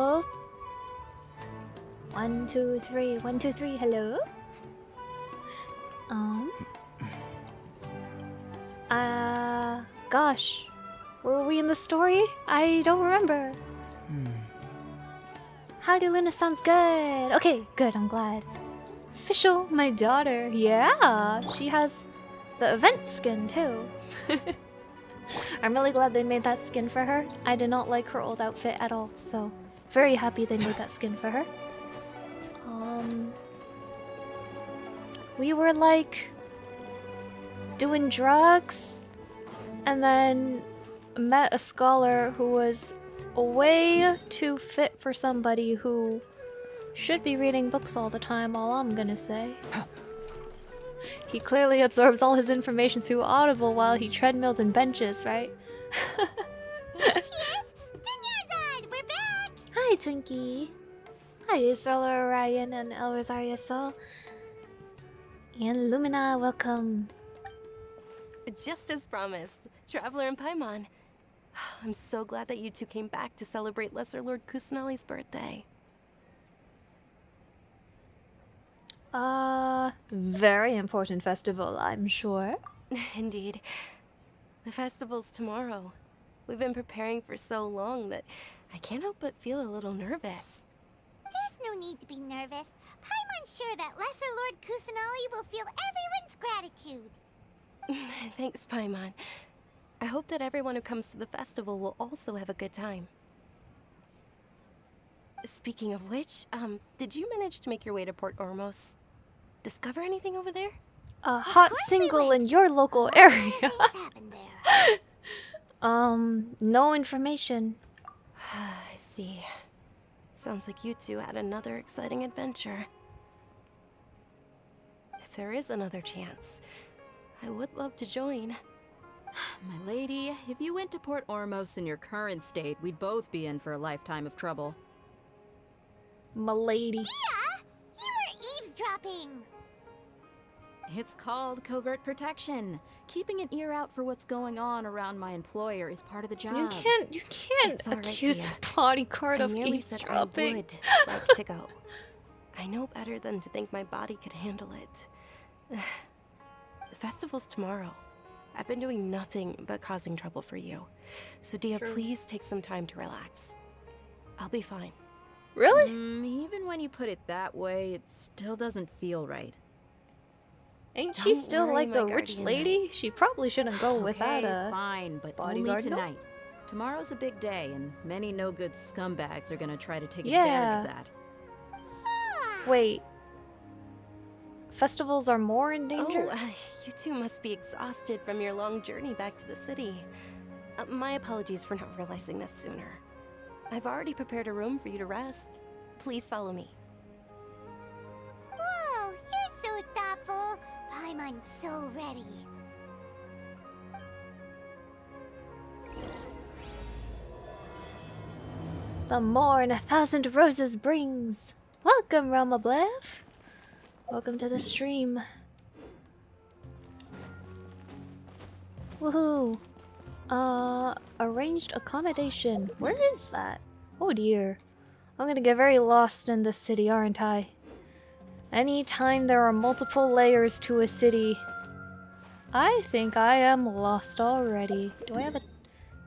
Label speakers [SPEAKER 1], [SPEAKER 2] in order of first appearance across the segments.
[SPEAKER 1] Hello. 1, 2, 3. 1, 2, 3. Hello. Gosh. Were we in the story? I don't remember. Howdy Luna sounds good. Okay, good, I'm glad. Official, my daughter. Yeah, she has the event skin too. I'm really glad they made that skin for her. I did not like her old outfit at all, so very happy they made that skin for her. We were like doing drugs and then met a scholar who was way too fit for somebody who should be reading books all the time, all I'm gonna say. He clearly absorbs all his information through Audible while he treadmills and benches, right?
[SPEAKER 2] There she is! Dunyarzad, we're back!
[SPEAKER 1] Hi, Twinkie. Hi, Isrola Orion and El Rosario Sol. And Lumina, welcome.
[SPEAKER 3] Just as promised, Traveler and Paimon. I'm so glad that you two came back to celebrate Lesser Lord Kusanali's birthday.
[SPEAKER 1] Very important festival, I'm sure.
[SPEAKER 3] Indeed. The festival's tomorrow. We've been preparing for so long that I can't help but feel a little nervous.
[SPEAKER 2] There's no need to be nervous. Paimon's sure that Lesser Lord Kusanali will feel everyone's gratitude.
[SPEAKER 3] Thanks, Paimon. I hope that everyone who comes to the festival will also have a good time. Speaking of which, did you manage to make your way to Port Ormos? Discover anything over there?
[SPEAKER 1] A hot single in your local area.
[SPEAKER 2] Happened there.
[SPEAKER 1] No information.
[SPEAKER 3] I see. Sounds like you two had another exciting adventure. If there is another chance, I would love to join.
[SPEAKER 4] My lady, if you went to Port Ormos in your current state, we'd both be in for a lifetime of trouble.
[SPEAKER 1] M'lady.
[SPEAKER 2] Yeah, you were eavesdropping.
[SPEAKER 4] It's called covert protection. Keeping an ear out for what's going on around my employer is part of the job.
[SPEAKER 1] You can't
[SPEAKER 3] It's all right,
[SPEAKER 1] accuse
[SPEAKER 3] dear.
[SPEAKER 1] the bodyguard
[SPEAKER 3] I
[SPEAKER 1] of
[SPEAKER 3] merely said I
[SPEAKER 1] eavesdropping.
[SPEAKER 3] would like to go. I know better than to think my body could handle it. The festival's tomorrow. I've been doing nothing but causing trouble for you. So Dia,
[SPEAKER 1] Sure.
[SPEAKER 3] please take some time to relax. I'll be fine.
[SPEAKER 1] Really?
[SPEAKER 4] Even when you put it that way, it still doesn't feel right.
[SPEAKER 1] Ain't she
[SPEAKER 3] Don't
[SPEAKER 1] still
[SPEAKER 3] worry,
[SPEAKER 1] like
[SPEAKER 3] my
[SPEAKER 1] a rich
[SPEAKER 3] guardian
[SPEAKER 1] lady?
[SPEAKER 3] knight.
[SPEAKER 1] She probably shouldn't go without
[SPEAKER 4] Okay,
[SPEAKER 1] a
[SPEAKER 4] fine, but
[SPEAKER 1] bodyguard,
[SPEAKER 4] only
[SPEAKER 1] no?
[SPEAKER 4] tonight. Tomorrow's a big day, and many no-good scumbags are gonna try to take
[SPEAKER 1] Yeah.
[SPEAKER 4] advantage of that.
[SPEAKER 1] Wait. Festivals are more in danger?
[SPEAKER 3] Oh, you two must be exhausted from your long journey back to the city. My apologies for not realizing this sooner. I've already prepared a room for you to rest. Please follow me.
[SPEAKER 2] Whoa, you're so thoughtful. Paimon's so ready.
[SPEAKER 1] The morn 1,000 roses brings. Welcome, Rama Blev. Welcome to the stream. Woohoo. Arranged accommodation. Where is that? Oh dear. I'm gonna get very lost in this city, aren't I? Anytime there are multiple layers to a city, I think I am lost already. Do I have a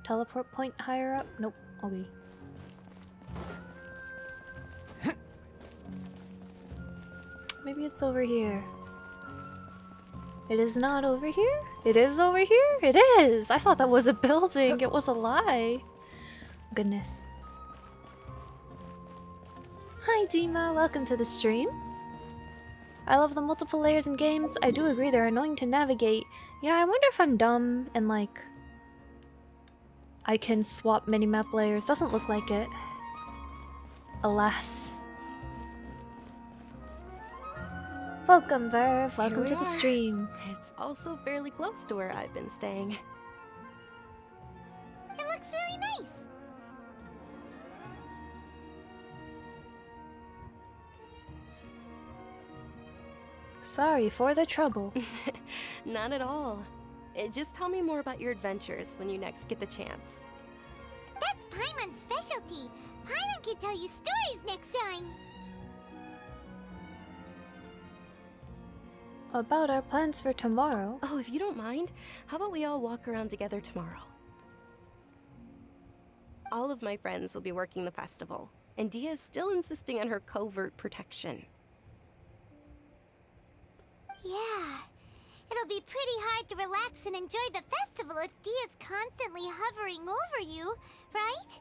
[SPEAKER 1] teleport point higher up? Nope. Okay. Maybe it's over here. It is not over here? It is over here? It is! I thought that was a building. It was a lie. Goodness. Hi, Dima. Welcome to the stream. I love the multiple layers in games. I do agree they're annoying to navigate. Yeah, I wonder if I'm dumb and like I can swap minimap layers. Doesn't look like it. Alas. Welcome, Verve. Welcome to
[SPEAKER 3] Here we
[SPEAKER 1] the
[SPEAKER 3] are.
[SPEAKER 1] stream.
[SPEAKER 3] It's also fairly close to where I've been staying.
[SPEAKER 2] It looks really nice.
[SPEAKER 1] Sorry for the trouble.
[SPEAKER 3] Not at all. Just tell me more about your adventures when you next get the chance.
[SPEAKER 2] That's Paimon's specialty. Paimon can tell you stories next time.
[SPEAKER 1] About our plans for tomorrow.
[SPEAKER 3] Oh, if you don't mind, how about we all walk around together tomorrow? All of my friends will be working the festival, and Dia is still insisting on her covert protection.
[SPEAKER 2] Yeah. It'll be pretty hard to relax and enjoy the festival if Dia's constantly hovering over you, right?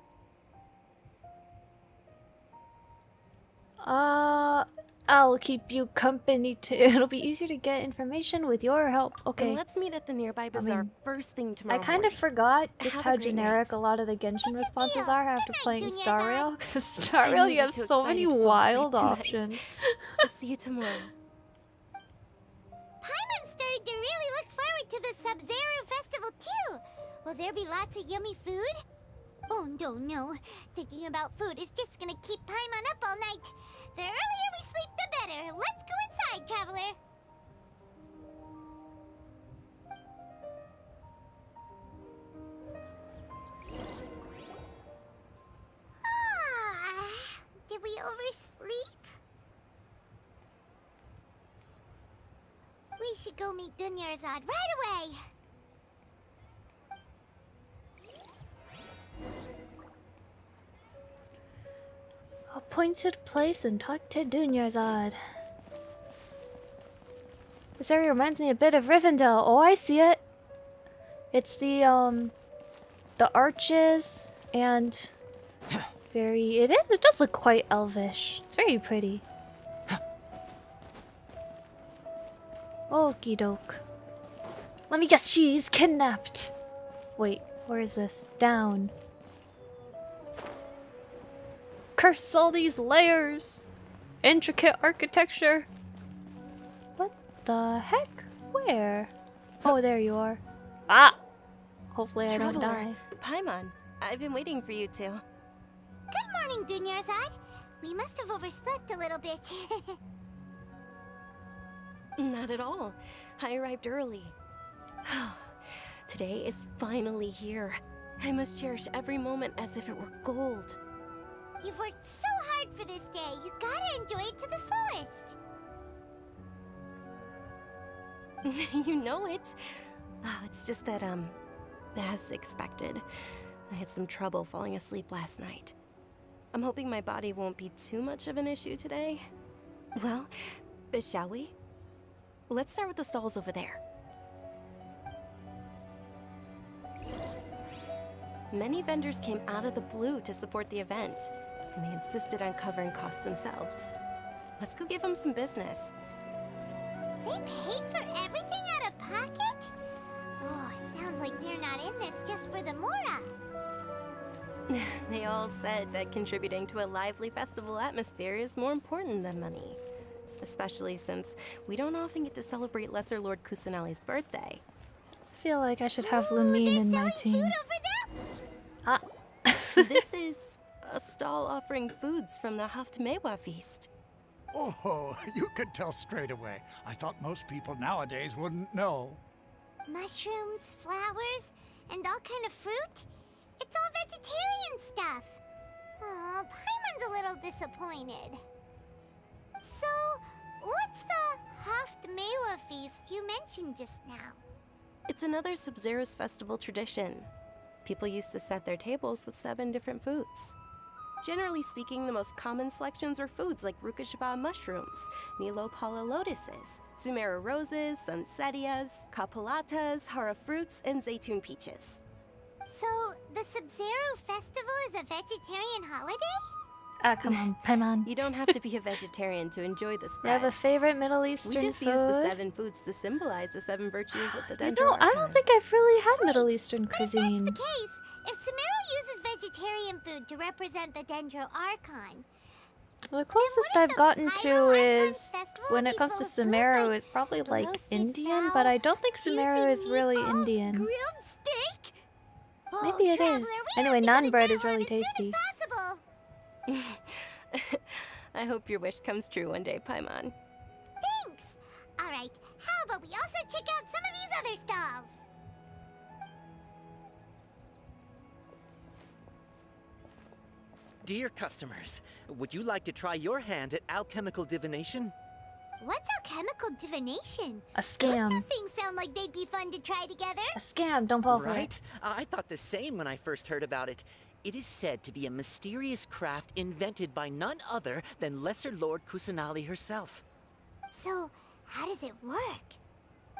[SPEAKER 1] I'll keep you company too. It'll be easier to get information with your help. Okay.
[SPEAKER 3] And let's meet at the nearby bazaar first thing
[SPEAKER 1] I
[SPEAKER 3] tomorrow
[SPEAKER 1] kind
[SPEAKER 3] morning.
[SPEAKER 1] of forgot just
[SPEAKER 3] Have a
[SPEAKER 1] how
[SPEAKER 3] great
[SPEAKER 1] generic
[SPEAKER 3] night.
[SPEAKER 1] a lot of the Genshin responses
[SPEAKER 2] deal?
[SPEAKER 1] are after
[SPEAKER 2] Good night,
[SPEAKER 1] playing
[SPEAKER 2] Junior
[SPEAKER 1] Star
[SPEAKER 2] Zai.
[SPEAKER 1] Rail. Because Star
[SPEAKER 3] I
[SPEAKER 1] Rail,
[SPEAKER 3] know
[SPEAKER 1] you
[SPEAKER 3] you're
[SPEAKER 1] have
[SPEAKER 3] too
[SPEAKER 1] so
[SPEAKER 3] excited
[SPEAKER 1] many
[SPEAKER 3] to fall asleep
[SPEAKER 1] wild
[SPEAKER 3] tonight.
[SPEAKER 1] options.
[SPEAKER 3] See you tomorrow.
[SPEAKER 2] Paimon's starting to really look forward to the Sumeru festival too. Will there be lots of yummy food? Oh no. Thinking about food is just gonna keep Paimon up all night. The earlier we sleep, the better. Let's go inside, traveler. Did we oversleep? We should go meet Dunyarzad right away.
[SPEAKER 1] Appointed place and talk to Dunyarzad. This area reminds me a bit of Rivendell. Oh, I see it. It's the arches and it does look quite elvish. It's very pretty. Okie doke. Let me guess, she's kidnapped. Wait, where is this? Down. Curse all these layers! Intricate architecture! What the heck? Where? Oh, there you are. Ah! Hopefully I don't die.
[SPEAKER 3] Paimon, I've been waiting for you two.
[SPEAKER 2] Good morning, Dunyarzad. We must have overslept a little bit.
[SPEAKER 3] Not at all. I arrived early. Today is finally here. I must cherish every moment as if it were gold.
[SPEAKER 2] You've worked so hard for this day. You gotta enjoy it to the fullest.
[SPEAKER 3] You know it. Oh, it's just that, as expected, I had some trouble falling asleep last night. I'm hoping my body won't be too much of an issue today. Well, shall we? Let's start with the stalls over there. Many vendors came out of the blue to support the event, and they insisted on covering costs themselves. Let's go give them some business.
[SPEAKER 2] They paid for everything out of pocket? Oh, sounds like they're not in this just for the Mora.
[SPEAKER 3] They all said that contributing to a lively festival atmosphere is more important than money. Especially since we don't often get to celebrate Lesser Lord Kusanali's birthday.
[SPEAKER 1] I feel like I should have Lumine in my team.
[SPEAKER 2] Food over there?
[SPEAKER 1] Ah.
[SPEAKER 3] This is a stall offering foods from the Haftmewa feast.
[SPEAKER 5] Oh, you could tell straight away. I thought most people nowadays wouldn't know.
[SPEAKER 2] Mushrooms, flowers, and all kind of fruit? It's all vegetarian stuff. Aw, Paimon's a little disappointed. So, what's the Haftmewa feast you mentioned just now?
[SPEAKER 3] It's another Sub-Zero's festival tradition. People used to set their tables with 7 different foods. Generally speaking, the most common selections were foods like Rukashava mushrooms, Nilopala lotuses, Sumeru roses, Sunsettias, Kapalatas, Hara fruits, and Zaytun peaches.
[SPEAKER 2] So, the Sub-Zero festival is a vegetarian holiday?
[SPEAKER 1] Ah, come on, Paimon.
[SPEAKER 3] You don't have to be a vegetarian to enjoy the
[SPEAKER 1] You
[SPEAKER 3] spread.
[SPEAKER 1] have a favorite Middle
[SPEAKER 3] We
[SPEAKER 1] Eastern
[SPEAKER 3] just
[SPEAKER 1] food?
[SPEAKER 3] use the 7 foods to symbolize the 7 virtues of the
[SPEAKER 1] You
[SPEAKER 3] Dendro
[SPEAKER 1] know, I don't
[SPEAKER 3] Archon.
[SPEAKER 1] think I've really had Middle Eastern
[SPEAKER 2] But if
[SPEAKER 1] cuisine.
[SPEAKER 2] that's the case, if Sumeru uses vegetarian food to represent the Dendro Archon,
[SPEAKER 1] The closest
[SPEAKER 2] wouldn't
[SPEAKER 1] I've
[SPEAKER 2] the
[SPEAKER 1] gotten
[SPEAKER 2] Pyro
[SPEAKER 1] to
[SPEAKER 2] Archon
[SPEAKER 1] is
[SPEAKER 2] festival
[SPEAKER 1] when
[SPEAKER 2] be
[SPEAKER 1] it comes to
[SPEAKER 2] full of food
[SPEAKER 1] Sumeru
[SPEAKER 2] like
[SPEAKER 1] is probably like
[SPEAKER 2] roasted
[SPEAKER 1] Indian,
[SPEAKER 2] fowl,
[SPEAKER 1] but I don't think
[SPEAKER 2] juicy
[SPEAKER 1] Sumeru is really
[SPEAKER 2] meatballs,
[SPEAKER 1] Indian.
[SPEAKER 2] grilled steak? Oh,
[SPEAKER 1] Maybe it
[SPEAKER 2] Traveler,
[SPEAKER 1] is.
[SPEAKER 2] we
[SPEAKER 1] Anyway,
[SPEAKER 2] have to go to
[SPEAKER 1] naan bread is
[SPEAKER 2] Galar
[SPEAKER 1] really
[SPEAKER 2] as soon as
[SPEAKER 1] tasty.
[SPEAKER 2] possible.
[SPEAKER 3] I hope your wish comes true one day, Paimon.
[SPEAKER 2] Thanks. All right, how about we also check out some of these other stalls?
[SPEAKER 6] Dear customers, would you like to try your hand at alchemical divination?
[SPEAKER 2] What's alchemical divination?
[SPEAKER 1] A
[SPEAKER 2] Those
[SPEAKER 1] scam.
[SPEAKER 2] two things sound like they'd be fun to try together.
[SPEAKER 1] A scam. Don't fall for it.
[SPEAKER 6] Right? I thought the same when I first heard about it. It is said to be a mysterious craft invented by none other than Lesser Lord Kusanali herself.
[SPEAKER 2] So, how does it work?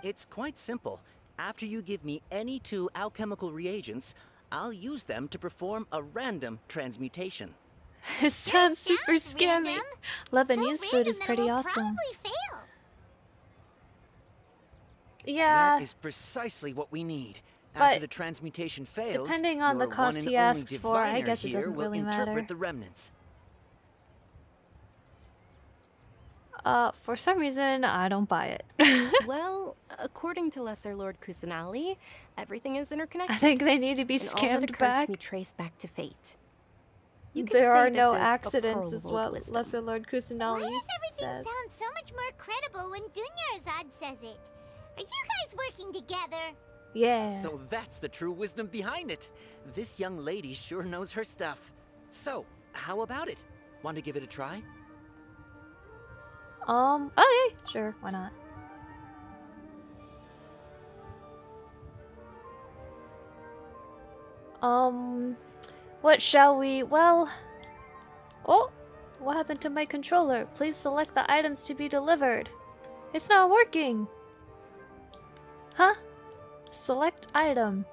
[SPEAKER 6] It's quite simple. After you give me any 2 alchemical reagents, I'll use them to perform a random transmutation.
[SPEAKER 1] It sounds super
[SPEAKER 2] Sounds
[SPEAKER 1] scammy.
[SPEAKER 2] random.
[SPEAKER 1] Lebanese
[SPEAKER 2] So
[SPEAKER 1] food
[SPEAKER 2] random
[SPEAKER 1] is
[SPEAKER 2] that
[SPEAKER 1] pretty
[SPEAKER 2] it'll
[SPEAKER 1] awesome.
[SPEAKER 2] Probably fail.
[SPEAKER 1] Yeah,
[SPEAKER 6] That is precisely what we need.
[SPEAKER 1] but
[SPEAKER 6] After the transmutation fails,
[SPEAKER 1] depending on the
[SPEAKER 6] your
[SPEAKER 1] cost
[SPEAKER 6] one and
[SPEAKER 1] he
[SPEAKER 6] only
[SPEAKER 1] asks for, I
[SPEAKER 6] diviner
[SPEAKER 1] guess it
[SPEAKER 6] here
[SPEAKER 1] doesn't
[SPEAKER 6] will
[SPEAKER 1] really
[SPEAKER 6] interpret
[SPEAKER 1] matter.
[SPEAKER 6] the remnants.
[SPEAKER 1] For some reason, I don't buy it.
[SPEAKER 3] Well, according to Lesser Lord Kusanali, everything is interconnected.
[SPEAKER 1] I think they need to be
[SPEAKER 3] and all that
[SPEAKER 1] scammed
[SPEAKER 3] occurs
[SPEAKER 1] back.
[SPEAKER 3] can be traced back to fate. You could
[SPEAKER 1] There
[SPEAKER 3] say
[SPEAKER 1] are
[SPEAKER 3] this
[SPEAKER 1] no
[SPEAKER 3] is a
[SPEAKER 1] accidents,
[SPEAKER 3] pearl
[SPEAKER 1] is
[SPEAKER 3] of
[SPEAKER 1] what
[SPEAKER 3] wisdom.
[SPEAKER 1] Lesser Lord
[SPEAKER 2] Why
[SPEAKER 1] Kusanali
[SPEAKER 2] does everything
[SPEAKER 1] says.
[SPEAKER 2] sound so much more credible when Dunyarzad says it? Are you guys working together?
[SPEAKER 1] Yeah.
[SPEAKER 6] So that's the true wisdom behind it. This young lady sure knows her stuff. So, how about it? Want to give it a try?
[SPEAKER 1] Okay, sure, why not? What shall we, well... Oh, what happened to my controller? Please select the items to be delivered. It's not working! Huh? Select item.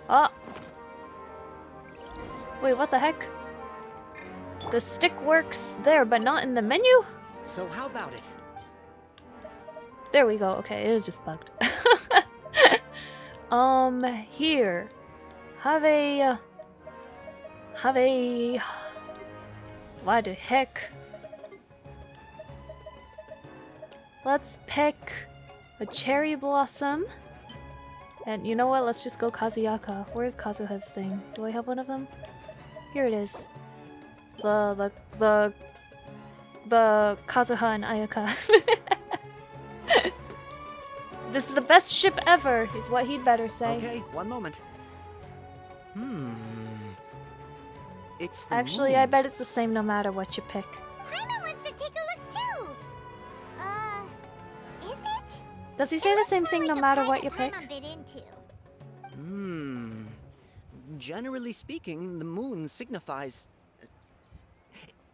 [SPEAKER 1] Oh. Wait, what the heck? The stick works there, but not in the menu?
[SPEAKER 6] So how about it?
[SPEAKER 1] There we go. Okay, it was just bugged. Here. Have a... Why the heck? Let's pick a cherry blossom. And you know what? Let's just go Kazuyaka. Where's Kazuha's thing? Do I have one of them? Here it is. The Kazuha and Ayaka. This is the best ship ever, is what he'd better say.
[SPEAKER 6] Okay, one moment. It's the
[SPEAKER 1] Actually, I
[SPEAKER 6] moon.
[SPEAKER 1] bet it's the same no matter what you pick.
[SPEAKER 2] Paimon wants to take a look too. Is it?
[SPEAKER 1] Does he say the same thing no matter what you pick?
[SPEAKER 2] Paimon bit into.
[SPEAKER 6] Generally speaking, the moon signifies...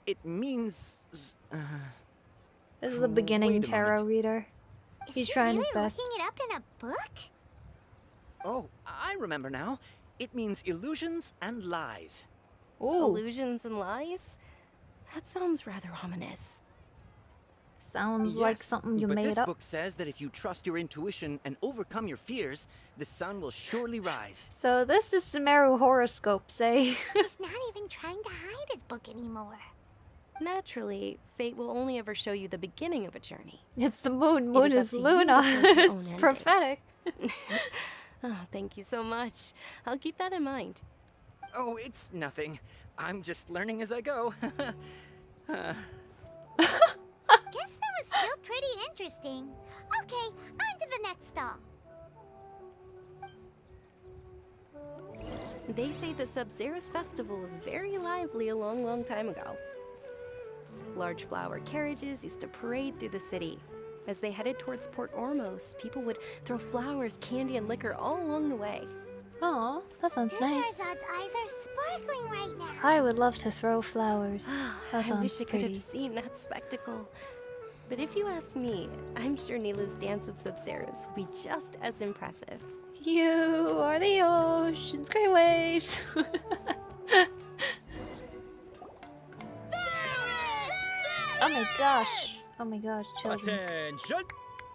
[SPEAKER 6] It means...
[SPEAKER 1] This is a beginning
[SPEAKER 6] Wait a
[SPEAKER 1] tarot
[SPEAKER 6] moment.
[SPEAKER 1] reader.
[SPEAKER 2] Is
[SPEAKER 1] He's
[SPEAKER 2] he
[SPEAKER 1] trying
[SPEAKER 2] really
[SPEAKER 1] his best.
[SPEAKER 2] looking it up in a book?
[SPEAKER 6] Oh, I remember now. It means illusions and lies.
[SPEAKER 1] Ooh,
[SPEAKER 3] Illusions and lies? That sounds rather ominous.
[SPEAKER 1] sounds like
[SPEAKER 6] Yes,
[SPEAKER 1] something you
[SPEAKER 6] but
[SPEAKER 1] made
[SPEAKER 6] this
[SPEAKER 1] up.
[SPEAKER 6] book says that if you trust your intuition and overcome your fears, the sun will surely rise.
[SPEAKER 1] So this is Sumeru horoscopes, eh?
[SPEAKER 2] He's not even trying to hide his book anymore.
[SPEAKER 3] Naturally, fate will only ever show you the beginning of a journey.
[SPEAKER 1] It's the moon.
[SPEAKER 3] It
[SPEAKER 1] Moon
[SPEAKER 3] is up
[SPEAKER 1] is
[SPEAKER 3] to you
[SPEAKER 1] Luna.
[SPEAKER 3] to forge your own
[SPEAKER 1] It's
[SPEAKER 3] ending.
[SPEAKER 1] prophetic.
[SPEAKER 3] Oh, thank you so much. I'll keep that in mind.
[SPEAKER 6] Oh, it's nothing. I'm just learning as I go.
[SPEAKER 2] Guess that was still pretty interesting. Okay, on to the next stall.
[SPEAKER 3] They say the Sub-Zerus festival was very lively a long, long time ago. Large flower carriages used to parade through the city. As they headed towards Port Ormos, people would throw flowers, candy, and liquor all along the way.
[SPEAKER 1] Aw, that sounds nice.
[SPEAKER 2] Dunyarzad's eyes are sparkling right now.
[SPEAKER 1] I would love to throw flowers. That
[SPEAKER 3] I
[SPEAKER 1] sounds
[SPEAKER 3] wish I could
[SPEAKER 1] pretty.
[SPEAKER 3] have seen that spectacle. But if you ask me, I'm sure Nilu's dance of Sub-Zerus will be just as impressive.
[SPEAKER 1] You are the ocean's great waves. Oh my gosh. Oh my gosh, children.
[SPEAKER 7] Attention!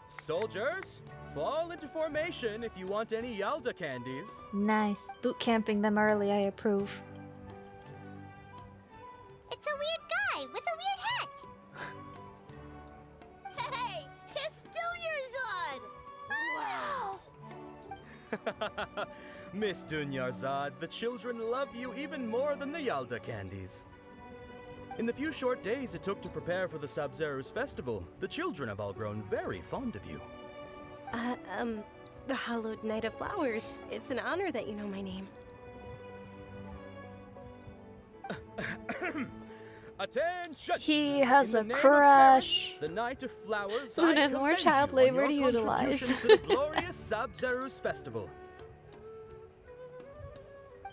[SPEAKER 7] Soldiers, fall into formation if you want any Yalda candies.
[SPEAKER 1] Nice. Boot camping them early, I approve.
[SPEAKER 2] It's a weird guy with a weird hat. Hey, it's Dunyarzad! Wow!
[SPEAKER 7] Miss Dunyarzad, the children love you even more than the Yalda candies. In the few short days it took to prepare for the Sub-Zerus festival, the children have all grown very fond of you.
[SPEAKER 3] The Hallowed Night of Flowers. It's an honor that you know my name.
[SPEAKER 7] Attention!
[SPEAKER 1] He has
[SPEAKER 7] In
[SPEAKER 1] a
[SPEAKER 7] the name of
[SPEAKER 1] crush.
[SPEAKER 7] Ferris, the Knight of Flowers,
[SPEAKER 1] Who
[SPEAKER 7] I
[SPEAKER 1] does more
[SPEAKER 7] commend
[SPEAKER 1] child
[SPEAKER 7] you on
[SPEAKER 1] labor
[SPEAKER 7] your
[SPEAKER 1] to utilize?
[SPEAKER 7] contributions to the glorious Sub-Zero's festival.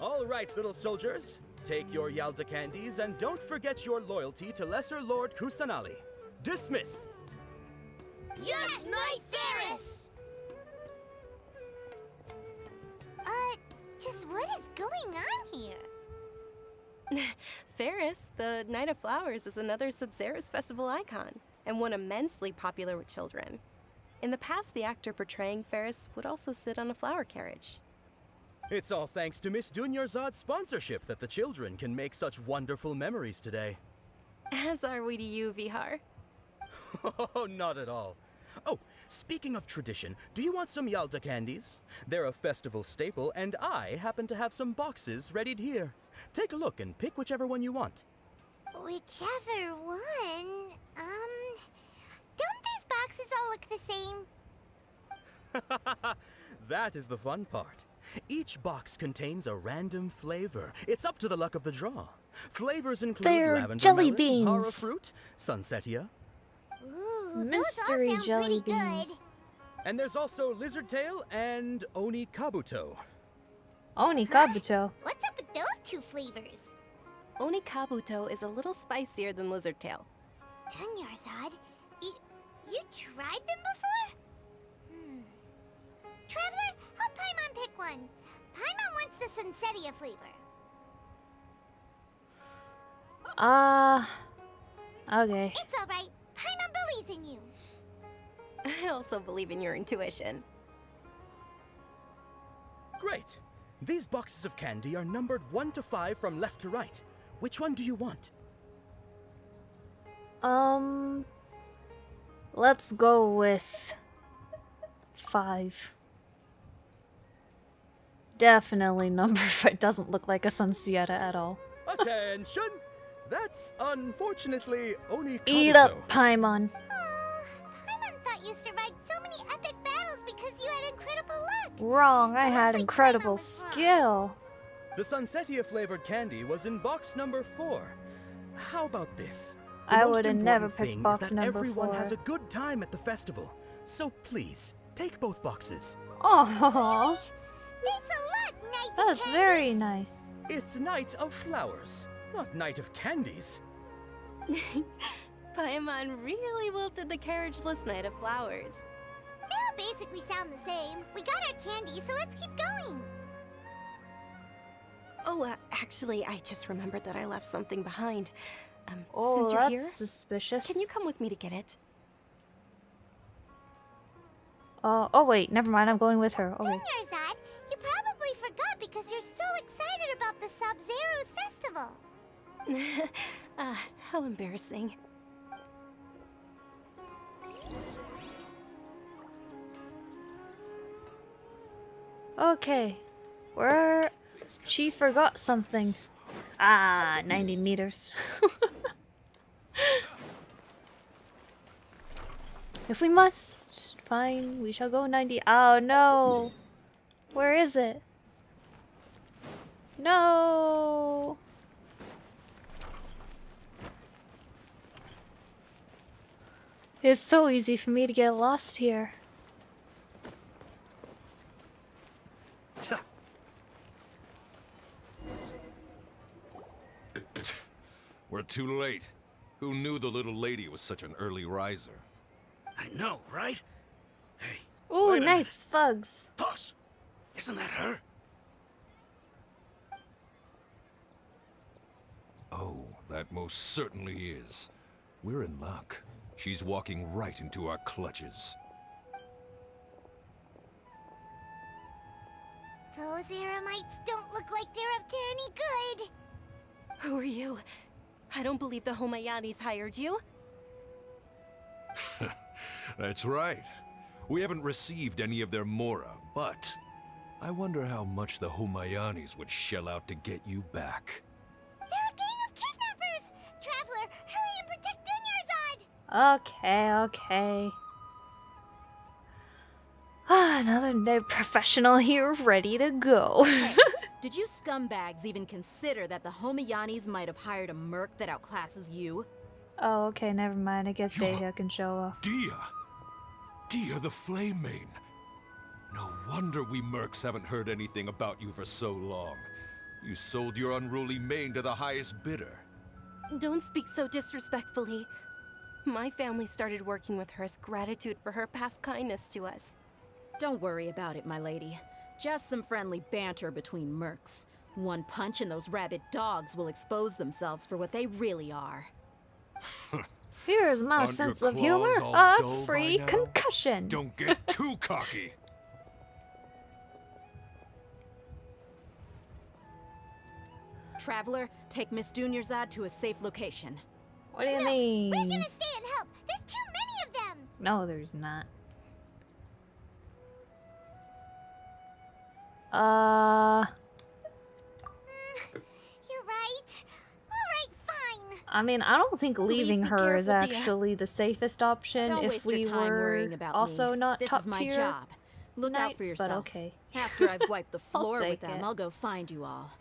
[SPEAKER 7] All right, little soldiers. Take your Yalda candies and don't forget your loyalty to Lesser Lord Kusanali. Dismissed!
[SPEAKER 2] Yes, Knight Ferris! Just what is going on here?
[SPEAKER 3] Ferris, the Knight of Flowers, is another Sub-Zero's festival icon, and one immensely popular with children. In the past, the actor portraying Ferris would also sit on a flower carriage.
[SPEAKER 7] It's all thanks to Miss Dunyarzad's sponsorship that the children can make such wonderful memories today.
[SPEAKER 3] As are we to you, Vihar.
[SPEAKER 7] Oh, not at all. Oh, speaking of tradition, do you want some Yalda candies? They're a festival staple, and I happen to have some boxes readied here. Take a look and pick whichever one you want.
[SPEAKER 2] Whichever one, don't these boxes all look the same?
[SPEAKER 7] That is the fun part. Each box contains a random flavor. It's up to the luck of the draw. Flavors include
[SPEAKER 1] They're
[SPEAKER 7] lavender
[SPEAKER 1] jelly
[SPEAKER 7] melon, hara
[SPEAKER 1] beans.
[SPEAKER 7] fruit, sunsetia,
[SPEAKER 2] Ooh,
[SPEAKER 1] Mystery
[SPEAKER 2] those all sound
[SPEAKER 1] jelly
[SPEAKER 2] pretty
[SPEAKER 1] beans.
[SPEAKER 2] good.
[SPEAKER 7] and there's also lizard tail and oni kabuto.
[SPEAKER 1] Oni Kabuto.
[SPEAKER 2] What's up with those two flavors?
[SPEAKER 3] Oni Kabuto is a little spicier than Lizard Tail.
[SPEAKER 2] Dunyarzad, you tried them before? Traveler, help Paimon pick one. Paimon wants the Sunsetia flavor.
[SPEAKER 1] Okay.
[SPEAKER 2] It's alright. Paimon believes in you.
[SPEAKER 3] I also believe in your intuition.
[SPEAKER 7] Great. These boxes of candy are numbered 1 to 5 from left to right. Which one do you want?
[SPEAKER 1] Let's go with 5. Definitely number 5. Doesn't look like a Sunsieta at all.
[SPEAKER 7] Attention! That's unfortunately oni kabuto.
[SPEAKER 1] Eat up, Paimon.
[SPEAKER 2] Oh, Paimon thought you survived so many epic battles because you had incredible luck.
[SPEAKER 1] Wrong, I
[SPEAKER 2] Looks
[SPEAKER 1] had
[SPEAKER 2] like
[SPEAKER 1] incredible
[SPEAKER 2] Paimon was wrong.
[SPEAKER 1] skill.
[SPEAKER 7] The Sunsetia flavored candy was in box number 4. How about this? The
[SPEAKER 1] I
[SPEAKER 7] most
[SPEAKER 1] would have never
[SPEAKER 7] important
[SPEAKER 1] picked
[SPEAKER 7] thing
[SPEAKER 1] box
[SPEAKER 7] is that
[SPEAKER 1] number
[SPEAKER 7] everyone
[SPEAKER 1] 4.
[SPEAKER 7] has a good time at the festival. So please, take both boxes.
[SPEAKER 1] Oh,
[SPEAKER 2] Thanks a lot, Knight of
[SPEAKER 1] that's
[SPEAKER 2] Candies.
[SPEAKER 1] very nice.
[SPEAKER 7] It's Night of Flowers, not Night of Candies.
[SPEAKER 3] Paimon really wilted the carriageless Knight of Flowers.
[SPEAKER 2] They all basically sound the same. We got our candy, so let's keep going.
[SPEAKER 3] Oh, actually, I just remembered that I left something behind.
[SPEAKER 1] Oh,
[SPEAKER 3] since you're
[SPEAKER 1] that's
[SPEAKER 3] here,
[SPEAKER 1] suspicious.
[SPEAKER 3] can you come with me to get it?
[SPEAKER 1] Oh wait, never mind. I'm going with her. Okay.
[SPEAKER 2] Dunyarzad, you probably forgot because you're so excited about the Sub-Zero's festival.
[SPEAKER 3] How embarrassing.
[SPEAKER 1] Okay. Where? She forgot something. 90 meters. If we must, fine, we shall go 90. Oh no! Where is it? No! It's so easy for me to get lost here.
[SPEAKER 8] We're too late. Who knew the little lady was such an early riser?
[SPEAKER 9] I know, right? Hey,
[SPEAKER 1] Ooh,
[SPEAKER 9] wait a
[SPEAKER 1] nice
[SPEAKER 9] minute.
[SPEAKER 1] thugs.
[SPEAKER 9] Boss, isn't that her?
[SPEAKER 8] Oh, that most certainly is. We're in luck. She's walking right into our clutches.
[SPEAKER 2] Those Eremites don't look like they're up to any good.
[SPEAKER 3] Who are you? I don't believe the Homayanis hired you.
[SPEAKER 8] That's right. We haven't received any of their mora, but I wonder how much the Humayanis would shell out to get you back.
[SPEAKER 2] They're a gang of kidnappers! Traveler, hurry and protect Dunyarzad!
[SPEAKER 1] Okay. Another new professional here ready to go.
[SPEAKER 4] Hey, Did you scumbags even consider that the Homayanis might have hired a merc that outclasses you?
[SPEAKER 1] Oh, okay, never mind. I guess
[SPEAKER 8] You're-
[SPEAKER 1] Dehya can show off.
[SPEAKER 8] Dia! Dia the Flame Main! No wonder we mercs haven't heard anything about you for so long. You sold your unruly mane to the highest bidder.
[SPEAKER 3] Don't speak so disrespectfully. My family started working with her as gratitude for her past kindness to us.
[SPEAKER 4] Don't worry about it, my lady. Just some friendly banter between mercs. One punch and those rabid dogs will expose themselves for what they really are.
[SPEAKER 1] Here's my
[SPEAKER 8] Aren't
[SPEAKER 1] sense
[SPEAKER 8] your
[SPEAKER 1] of humor.
[SPEAKER 8] claws all dull
[SPEAKER 1] A
[SPEAKER 8] by
[SPEAKER 1] free
[SPEAKER 8] now?
[SPEAKER 1] concussion.
[SPEAKER 8] Don't get too cocky!
[SPEAKER 4] Traveler, take Miss Dunyarzad to a safe location.
[SPEAKER 1] What do you
[SPEAKER 2] No,
[SPEAKER 1] mean?
[SPEAKER 2] we're gonna stay and help. There's too many of them.
[SPEAKER 1] No, there's not.
[SPEAKER 2] You're right. All right, fine.
[SPEAKER 1] I mean, I don't think leaving
[SPEAKER 3] be
[SPEAKER 1] her is
[SPEAKER 3] careful, Dia.
[SPEAKER 1] actually the safest option
[SPEAKER 4] Don't
[SPEAKER 1] if
[SPEAKER 4] waste
[SPEAKER 1] we
[SPEAKER 4] your time
[SPEAKER 1] were
[SPEAKER 4] worrying about
[SPEAKER 1] also
[SPEAKER 4] me.
[SPEAKER 1] not
[SPEAKER 4] This
[SPEAKER 1] top
[SPEAKER 4] is my
[SPEAKER 1] tier
[SPEAKER 4] job. Look out for
[SPEAKER 1] knights,
[SPEAKER 4] yourself.
[SPEAKER 1] but okay.
[SPEAKER 4] After I've wiped the
[SPEAKER 1] I'll
[SPEAKER 4] floor with
[SPEAKER 1] take
[SPEAKER 4] them,
[SPEAKER 1] it.
[SPEAKER 4] I'll go find you all.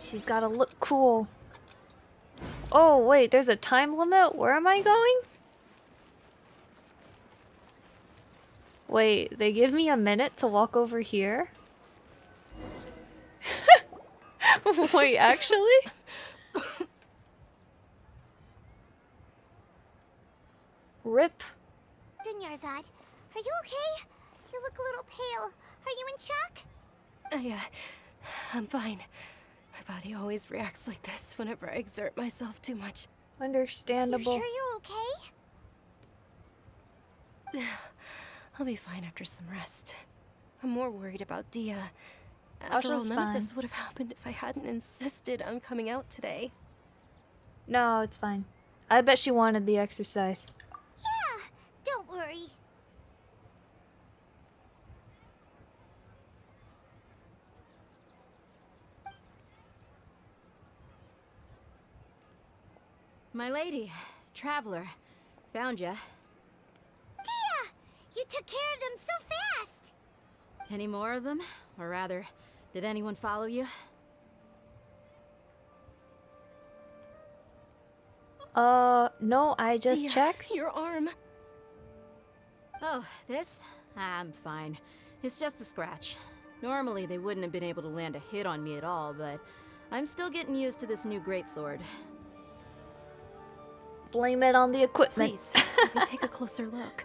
[SPEAKER 1] She's gotta look cool. Oh, wait, there's a time limit? Where am I going? Wait, they give me a minute to walk over here? Wait, actually? Rip.
[SPEAKER 2] Dunyarzad, are you okay? You look a little pale. Are you in shock?
[SPEAKER 3] Yeah, I'm fine. My body always reacts like this whenever I exert myself too much.
[SPEAKER 2] You
[SPEAKER 1] Understandable.
[SPEAKER 2] sure you're okay?
[SPEAKER 3] I'll be fine after some rest. I'm more worried about Dia.
[SPEAKER 1] Oh,
[SPEAKER 3] After all,
[SPEAKER 1] she's
[SPEAKER 3] none
[SPEAKER 1] fine.
[SPEAKER 3] of this would have happened if I hadn't insisted on coming out today.
[SPEAKER 1] No, it's fine. I bet she wanted the exercise.
[SPEAKER 2] Yeah, don't worry.
[SPEAKER 4] My lady, Traveler, found ya.
[SPEAKER 2] Dia! You took care of them so fast!
[SPEAKER 4] Any more of them? Or rather, did anyone follow you?
[SPEAKER 1] No, I just
[SPEAKER 3] Dia,
[SPEAKER 1] checked.
[SPEAKER 3] Your arm.
[SPEAKER 4] Oh, this? I'm fine. It's just a scratch. Normally, they wouldn't have been able to land a hit on me at all, but I'm still getting used to this new greatsword.
[SPEAKER 1] Blame it on the equipment.
[SPEAKER 3] Please, you can take a closer look.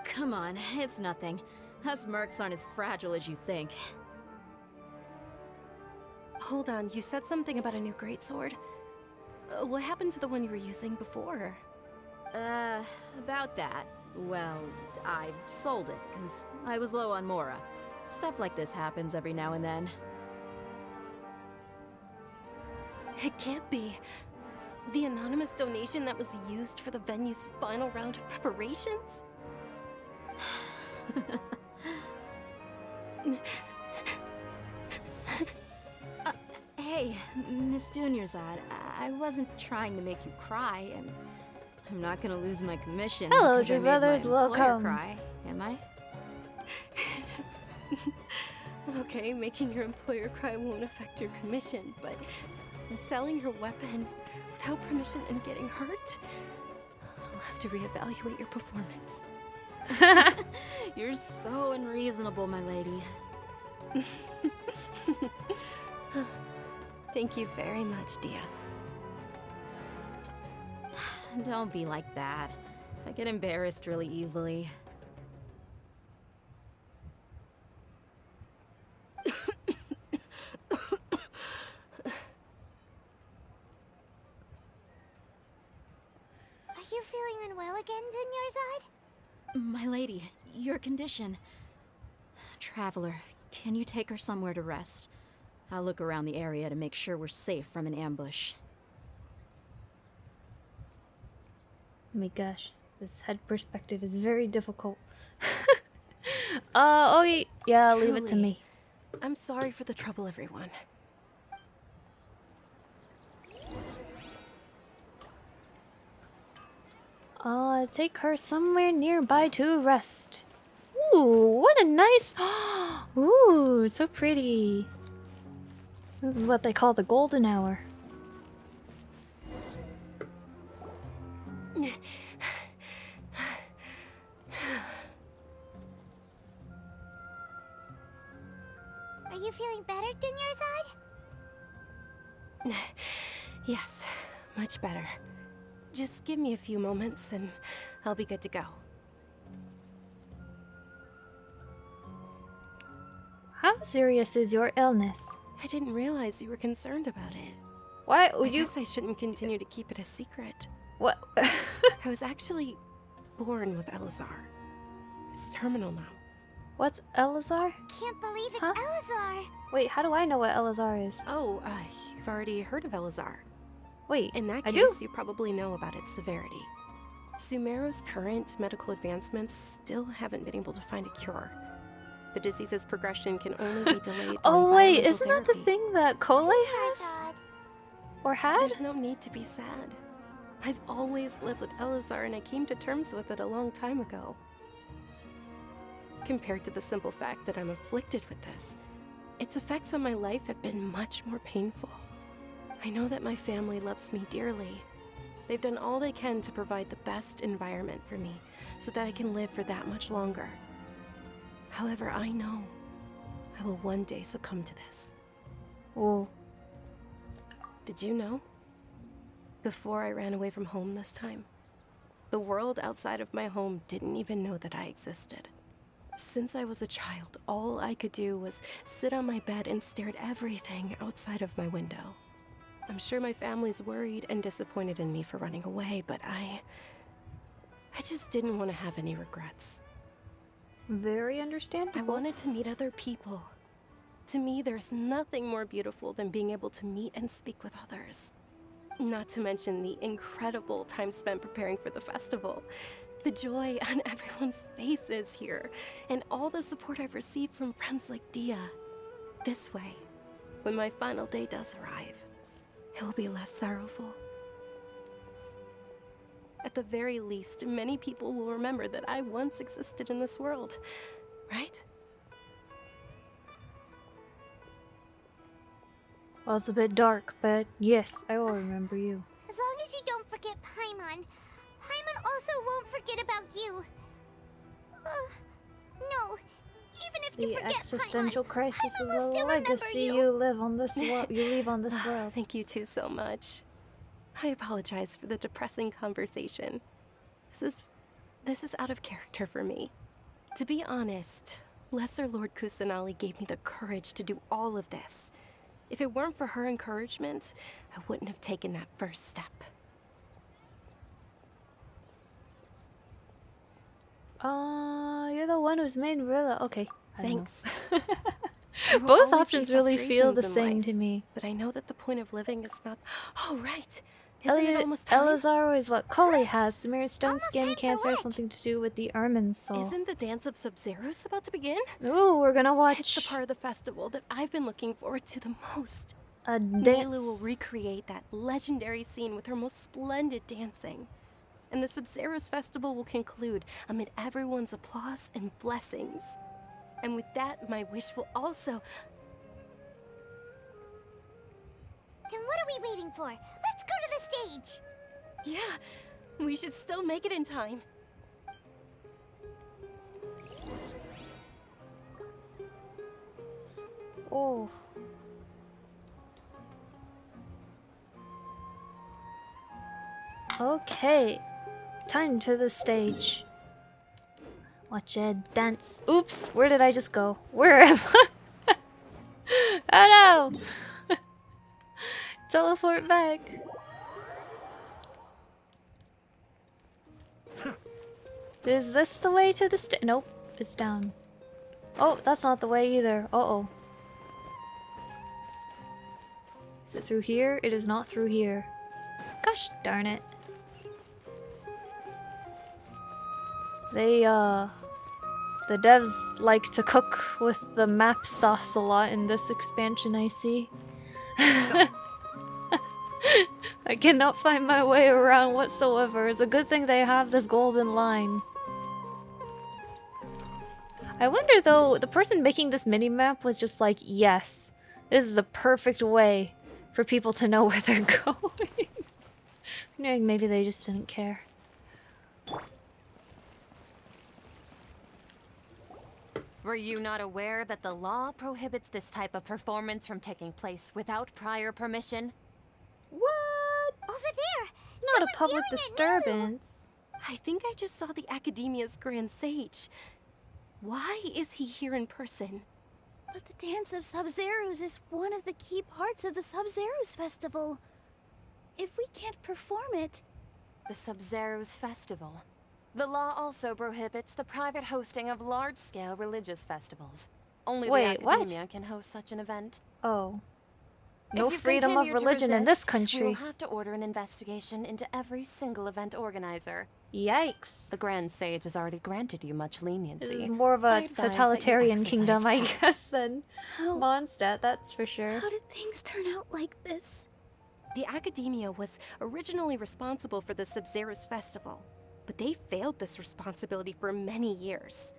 [SPEAKER 4] Come on, it's nothing. Us mercs aren't as fragile as you think.
[SPEAKER 3] Hold on, you said something about a new greatsword. What happened to the one you were using before?
[SPEAKER 4] About that. Well, I sold it, because I was low on Mora. Stuff like this happens every now and then.
[SPEAKER 3] It can't be. The anonymous donation that was used for the venue's final round of preparations?
[SPEAKER 4] Hey, Miss Dunyarzad, I wasn't trying to make you cry, and I'm not gonna lose my commission
[SPEAKER 1] Hello,
[SPEAKER 4] because I
[SPEAKER 1] dear
[SPEAKER 4] made my
[SPEAKER 1] brothers,
[SPEAKER 4] employer
[SPEAKER 1] welcome.
[SPEAKER 4] cry, am I?
[SPEAKER 3] Okay, making your employer cry won't affect your commission, but selling her weapon without permission and getting hurt? I'll have to reevaluate your performance.
[SPEAKER 4] You're so unreasonable, my lady.
[SPEAKER 3] Thank you very much, Dia.
[SPEAKER 4] Don't be like that. I get embarrassed really easily.
[SPEAKER 2] Are you feeling unwell again, Dunyarzad?
[SPEAKER 4] My lady, your condition. Traveler, can you take her somewhere to rest? I'll look around the area to make sure we're safe from an ambush.
[SPEAKER 1] Oh my gosh, this head perspective is very difficult. Oh yeah, leave it to
[SPEAKER 3] Truly.
[SPEAKER 1] me.
[SPEAKER 3] I'm sorry for the trouble, everyone.
[SPEAKER 1] Take her somewhere nearby to rest. Ooh, what a nice... Ooh, so pretty. This is what they call the golden hour.
[SPEAKER 2] Are you feeling better, Dunyarzad?
[SPEAKER 3] Yes, much better. Just give me a few moments and I'll be good to go.
[SPEAKER 1] How serious is your illness?
[SPEAKER 3] I didn't realize you were concerned about it.
[SPEAKER 1] Why?
[SPEAKER 3] I guess I shouldn't continue to keep it a secret.
[SPEAKER 1] What?
[SPEAKER 3] I was actually born with Elazar. It's terminal now.
[SPEAKER 1] What's Elazar?
[SPEAKER 2] Can't believe it's
[SPEAKER 1] Huh?
[SPEAKER 2] Elazar.
[SPEAKER 1] Wait, how do I know what Elazar is?
[SPEAKER 3] Oh, you've already heard of Elazar.
[SPEAKER 1] Wait,
[SPEAKER 3] In that
[SPEAKER 1] I
[SPEAKER 3] case,
[SPEAKER 1] do?
[SPEAKER 3] you probably know about its severity. Sumeru's current medical advancements still haven't been able to find a cure. The disease's progression can only be delayed by
[SPEAKER 1] Oh wait,
[SPEAKER 3] environmental
[SPEAKER 1] isn't that the
[SPEAKER 3] therapy.
[SPEAKER 1] thing that Kole has?
[SPEAKER 2] Dunyarzad.
[SPEAKER 1] Or had?
[SPEAKER 3] There's no need to be sad. I've always lived with Elazar and I came to terms with it a long time ago. Compared to the simple fact that I'm afflicted with this, its effects on my life have been much more painful. I know that my family loves me dearly. They've done all they can to provide the best environment for me so that I can live for that much longer. However, I know I will one day succumb to this.
[SPEAKER 1] Oh,
[SPEAKER 3] Did you know? Before I ran away from home this time, the world outside of my home didn't even know that I existed. Since I was a child, all I could do was sit on my bed and stare at everything outside of my window. I'm sure my family's worried and disappointed in me for running away, but I just didn't want to have any regrets.
[SPEAKER 1] very
[SPEAKER 3] I
[SPEAKER 1] understandable.
[SPEAKER 3] wanted to meet other people. To me, there's nothing more beautiful than being able to meet and speak with others. Not to mention the incredible time spent preparing for the festival. The joy on everyone's faces here, and all the support I've received from friends like Dia. This way, when my final day does arrive, it will be less sorrowful. At the very least, many people will remember that I once existed in this world, right?
[SPEAKER 1] Well, it's a bit dark, but yes, I will remember you.
[SPEAKER 2] As long as you don't forget Paimon, Paimon also won't forget about you. No, even if you
[SPEAKER 1] The
[SPEAKER 2] forget
[SPEAKER 1] existential
[SPEAKER 2] Paimon,
[SPEAKER 1] crisis
[SPEAKER 2] Paimon
[SPEAKER 1] of
[SPEAKER 2] will
[SPEAKER 1] the
[SPEAKER 2] still remember
[SPEAKER 1] legacy
[SPEAKER 2] you.
[SPEAKER 1] you live on this world. You leave on this world.
[SPEAKER 3] Thank you two so much. I apologize for the depressing conversation. This is out of character for me. To be honest, Lesser Lord Kusanali gave me the courage to do all of this. If it weren't for her encouragement, I wouldn't have taken that first step.
[SPEAKER 1] You're the one who's made Rilla. Okay. I don't know.
[SPEAKER 3] Thanks. There will
[SPEAKER 1] Both
[SPEAKER 3] always be
[SPEAKER 1] options really feel the
[SPEAKER 3] frustrations in
[SPEAKER 1] same
[SPEAKER 3] life,
[SPEAKER 1] to me.
[SPEAKER 3] But I know that the point of living is not. Oh, right. Isn't it almost time?
[SPEAKER 1] Elazar is what Kole has. Sumeru's stone
[SPEAKER 2] Almost
[SPEAKER 1] skin
[SPEAKER 2] time for
[SPEAKER 1] cancer has
[SPEAKER 2] what?
[SPEAKER 1] something to do with the Ermin soul.
[SPEAKER 3] Isn't the dance of Sub-Zeros about to begin?
[SPEAKER 1] Ooh, we're gonna
[SPEAKER 3] It's the
[SPEAKER 1] watch
[SPEAKER 3] part of the festival that I've been looking forward to the most.
[SPEAKER 1] a
[SPEAKER 3] Nelu
[SPEAKER 1] dance.
[SPEAKER 3] will recreate that legendary scene with her most splendid dancing. And the Sub-Zeros festival will conclude amid everyone's applause and blessings. And with that, my wish will also...
[SPEAKER 2] Then what are we waiting for? Let's go to the stage.
[SPEAKER 3] Yeah, we should still make it in time.
[SPEAKER 1] Oh. Okay. Time to the stage. Watch it dance. Oops, where did I just go? Where am I? Oh no! Teleport back. Is this the way to the stage? Nope, it's down. Oh, that's not the way either. Uh-oh. Is it through here? It is not through here. Gosh darn it. The devs like to cook with the map sauce a lot in this expansion, I see. I cannot find my way around whatsoever. It's a good thing they have this golden line. I wonder though, the person making this mini-map was just like, yes, this is a perfect way for people to know where they're going. Knowing maybe they just didn't care.
[SPEAKER 10] Were you not aware that the law prohibits this type of performance from taking place without prior permission?
[SPEAKER 1] What?
[SPEAKER 2] Over there!
[SPEAKER 1] It's not a
[SPEAKER 2] Someone's
[SPEAKER 1] public
[SPEAKER 2] yelling at Lulu.
[SPEAKER 1] disturbance.
[SPEAKER 3] I think I just saw the Academia's Grand Sage. Why is he here in person?
[SPEAKER 11] But the Dance of Sub-Zerus is one of the key parts of the Sub-Zerus Festival. If we can't perform it...
[SPEAKER 10] The Sub-Zerus Festival. The law also prohibits the private hosting of large-scale religious festivals. Only
[SPEAKER 1] Wait,
[SPEAKER 10] the
[SPEAKER 1] what?
[SPEAKER 10] Academia can host such an event.
[SPEAKER 1] Oh. No
[SPEAKER 10] If you
[SPEAKER 1] freedom of
[SPEAKER 10] continue to
[SPEAKER 1] religion in this
[SPEAKER 10] resist, we
[SPEAKER 1] country.
[SPEAKER 10] will have to order an investigation into every single event organizer.
[SPEAKER 1] Yikes.
[SPEAKER 10] The Grand Sage has already granted you much leniency.
[SPEAKER 1] This is more of
[SPEAKER 10] I
[SPEAKER 1] a
[SPEAKER 10] advise that you
[SPEAKER 1] totalitarian kingdom, I
[SPEAKER 10] exercise
[SPEAKER 1] guess, than
[SPEAKER 11] How...
[SPEAKER 1] Mondstadt, that's for sure.
[SPEAKER 11] How did things turn out like this?
[SPEAKER 3] The Academia was originally responsible for the Sub-Zerus Festival, but they failed this responsibility for many years.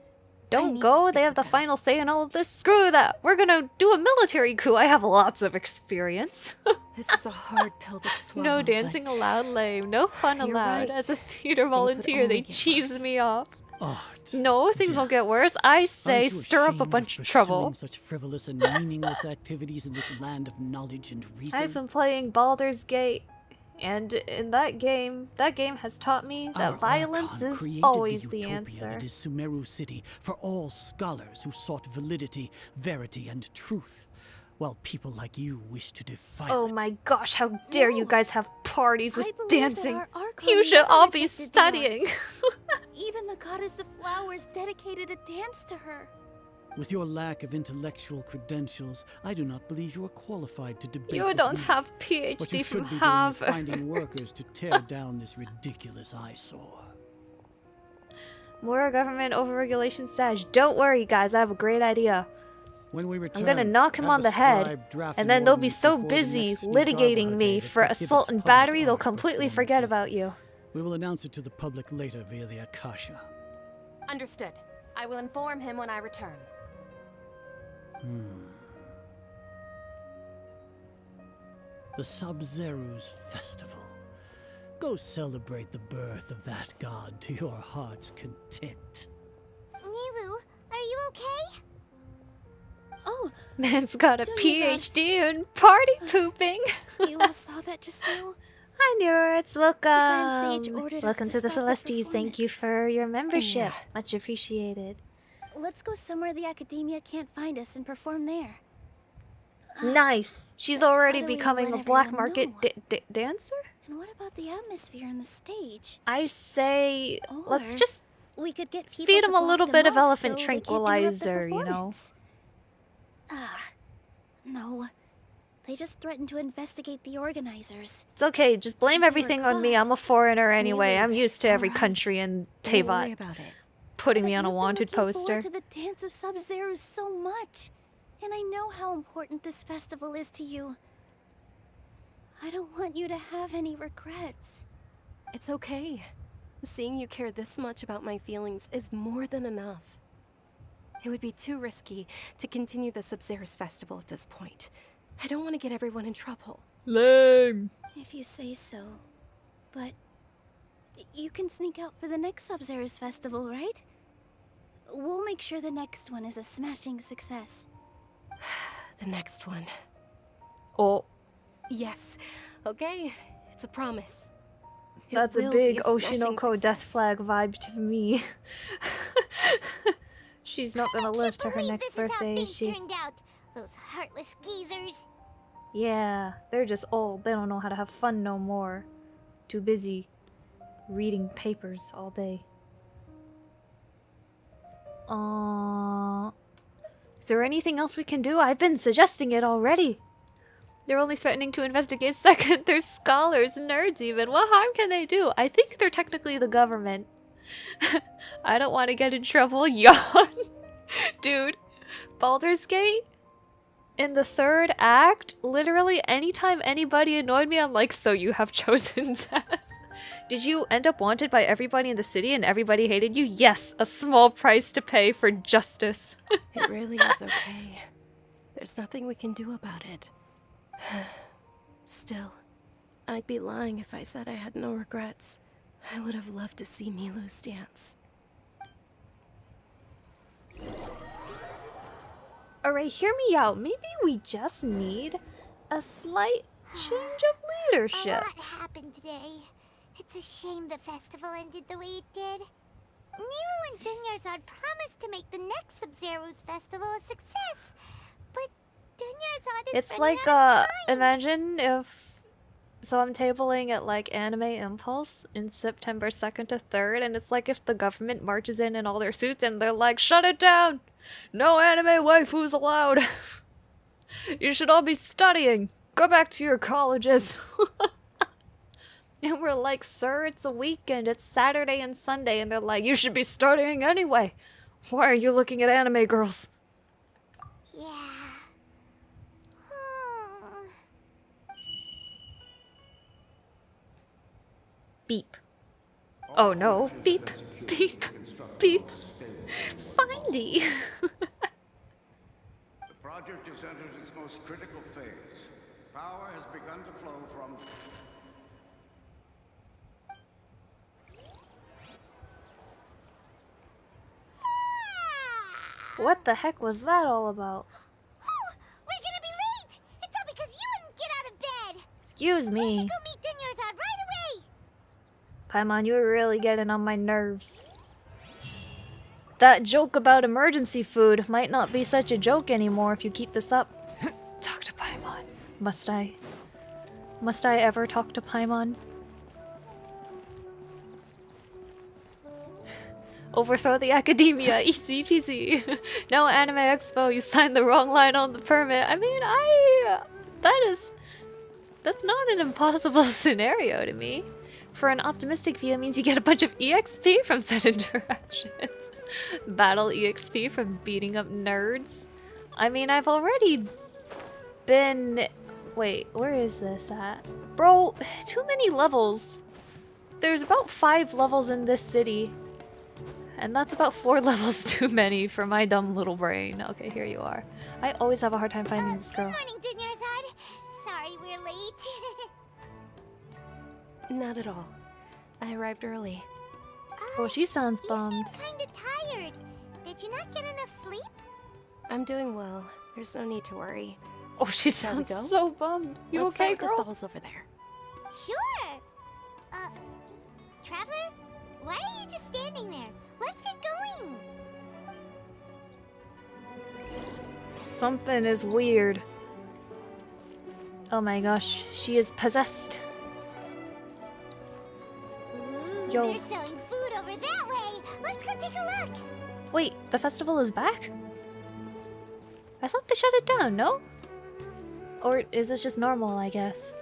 [SPEAKER 1] Don't
[SPEAKER 3] need to
[SPEAKER 1] go,
[SPEAKER 3] speak
[SPEAKER 1] they have
[SPEAKER 3] with
[SPEAKER 1] the
[SPEAKER 3] them.
[SPEAKER 1] final say in all of this. Screw that. We're gonna do a military coup. I have lots of experience.
[SPEAKER 3] This is a hard pill to swallow.
[SPEAKER 1] No
[SPEAKER 3] but
[SPEAKER 1] dancing allowed, lame. No fun
[SPEAKER 3] You're
[SPEAKER 1] allowed.
[SPEAKER 3] right.
[SPEAKER 1] As a theater
[SPEAKER 3] would
[SPEAKER 1] volunteer,
[SPEAKER 3] only
[SPEAKER 1] they
[SPEAKER 3] get
[SPEAKER 1] cheese
[SPEAKER 3] worse.
[SPEAKER 1] me off.
[SPEAKER 5] Oh,
[SPEAKER 1] No, things won't get worse. I say
[SPEAKER 12] Aren't you
[SPEAKER 1] stir up a
[SPEAKER 12] ashamed
[SPEAKER 1] bunch
[SPEAKER 12] of
[SPEAKER 1] of trouble.
[SPEAKER 12] pursuing such frivolous and meaningless activities in this land of knowledge and reason?
[SPEAKER 1] I've been playing Baldur's Gate, and in that game has taught me that
[SPEAKER 12] Our
[SPEAKER 1] violence
[SPEAKER 12] Archon
[SPEAKER 1] is
[SPEAKER 12] created
[SPEAKER 1] always
[SPEAKER 12] the
[SPEAKER 1] the
[SPEAKER 12] utopia
[SPEAKER 1] answer.
[SPEAKER 12] that is Sumeru City for all scholars who sought validity, verity, and truth, while people like you wish to defile
[SPEAKER 1] Oh
[SPEAKER 12] it.
[SPEAKER 1] my gosh, how dare you
[SPEAKER 11] No.
[SPEAKER 1] guys have parties with
[SPEAKER 11] I believe
[SPEAKER 1] dancing?
[SPEAKER 11] that our Archon
[SPEAKER 1] You should
[SPEAKER 11] never
[SPEAKER 1] all be
[SPEAKER 11] rejected the
[SPEAKER 1] studying.
[SPEAKER 11] arts. Even the goddess of flowers dedicated a dance to her.
[SPEAKER 12] With your lack of intellectual credentials, I do not believe you are qualified to debate
[SPEAKER 1] You
[SPEAKER 12] with
[SPEAKER 1] don't
[SPEAKER 12] me.
[SPEAKER 1] have
[SPEAKER 12] What you
[SPEAKER 1] PhD
[SPEAKER 12] should
[SPEAKER 1] from
[SPEAKER 12] be doing is
[SPEAKER 1] Harvard.
[SPEAKER 12] finding workers to tear down this ridiculous eyesore.
[SPEAKER 1] More government overregulation Sage. Don't worry, guys. I have a great idea.
[SPEAKER 12] When we return,
[SPEAKER 1] I'm gonna knock him
[SPEAKER 12] have
[SPEAKER 1] on the head,
[SPEAKER 12] scribe draft
[SPEAKER 1] and
[SPEAKER 12] an
[SPEAKER 1] then they'll be
[SPEAKER 12] ordinance
[SPEAKER 1] so
[SPEAKER 12] before the
[SPEAKER 1] busy
[SPEAKER 12] next
[SPEAKER 1] litigating
[SPEAKER 12] Sugarbha
[SPEAKER 1] me
[SPEAKER 12] Day that
[SPEAKER 1] for
[SPEAKER 12] prohibits
[SPEAKER 1] assault and
[SPEAKER 12] public
[SPEAKER 1] battery. They'll
[SPEAKER 12] art
[SPEAKER 1] completely forget
[SPEAKER 12] performances.
[SPEAKER 1] about you.
[SPEAKER 12] We will announce it to the public later via the Akasha.
[SPEAKER 10] Understood. I will inform him when I return.
[SPEAKER 12] The Sub-Zerus Festival. Go celebrate the birth of that god to your heart's content.
[SPEAKER 2] Nilu, are you okay?
[SPEAKER 11] Oh,
[SPEAKER 1] Man's got a
[SPEAKER 11] Don't use that.
[SPEAKER 1] PhD in party pooping.
[SPEAKER 11] you all saw that just now?
[SPEAKER 1] Hi, Nerds.
[SPEAKER 11] Grand Sage
[SPEAKER 1] Welcome.
[SPEAKER 11] ordered us
[SPEAKER 1] Welcome
[SPEAKER 11] to
[SPEAKER 1] to the
[SPEAKER 11] stop the
[SPEAKER 1] Celestes. Thank you for your membership.
[SPEAKER 3] Yeah.
[SPEAKER 1] Much appreciated.
[SPEAKER 11] Let's go somewhere the Academia can't find us and perform there.
[SPEAKER 1] Nice. She's already
[SPEAKER 11] How do we
[SPEAKER 1] becoming a
[SPEAKER 11] let
[SPEAKER 1] black
[SPEAKER 11] everyone
[SPEAKER 1] market
[SPEAKER 11] know?
[SPEAKER 1] dancer?
[SPEAKER 11] And what about the atmosphere on the stage?
[SPEAKER 1] I say, let's
[SPEAKER 11] Or
[SPEAKER 1] just
[SPEAKER 11] we could get people
[SPEAKER 1] feed
[SPEAKER 11] to
[SPEAKER 1] them a
[SPEAKER 11] block
[SPEAKER 1] little
[SPEAKER 11] them
[SPEAKER 1] bit of
[SPEAKER 11] off
[SPEAKER 1] elephant
[SPEAKER 11] so they can't interrupt the
[SPEAKER 1] tranquilizer, you know?
[SPEAKER 11] performance. No. They just threatened to investigate the organizers.
[SPEAKER 1] It's okay, just blame
[SPEAKER 11] People are
[SPEAKER 1] everything on me.
[SPEAKER 11] caught.
[SPEAKER 1] I'm a foreigner anyway.
[SPEAKER 3] Maybe.
[SPEAKER 1] I'm used to every
[SPEAKER 11] Alright.
[SPEAKER 1] country in
[SPEAKER 3] Don't worry
[SPEAKER 1] Teyvat
[SPEAKER 3] about it.
[SPEAKER 1] putting me
[SPEAKER 11] But
[SPEAKER 1] on a
[SPEAKER 11] you've been
[SPEAKER 1] wanted
[SPEAKER 11] looking
[SPEAKER 1] poster.
[SPEAKER 11] forward to the Dance of Sub-Zero so much. And I know how important this festival is to you. I don't want you to have any regrets.
[SPEAKER 3] It's okay. Seeing you care this much about my feelings is more than enough. It would be too risky to continue the Sub-Zerus Festival at this point. I don't want to get everyone in trouble.
[SPEAKER 1] Lame.
[SPEAKER 11] If you say so. But you can sneak out for the next Sub-Zero's festival, right? We'll make sure the next one is a smashing success.
[SPEAKER 3] The next one.
[SPEAKER 1] Oh,
[SPEAKER 3] Yes. Okay. It's a promise. It
[SPEAKER 1] that's a
[SPEAKER 3] will
[SPEAKER 1] big
[SPEAKER 3] be smashing
[SPEAKER 1] Oshinoko death
[SPEAKER 3] success.
[SPEAKER 1] flag vibe to me. She's not gonna live to her
[SPEAKER 2] Believe
[SPEAKER 1] next
[SPEAKER 2] this is how
[SPEAKER 1] birthday, is
[SPEAKER 2] things
[SPEAKER 1] she?
[SPEAKER 2] turned out. Those heartless geezers.
[SPEAKER 1] Yeah, they're just old. They don't know how to have fun no more. Too busy reading papers all day. Is there anything else we can do? I've been suggesting it already. They're only threatening to investigate second. They're scholars, nerds even. What harm can they do? I think they're technically the government. I don't want to get in trouble. Yawn. Dude, Baldur's Gate? In the third act, literally anytime anybody annoyed me, I'm like, so you have chosen death. Did you end up wanted by everybody in the city and everybody hated you? Yes, a small price to pay for justice.
[SPEAKER 3] It really is okay. There's nothing we can do about it. Still, I'd be lying if I said I had no regrets. I would have loved to see Milu's dance.
[SPEAKER 1] Alright, hear me out. Maybe we just need a slight change of leadership.
[SPEAKER 2] A lot happened today. It's a shame the festival ended the way it did. Nilo and Dunyarzad promised to make the next Sub-Zero's festival a success, but Dunyarzad is
[SPEAKER 1] It's
[SPEAKER 2] running
[SPEAKER 1] like,
[SPEAKER 2] out of time.
[SPEAKER 1] imagine if... So I'm tabling at, like, Anime Impulse in September 2nd to 3rd, and it's like if the government marches in all their suits and they're like, shut it down! No anime waifus allowed! You should all be studying! Go back to your colleges! And we're like, sir, it's a weekend, it's Saturday and Sunday, and they're like, you should be studying anyway! Why are you looking at anime girls?
[SPEAKER 2] Yeah.
[SPEAKER 1] Beep. Oh no. Beep. Beep. Beep. Findy.
[SPEAKER 13] The project has entered its most critical phase. Power has begun to flow from...
[SPEAKER 1] What the heck was that all about?
[SPEAKER 2] We're gonna be late! It's all because you wouldn't get out of bed!
[SPEAKER 1] Excuse
[SPEAKER 2] We
[SPEAKER 1] me.
[SPEAKER 2] should go meet Dunyarzad right away!
[SPEAKER 1] Paimon, you're really getting on my nerves. That joke about emergency food might not be such a joke anymore if you keep this up. Talk to Paimon. Must I? Must I ever talk to Paimon? Overthrow the academia, easy peasy. No Anime Expo, you signed the wrong line on the permit. I mean, that's not an impossible scenario to me. For an optimistic view, it means you get a bunch of EXP from said interactions. Battle EXP from beating up nerds. I mean, I've already been... Wait, where is this at? Bro, too many levels. There's about 5 levels in this city. And that's about 4 levels too many for my dumb little brain. Okay, here you are. I always have a hard time finding this girl.
[SPEAKER 2] Good morning, Dunyarzad. Sorry we're late.
[SPEAKER 3] Not at all. I arrived early.
[SPEAKER 1] Oh, she sounds bummed.
[SPEAKER 2] You seem kinda tired. Did you not get enough sleep?
[SPEAKER 3] I'm doing well. There's no need to worry.
[SPEAKER 1] Oh, she
[SPEAKER 3] Shall we
[SPEAKER 1] sounds
[SPEAKER 3] go?
[SPEAKER 1] so bummed. You
[SPEAKER 3] Let's
[SPEAKER 1] okay,
[SPEAKER 3] start with
[SPEAKER 1] girl?
[SPEAKER 3] the stalls over there.
[SPEAKER 2] Sure. Traveler? Why are you just standing there? Let's get going.
[SPEAKER 1] Something is weird. Oh my gosh, she is possessed. Yo.
[SPEAKER 2] They're selling food over that way. Let's go take a look.
[SPEAKER 1] Wait, the festival is back? I thought they shut it down, no? Or is this just normal, I guess?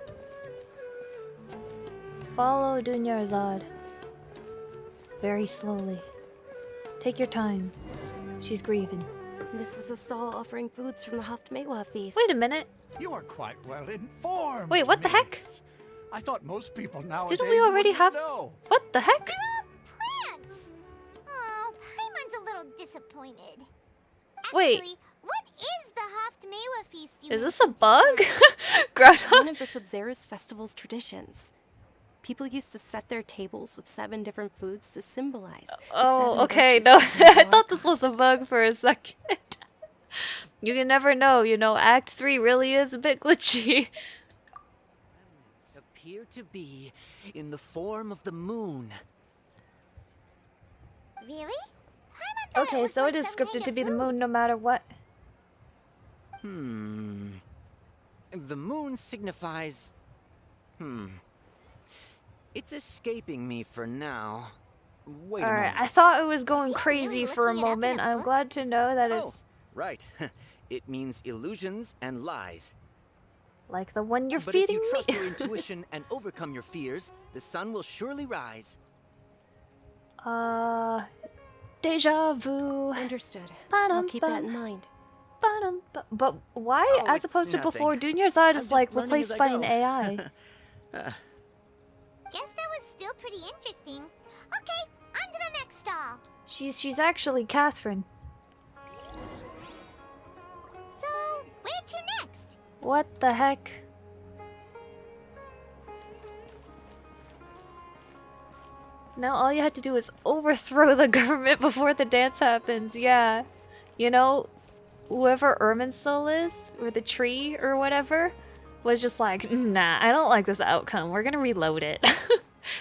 [SPEAKER 1] Follow Dunyarzad. Very slowly. Take your time. She's grieving.
[SPEAKER 3] This is a stall offering foods from the Haftmewa feast.
[SPEAKER 1] Wait a minute.
[SPEAKER 5] You are quite well informed.
[SPEAKER 1] Wait, what the heck?
[SPEAKER 5] niece. I thought most people nowadays
[SPEAKER 1] Didn't we already
[SPEAKER 5] wouldn't
[SPEAKER 1] have...
[SPEAKER 5] know.
[SPEAKER 1] What the heck?
[SPEAKER 2] They're all plants. Oh, Paimon's a little disappointed.
[SPEAKER 1] Wait.
[SPEAKER 2] Actually, what is the Haftmewa feast you
[SPEAKER 1] Is this a
[SPEAKER 2] mentioned just
[SPEAKER 1] bug?
[SPEAKER 2] now?
[SPEAKER 3] It's one
[SPEAKER 1] Greta?
[SPEAKER 3] of the Sub-Zero's festival's traditions. People used to set their tables with 7 different foods to symbolize the 7
[SPEAKER 1] Oh, okay,
[SPEAKER 3] virtues
[SPEAKER 1] no.
[SPEAKER 3] of the
[SPEAKER 1] I thought this
[SPEAKER 3] god.
[SPEAKER 1] was a bug for a second. You can never know, you know, Act 3 really is a bit glitchy.
[SPEAKER 6] Remnants appear to be in the form of the moon.
[SPEAKER 2] Really? Paimon thought
[SPEAKER 1] Okay,
[SPEAKER 2] was
[SPEAKER 1] so
[SPEAKER 2] like
[SPEAKER 1] it is
[SPEAKER 2] some
[SPEAKER 1] scripted
[SPEAKER 2] kind
[SPEAKER 1] to
[SPEAKER 2] of
[SPEAKER 1] be the
[SPEAKER 2] food.
[SPEAKER 1] moon no matter what.
[SPEAKER 6] The moon signifies... It's escaping me for now. Wait a
[SPEAKER 1] Alright,
[SPEAKER 6] moment.
[SPEAKER 1] I thought it was going
[SPEAKER 2] Yeah,
[SPEAKER 1] crazy
[SPEAKER 2] really
[SPEAKER 1] for a
[SPEAKER 2] looking it up in
[SPEAKER 1] moment.
[SPEAKER 2] a
[SPEAKER 1] I'm
[SPEAKER 2] book?
[SPEAKER 1] glad to know that
[SPEAKER 6] Oh,
[SPEAKER 1] it's
[SPEAKER 6] right. It means illusions and lies.
[SPEAKER 1] like the one you're
[SPEAKER 6] But if
[SPEAKER 1] feeding
[SPEAKER 6] you trust
[SPEAKER 1] me.
[SPEAKER 6] your intuition and overcome your fears, the sun will surely rise.
[SPEAKER 1] Deja vu.
[SPEAKER 3] Understood. I'll keep that in
[SPEAKER 1] Ba-dum-bum.
[SPEAKER 3] mind.
[SPEAKER 1] But why,
[SPEAKER 6] Oh,
[SPEAKER 1] as
[SPEAKER 6] it's
[SPEAKER 1] opposed to
[SPEAKER 6] nothing.
[SPEAKER 1] before, Dunyarzad
[SPEAKER 6] I'm
[SPEAKER 1] is
[SPEAKER 6] just
[SPEAKER 1] like
[SPEAKER 6] learning
[SPEAKER 1] replaced
[SPEAKER 6] as I
[SPEAKER 1] by an
[SPEAKER 6] go.
[SPEAKER 1] AI?
[SPEAKER 2] Guess that was still pretty interesting. Okay, on to the next stall.
[SPEAKER 1] She's actually Catherine.
[SPEAKER 2] So, where to next?
[SPEAKER 1] What the heck? Now all you have to do is overthrow the government before the dance happens. Yeah. You know, whoever Irminsul is, or the tree, or whatever, was just like, nah, I don't like this outcome. We're gonna reload it.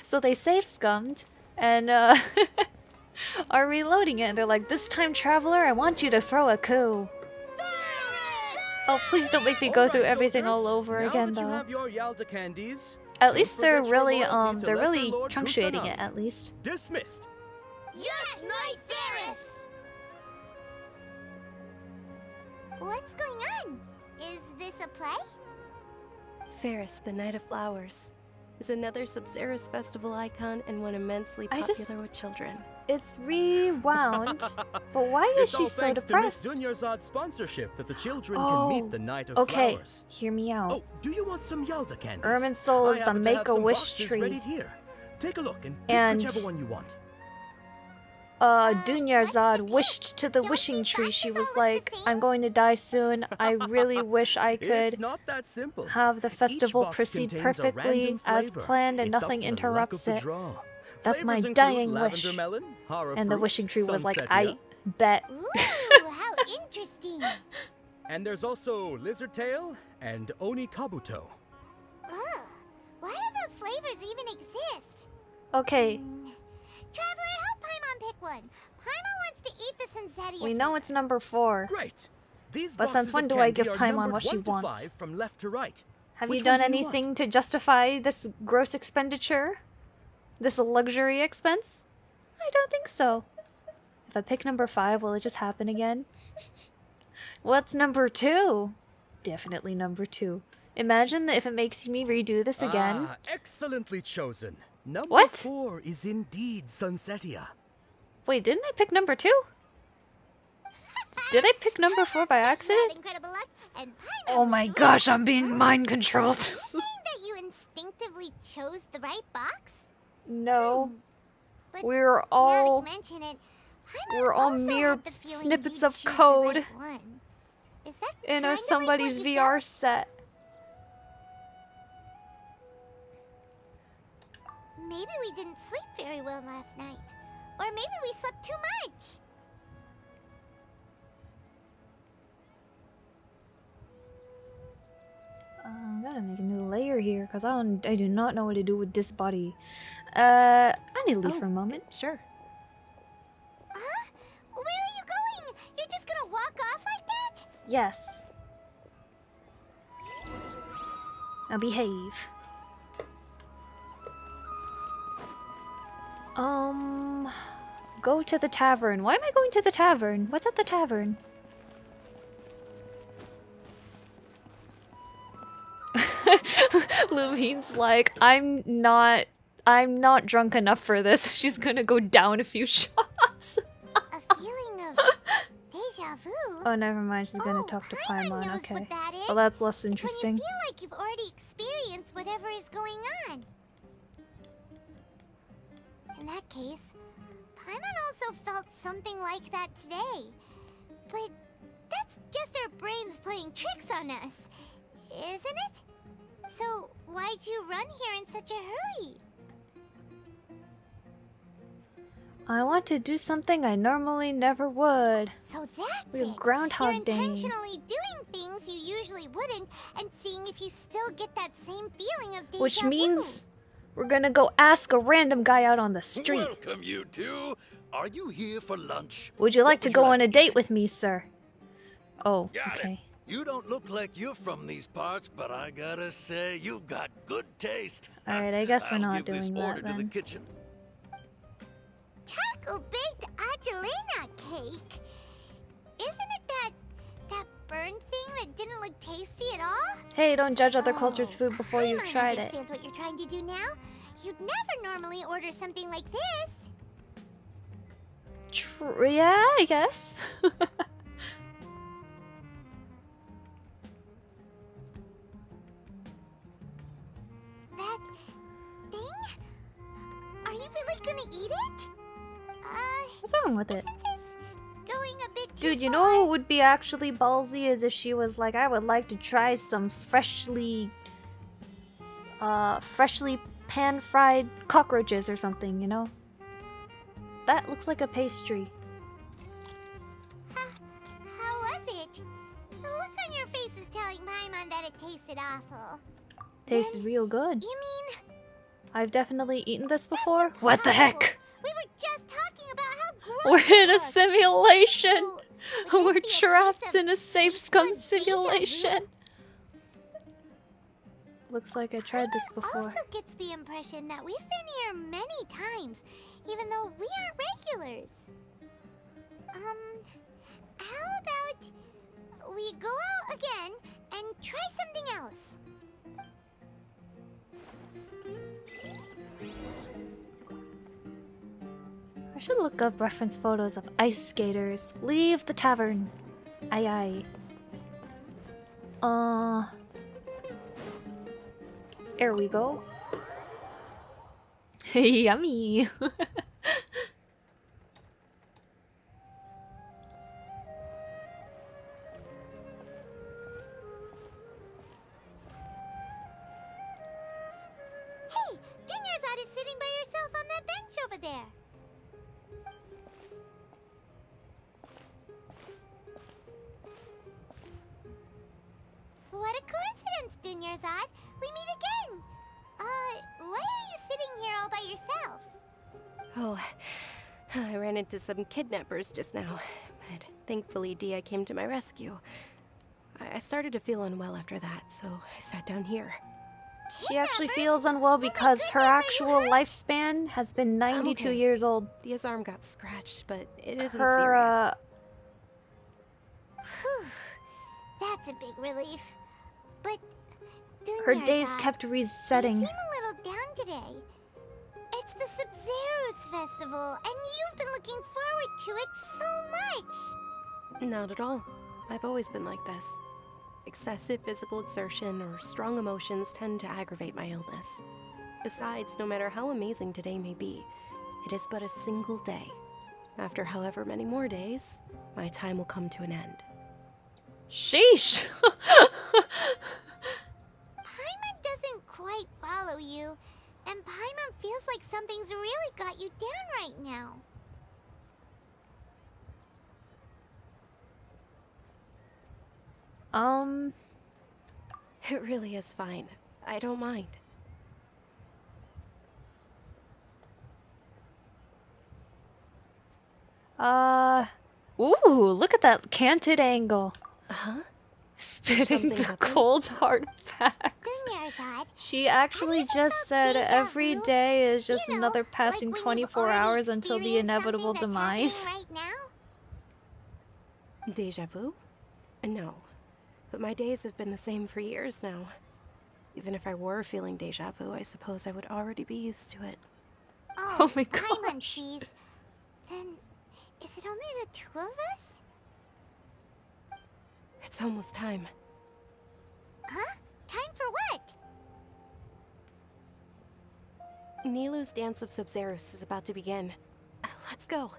[SPEAKER 1] So they save scummed, and are reloading it. And they're like, this time, traveler, I want you to throw a coup. Oh, please don't make me go through everything all over again,
[SPEAKER 7] Now that you
[SPEAKER 1] though.
[SPEAKER 7] have your Yalda candies,
[SPEAKER 1] At least they're
[SPEAKER 7] forget your
[SPEAKER 1] really,
[SPEAKER 7] loyalty to
[SPEAKER 1] they're
[SPEAKER 7] Lesser
[SPEAKER 1] really
[SPEAKER 7] Lord
[SPEAKER 1] punctuating
[SPEAKER 7] Kusanagi.
[SPEAKER 1] it, at least.
[SPEAKER 7] Dismissed.
[SPEAKER 2] Yes, Knight Varus! What's going on? Is this a play?
[SPEAKER 3] Ferris, the Night of Flowers, is another Sub-Zerus festival icon and one immensely
[SPEAKER 1] I
[SPEAKER 3] popular
[SPEAKER 1] just-
[SPEAKER 3] with children.
[SPEAKER 1] It's rewound, but why is
[SPEAKER 7] It's
[SPEAKER 1] she
[SPEAKER 7] all
[SPEAKER 1] so
[SPEAKER 7] thanks
[SPEAKER 1] depressed?
[SPEAKER 7] to Miss Dunyarzad's sponsorship that the children
[SPEAKER 1] Oh,
[SPEAKER 7] can meet the Night of
[SPEAKER 1] okay,
[SPEAKER 7] Flowers.
[SPEAKER 1] hear me out.
[SPEAKER 7] Oh, do you want some Yalda candies?
[SPEAKER 1] Irminsul is
[SPEAKER 7] I
[SPEAKER 1] the
[SPEAKER 7] happen to have some
[SPEAKER 1] Make-A-Wish
[SPEAKER 7] boxes
[SPEAKER 1] tree.
[SPEAKER 7] readied here. Take a look and pick
[SPEAKER 1] And-
[SPEAKER 7] whichever one you want.
[SPEAKER 1] Dunyarzad wished to the wishing tree. She was like, I'm going to die soon. I really wish I
[SPEAKER 7] It's
[SPEAKER 1] could
[SPEAKER 7] not that simple.
[SPEAKER 1] have the festival
[SPEAKER 7] box
[SPEAKER 1] proceed
[SPEAKER 7] contains a
[SPEAKER 1] perfectly
[SPEAKER 7] random
[SPEAKER 1] as
[SPEAKER 7] flavor.
[SPEAKER 1] planned and
[SPEAKER 7] It's up
[SPEAKER 1] nothing
[SPEAKER 7] to the luck
[SPEAKER 1] interrupts
[SPEAKER 7] of the
[SPEAKER 1] it.
[SPEAKER 7] draw.
[SPEAKER 1] That's my
[SPEAKER 7] Flavors include
[SPEAKER 1] dying
[SPEAKER 7] lavender
[SPEAKER 1] wish.
[SPEAKER 7] melon, hara
[SPEAKER 1] And the
[SPEAKER 7] fruit,
[SPEAKER 1] wishing tree was like,
[SPEAKER 7] sunsetia,
[SPEAKER 1] I bet.
[SPEAKER 2] Ooh, how interesting.
[SPEAKER 7] And there's also lizard tail and oni kabuto.
[SPEAKER 2] Ugh, why do those flavors even exist?
[SPEAKER 1] Okay,
[SPEAKER 2] Traveler, help Paimon pick one. Paimon wants to eat the Sunsetia.
[SPEAKER 1] we know it's number 4.
[SPEAKER 7] Great. These
[SPEAKER 1] But since
[SPEAKER 7] boxes
[SPEAKER 1] when
[SPEAKER 7] of
[SPEAKER 1] do I
[SPEAKER 7] candy
[SPEAKER 1] give
[SPEAKER 7] are
[SPEAKER 1] Paimon
[SPEAKER 7] numbered
[SPEAKER 1] what she
[SPEAKER 7] 1 to
[SPEAKER 1] wants?
[SPEAKER 7] 5 from left to right.
[SPEAKER 1] Have
[SPEAKER 7] Which
[SPEAKER 1] you done
[SPEAKER 7] one do you
[SPEAKER 1] anything
[SPEAKER 7] want?
[SPEAKER 1] to justify this gross expenditure? This luxury expense? I don't think so. If I pick number 5, will it just happen again? What's number 2? Definitely number 2. Imagine if it makes me redo this again.
[SPEAKER 7] Ah, excellently chosen. Number
[SPEAKER 1] What?
[SPEAKER 7] 4 is indeed Sunsetia.
[SPEAKER 1] Wait, didn't I pick number 2? Did I pick number 4 by
[SPEAKER 2] You had
[SPEAKER 1] accident?
[SPEAKER 2] incredible luck, and Paimon
[SPEAKER 1] Oh
[SPEAKER 2] was
[SPEAKER 1] my
[SPEAKER 2] right.
[SPEAKER 1] gosh, I'm being mind controlled.
[SPEAKER 2] Saying that you instinctively chose the right box?
[SPEAKER 1] No.
[SPEAKER 2] But
[SPEAKER 1] We're
[SPEAKER 2] now
[SPEAKER 1] all
[SPEAKER 2] that you mention it, Paimon
[SPEAKER 1] we're all
[SPEAKER 2] also
[SPEAKER 1] mere
[SPEAKER 2] had the feeling
[SPEAKER 1] snippets
[SPEAKER 2] you'd
[SPEAKER 1] of
[SPEAKER 2] choose the
[SPEAKER 1] code
[SPEAKER 2] right one. Is that
[SPEAKER 1] in
[SPEAKER 2] kinda
[SPEAKER 1] our
[SPEAKER 2] like
[SPEAKER 1] somebody's
[SPEAKER 2] what you
[SPEAKER 1] VR
[SPEAKER 2] felt?
[SPEAKER 1] set.
[SPEAKER 2] Maybe we didn't sleep very well last night. Or maybe we slept too much.
[SPEAKER 1] I gotta make a new layer here because I do not know what to do with this body. I need to leave for a moment.
[SPEAKER 3] Sure.
[SPEAKER 2] Huh? Where are you going? You're just gonna walk off like that?
[SPEAKER 1] Yes. Now behave. Go to the tavern. Why am I going to the tavern? What's at the tavern? Lumine's like, I'm not drunk enough for this. She's gonna go down a few shots.
[SPEAKER 2] A feeling of deja vu.
[SPEAKER 1] Oh, never mind. She's gonna
[SPEAKER 2] Oh,
[SPEAKER 1] talk to
[SPEAKER 2] Paimon
[SPEAKER 1] Paimon.
[SPEAKER 2] knows
[SPEAKER 1] Okay.
[SPEAKER 2] what that is.
[SPEAKER 1] Well, that's less
[SPEAKER 2] It's when
[SPEAKER 1] interesting.
[SPEAKER 2] you feel like you've already experienced whatever is going on. In that case, Paimon also felt something like that today. But that's just our brains playing tricks on us, isn't it? So why'd you run here in such a hurry?
[SPEAKER 1] I want to do something I normally never would.
[SPEAKER 2] So that's
[SPEAKER 1] We're
[SPEAKER 2] it.
[SPEAKER 1] Groundhog
[SPEAKER 2] You're
[SPEAKER 1] Day.
[SPEAKER 2] intentionally doing things you usually wouldn't and seeing if you still get that same feeling of deja
[SPEAKER 1] Which
[SPEAKER 2] vu.
[SPEAKER 1] means we're gonna go ask a random guy out on the street.
[SPEAKER 9] Welcome, you two. Are you here for lunch?
[SPEAKER 1] Would you like to
[SPEAKER 9] would
[SPEAKER 1] go
[SPEAKER 9] you like
[SPEAKER 1] on a date with me, sir? Oh,
[SPEAKER 9] Got
[SPEAKER 1] okay.
[SPEAKER 9] it. You don't look like you're from these parts, but I gotta say, you've got good taste.
[SPEAKER 1] Alright, I guess we're
[SPEAKER 9] I'll
[SPEAKER 1] not
[SPEAKER 9] give this
[SPEAKER 1] doing that
[SPEAKER 9] order to the
[SPEAKER 1] then.
[SPEAKER 9] kitchen.
[SPEAKER 2] Charcoal baked Angelina cake. Isn't it that burned thing that didn't look tasty at all?
[SPEAKER 1] Hey, don't judge other cultures' food before you've
[SPEAKER 2] Paimon
[SPEAKER 1] tried it.
[SPEAKER 2] understands what you're trying to do now. You'd never normally order something like this.
[SPEAKER 1] Yeah, I guess.
[SPEAKER 2] That thing? really gonna eat it?
[SPEAKER 1] What's wrong with it?
[SPEAKER 2] Going a bit too
[SPEAKER 1] Dude, you know what would be actually ballsy is if she was like, I would like to try some freshly pan-fried cockroaches or something, you know? That looks like a pastry.
[SPEAKER 2] How was it? The look on your face is telling Paimon that it tasted awful.
[SPEAKER 1] Tasted real good.
[SPEAKER 2] You mean
[SPEAKER 1] I've definitely eaten this before. What the heck?
[SPEAKER 2] we were just talking about how gross
[SPEAKER 1] We're in
[SPEAKER 2] it
[SPEAKER 1] a
[SPEAKER 2] was.
[SPEAKER 1] simulation.
[SPEAKER 2] So,
[SPEAKER 1] We're trapped in a safe scum simulation. Looks like I tried this before.
[SPEAKER 2] Also gets the impression that we've been here many times, even though we aren't regulars. How about we go out again and try something else?
[SPEAKER 1] I should look up reference photos of ice skaters. Leave the tavern. Aye aye. There we go. Yummy.
[SPEAKER 2] Hey, Dinyarzad is sitting by herself on that bench over there. What a coincidence, Dinyarzad. We meet again. Why are you sitting here all by yourself?
[SPEAKER 3] Oh, I ran into some kidnappers just now, but thankfully Dia came to my rescue. I started to feel unwell after that, so I sat down here.
[SPEAKER 1] She actually feels unwell because her actual lifespan has been 92 years old.
[SPEAKER 3] Dia's arm got scratched, but it isn't
[SPEAKER 1] Her,
[SPEAKER 3] serious.
[SPEAKER 2] Whew, that's a big relief. But
[SPEAKER 1] her days
[SPEAKER 2] Dinyarzad,
[SPEAKER 1] kept
[SPEAKER 2] you
[SPEAKER 1] resetting.
[SPEAKER 2] seem a little down today. It's the Sub-Zero's festival, and you've been looking forward to it so much.
[SPEAKER 3] Not at all. I've always been like this. Excessive physical exertion or strong emotions tend to aggravate my illness. Besides, no matter how amazing today may be, it is but a single day. After however many more days, my time will come to an end.
[SPEAKER 1] Sheesh!
[SPEAKER 2] Paimon doesn't quite follow you, and Paimon feels like something's really got you down right now.
[SPEAKER 3] It really is fine. I don't mind.
[SPEAKER 1] Ooh, look at that canted angle.
[SPEAKER 3] Huh?
[SPEAKER 1] Spitting
[SPEAKER 3] Something
[SPEAKER 1] the
[SPEAKER 3] happened?
[SPEAKER 1] cold hard facts.
[SPEAKER 2] Dinyarzad,
[SPEAKER 1] She actually just said every day is just another passing 24 hours until the inevitable demise.
[SPEAKER 2] right now?
[SPEAKER 3] Deja vu? No. But my days have been the same for years now. Even if I were feeling deja vu, I suppose I would already be used to it.
[SPEAKER 1] Oh my
[SPEAKER 2] Paimon
[SPEAKER 1] gosh.
[SPEAKER 2] sees. Then, is it only the two of us?
[SPEAKER 3] It's almost time.
[SPEAKER 2] Huh? Time for what?
[SPEAKER 3] Nilou's Dance of Sub-Zeros is about to begin. Let's go.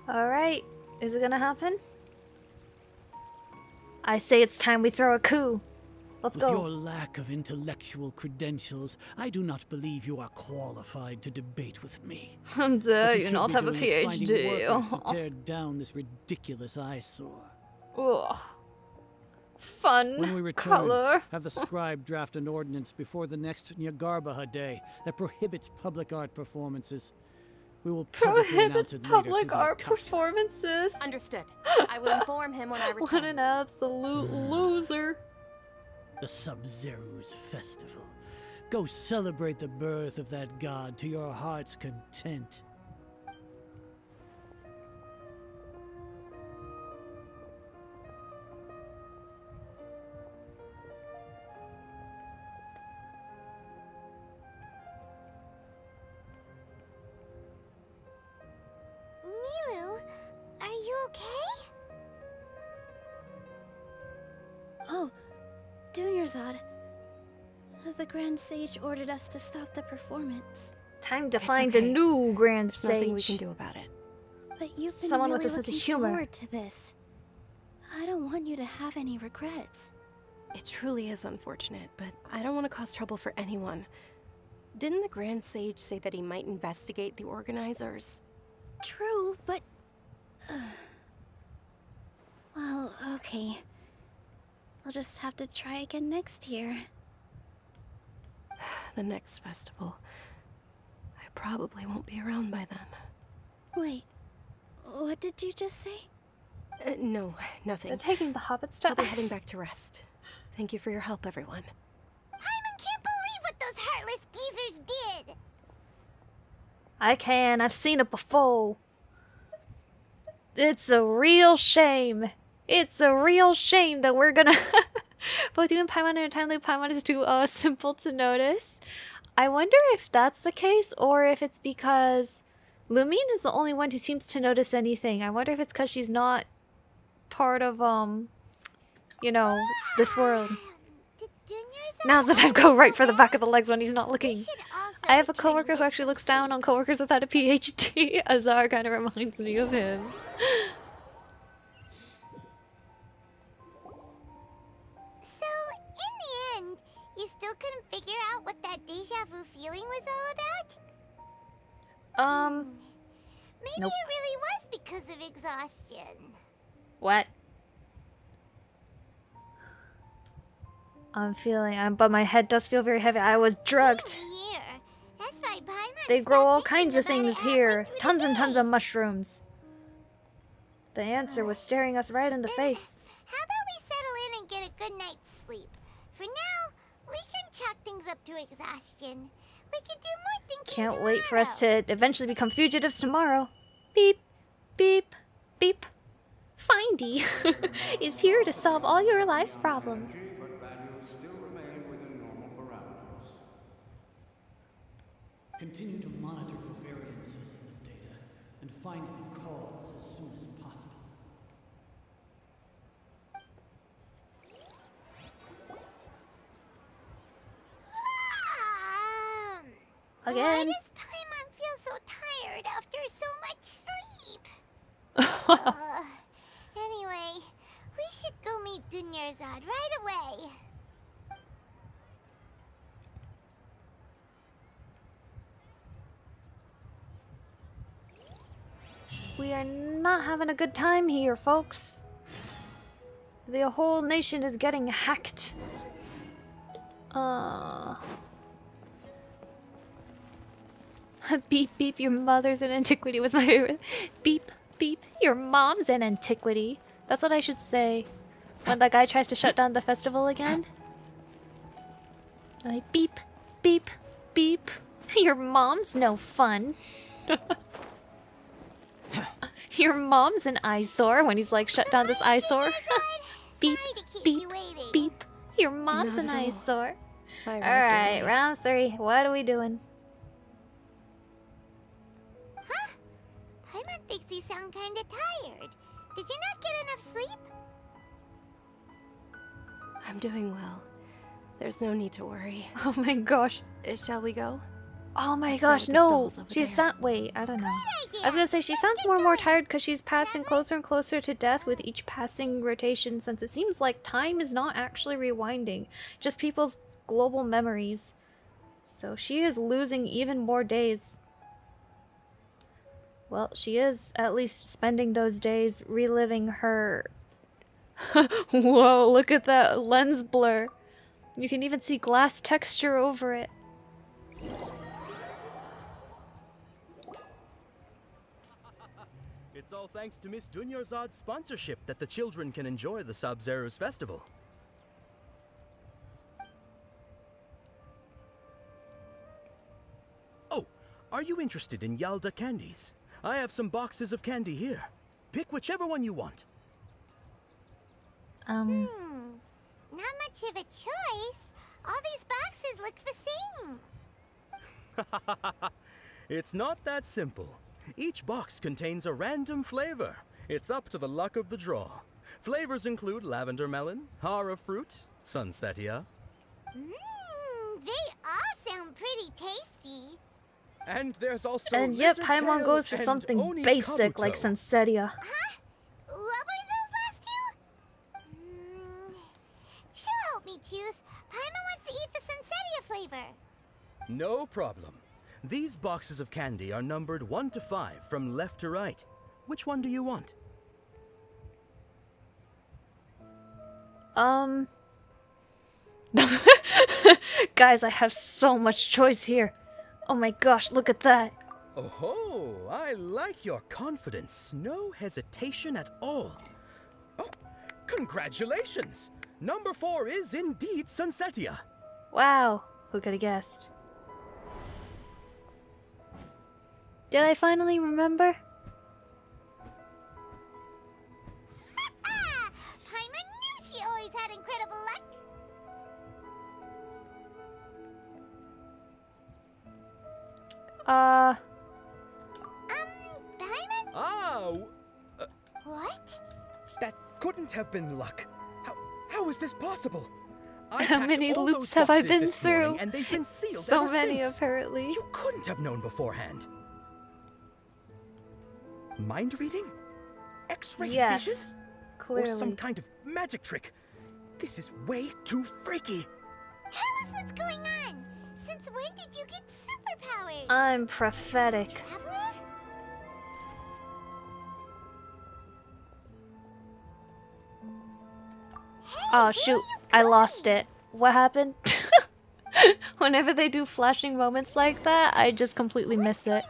[SPEAKER 1] Alright, is it gonna happen? I say it's time we throw a coup. Let's
[SPEAKER 12] With
[SPEAKER 1] go.
[SPEAKER 12] your lack of intellectual credentials, I do not believe you are qualified to debate with me.
[SPEAKER 1] How
[SPEAKER 12] What
[SPEAKER 1] dare you
[SPEAKER 12] should
[SPEAKER 1] not
[SPEAKER 12] be
[SPEAKER 1] have a
[SPEAKER 12] doing is finding workers to
[SPEAKER 1] PhD?
[SPEAKER 12] tear down this ridiculous eyesore.
[SPEAKER 1] Ugh. Fun
[SPEAKER 12] When we return,
[SPEAKER 1] color.
[SPEAKER 12] have the scribe draft an ordinance before the next Nyagarbaha Day that prohibits public art performances. We will publicly announce
[SPEAKER 1] Prohibits
[SPEAKER 12] it later
[SPEAKER 1] public
[SPEAKER 12] through the
[SPEAKER 1] art
[SPEAKER 12] account.
[SPEAKER 1] performances.
[SPEAKER 10] Understood. I will inform him when I
[SPEAKER 1] What
[SPEAKER 10] return.
[SPEAKER 1] an absolute loser.
[SPEAKER 12] The Sub-Zero's festival. Go celebrate the birth of that god to your heart's content.
[SPEAKER 2] okay?
[SPEAKER 11] Oh, Dunyarzad. The Grand Sage ordered us to stop the performance.
[SPEAKER 1] Time to
[SPEAKER 3] It's
[SPEAKER 1] find
[SPEAKER 3] okay.
[SPEAKER 1] a new Grand
[SPEAKER 3] There's nothing we
[SPEAKER 1] Sage.
[SPEAKER 3] can do about it.
[SPEAKER 11] But you've been
[SPEAKER 1] Someone
[SPEAKER 11] really
[SPEAKER 1] with a sense of
[SPEAKER 11] looking
[SPEAKER 1] humor.
[SPEAKER 11] forward to this. I don't want you to have any regrets.
[SPEAKER 3] It truly is unfortunate, but I don't want to cause trouble for anyone. Didn't the Grand Sage say that he might investigate the organizers?
[SPEAKER 11] True, but... well, okay. I'll just have to try again next year.
[SPEAKER 3] The next festival. I probably won't be around by then.
[SPEAKER 11] Wait, what did you just say?
[SPEAKER 3] No, nothing.
[SPEAKER 1] They're taking the hobbits to
[SPEAKER 3] I'll be
[SPEAKER 1] us.
[SPEAKER 3] heading back to rest. Thank you for your help, everyone.
[SPEAKER 2] Paimon can't believe what those heartless geezers did!
[SPEAKER 1] I can. I've seen it before. It's a real shame. It's a real shame that we're gonna... Both you and Paimon in a time loop, Paimon is too simple to notice. I wonder if that's the case, or if it's because Lumine is the only one who seems to notice anything. I wonder if it's because she's not part of, you know, this world.
[SPEAKER 2] Did Dunyarzad
[SPEAKER 1] Now's the time to go right for the back of the legs when he's not looking.
[SPEAKER 2] should also
[SPEAKER 1] I have a
[SPEAKER 2] return
[SPEAKER 1] coworker
[SPEAKER 2] and
[SPEAKER 1] who
[SPEAKER 2] get
[SPEAKER 1] actually
[SPEAKER 2] some
[SPEAKER 1] looks down
[SPEAKER 2] sleep.
[SPEAKER 1] on coworkers without a PhD. Azar kind of reminds me of him.
[SPEAKER 2] So, in the end, you still couldn't figure out what that deja vu feeling was all about? Maybe
[SPEAKER 1] Nope.
[SPEAKER 2] it really was because of exhaustion.
[SPEAKER 1] What? I'm feeling, but my head does feel very heavy. I was drugged.
[SPEAKER 2] Same here. That's why Paimon
[SPEAKER 1] They grow
[SPEAKER 2] stopped
[SPEAKER 1] all
[SPEAKER 2] thinking
[SPEAKER 1] kinds of
[SPEAKER 2] about it
[SPEAKER 1] things
[SPEAKER 2] halfway
[SPEAKER 1] here.
[SPEAKER 2] through the
[SPEAKER 1] Tons and tons
[SPEAKER 2] day.
[SPEAKER 1] of mushrooms. The answer was staring us right in the face.
[SPEAKER 2] How about we settle in and get a good night's sleep? For now, we can chalk things up to exhaustion. We can do more thinking
[SPEAKER 1] Can't wait for us
[SPEAKER 2] tomorrow.
[SPEAKER 1] to eventually become fugitives tomorrow. Beep, beep, beep. Findy is here to solve all your life's problems.
[SPEAKER 13] But values still remain within normal parameters.
[SPEAKER 12] Continue to monitor for variances in the data and find the cause as soon as possible. Why
[SPEAKER 1] Again.
[SPEAKER 2] does Paimon feel so tired after so much sleep? Anyway, we should go meet Dunyarzad right away.
[SPEAKER 1] We are not having a good time here, folks. The whole nation is getting hacked. Beep beep, your mother's an antiquity was my favorite. Beep beep, your mom's an antiquity. That's what I should say when that guy tries to shut down the festival again. Like, beep beep beep, your mom's no fun. Your mom's an eyesore when he's like, shut down this eyesore. Beep
[SPEAKER 2] Sorry to keep
[SPEAKER 1] beep
[SPEAKER 2] you waiting.
[SPEAKER 1] beep, your mom's
[SPEAKER 3] Not
[SPEAKER 1] an
[SPEAKER 3] at all.
[SPEAKER 1] eyesore.
[SPEAKER 3] I arrived
[SPEAKER 1] Alright,
[SPEAKER 3] early.
[SPEAKER 1] round 3. What are we doing?
[SPEAKER 2] Huh? Paimon thinks you sound kinda tired. Did you not get enough sleep?
[SPEAKER 3] I'm doing well. There's no need to worry.
[SPEAKER 1] Oh my gosh.
[SPEAKER 3] Shall we go?
[SPEAKER 1] Oh my
[SPEAKER 3] Let's start
[SPEAKER 1] gosh,
[SPEAKER 3] with the
[SPEAKER 1] no!
[SPEAKER 3] stalls over
[SPEAKER 1] She's
[SPEAKER 3] there.
[SPEAKER 1] wait, I don't know.
[SPEAKER 2] Good
[SPEAKER 1] I was
[SPEAKER 2] idea.
[SPEAKER 1] gonna say, she
[SPEAKER 2] Let's
[SPEAKER 1] sounds
[SPEAKER 2] get
[SPEAKER 1] more and more
[SPEAKER 2] going.
[SPEAKER 1] tired because she's passing closer and closer to death with each passing rotation, since it seems like time is not actually rewinding, just people's global memories. So she is losing even more days. Well, she is at least spending those days reliving her... Whoa, look at that lens blur. You can even see glass texture over it.
[SPEAKER 7] It's all thanks to Miss Dunyarzad's sponsorship that the children can enjoy the Sub-Zero's festival. Oh, are you interested in Yalda candies? I have some boxes of candy here. Pick whichever one you want.
[SPEAKER 2] Not much of a choice. All these boxes look the same.
[SPEAKER 7] It's not that simple. Each box contains a random flavor, It's up to the luck of the draw. Flavors include lavender melon, hara fruit, sunsetia.
[SPEAKER 2] They all sound pretty tasty.
[SPEAKER 7] And there's also
[SPEAKER 1] And yet
[SPEAKER 7] lizard
[SPEAKER 1] Paimon
[SPEAKER 7] tail
[SPEAKER 1] goes for
[SPEAKER 7] and
[SPEAKER 1] something
[SPEAKER 7] oni
[SPEAKER 1] basic like
[SPEAKER 7] kabuto.
[SPEAKER 1] Sunsetia.
[SPEAKER 2] Huh? What were those last two? She'll help me choose. Paimon wants to eat the Sunsetia flavor.
[SPEAKER 7] No problem. These boxes of candy are numbered 1 to 5 from left to right. Which one do you want?
[SPEAKER 1] Guys, I have so much choice here. Oh my gosh, look at that.
[SPEAKER 7] Oh, I like your confidence. No hesitation at all. Oh, congratulations! Number 4 is indeed Sunsetia.
[SPEAKER 1] Wow, who could have guessed? Did I finally remember?
[SPEAKER 2] Paimon knew she always had incredible luck. Paimon?
[SPEAKER 7] Ah,
[SPEAKER 2] What?
[SPEAKER 7] that couldn't have been luck. How is this possible? I
[SPEAKER 1] How
[SPEAKER 7] packed
[SPEAKER 1] many
[SPEAKER 7] all
[SPEAKER 1] loops
[SPEAKER 7] those
[SPEAKER 1] have I
[SPEAKER 7] boxes
[SPEAKER 1] been
[SPEAKER 7] this morning,
[SPEAKER 1] through?
[SPEAKER 7] and they've been sealed
[SPEAKER 1] So
[SPEAKER 7] ever
[SPEAKER 1] many,
[SPEAKER 7] since.
[SPEAKER 1] apparently.
[SPEAKER 7] You couldn't have known beforehand. Mind reading? X-ray vision?
[SPEAKER 1] Yes,
[SPEAKER 7] Or some
[SPEAKER 1] clearly.
[SPEAKER 7] kind of magic trick? This is way too freaky.
[SPEAKER 2] Tell us what's going on. Since when did you get superpowers?
[SPEAKER 1] I'm prophetic.
[SPEAKER 2] Traveler?
[SPEAKER 1] Oh shoot, I lost it. What happened? Whenever they do flashing moments like that, I just completely miss it.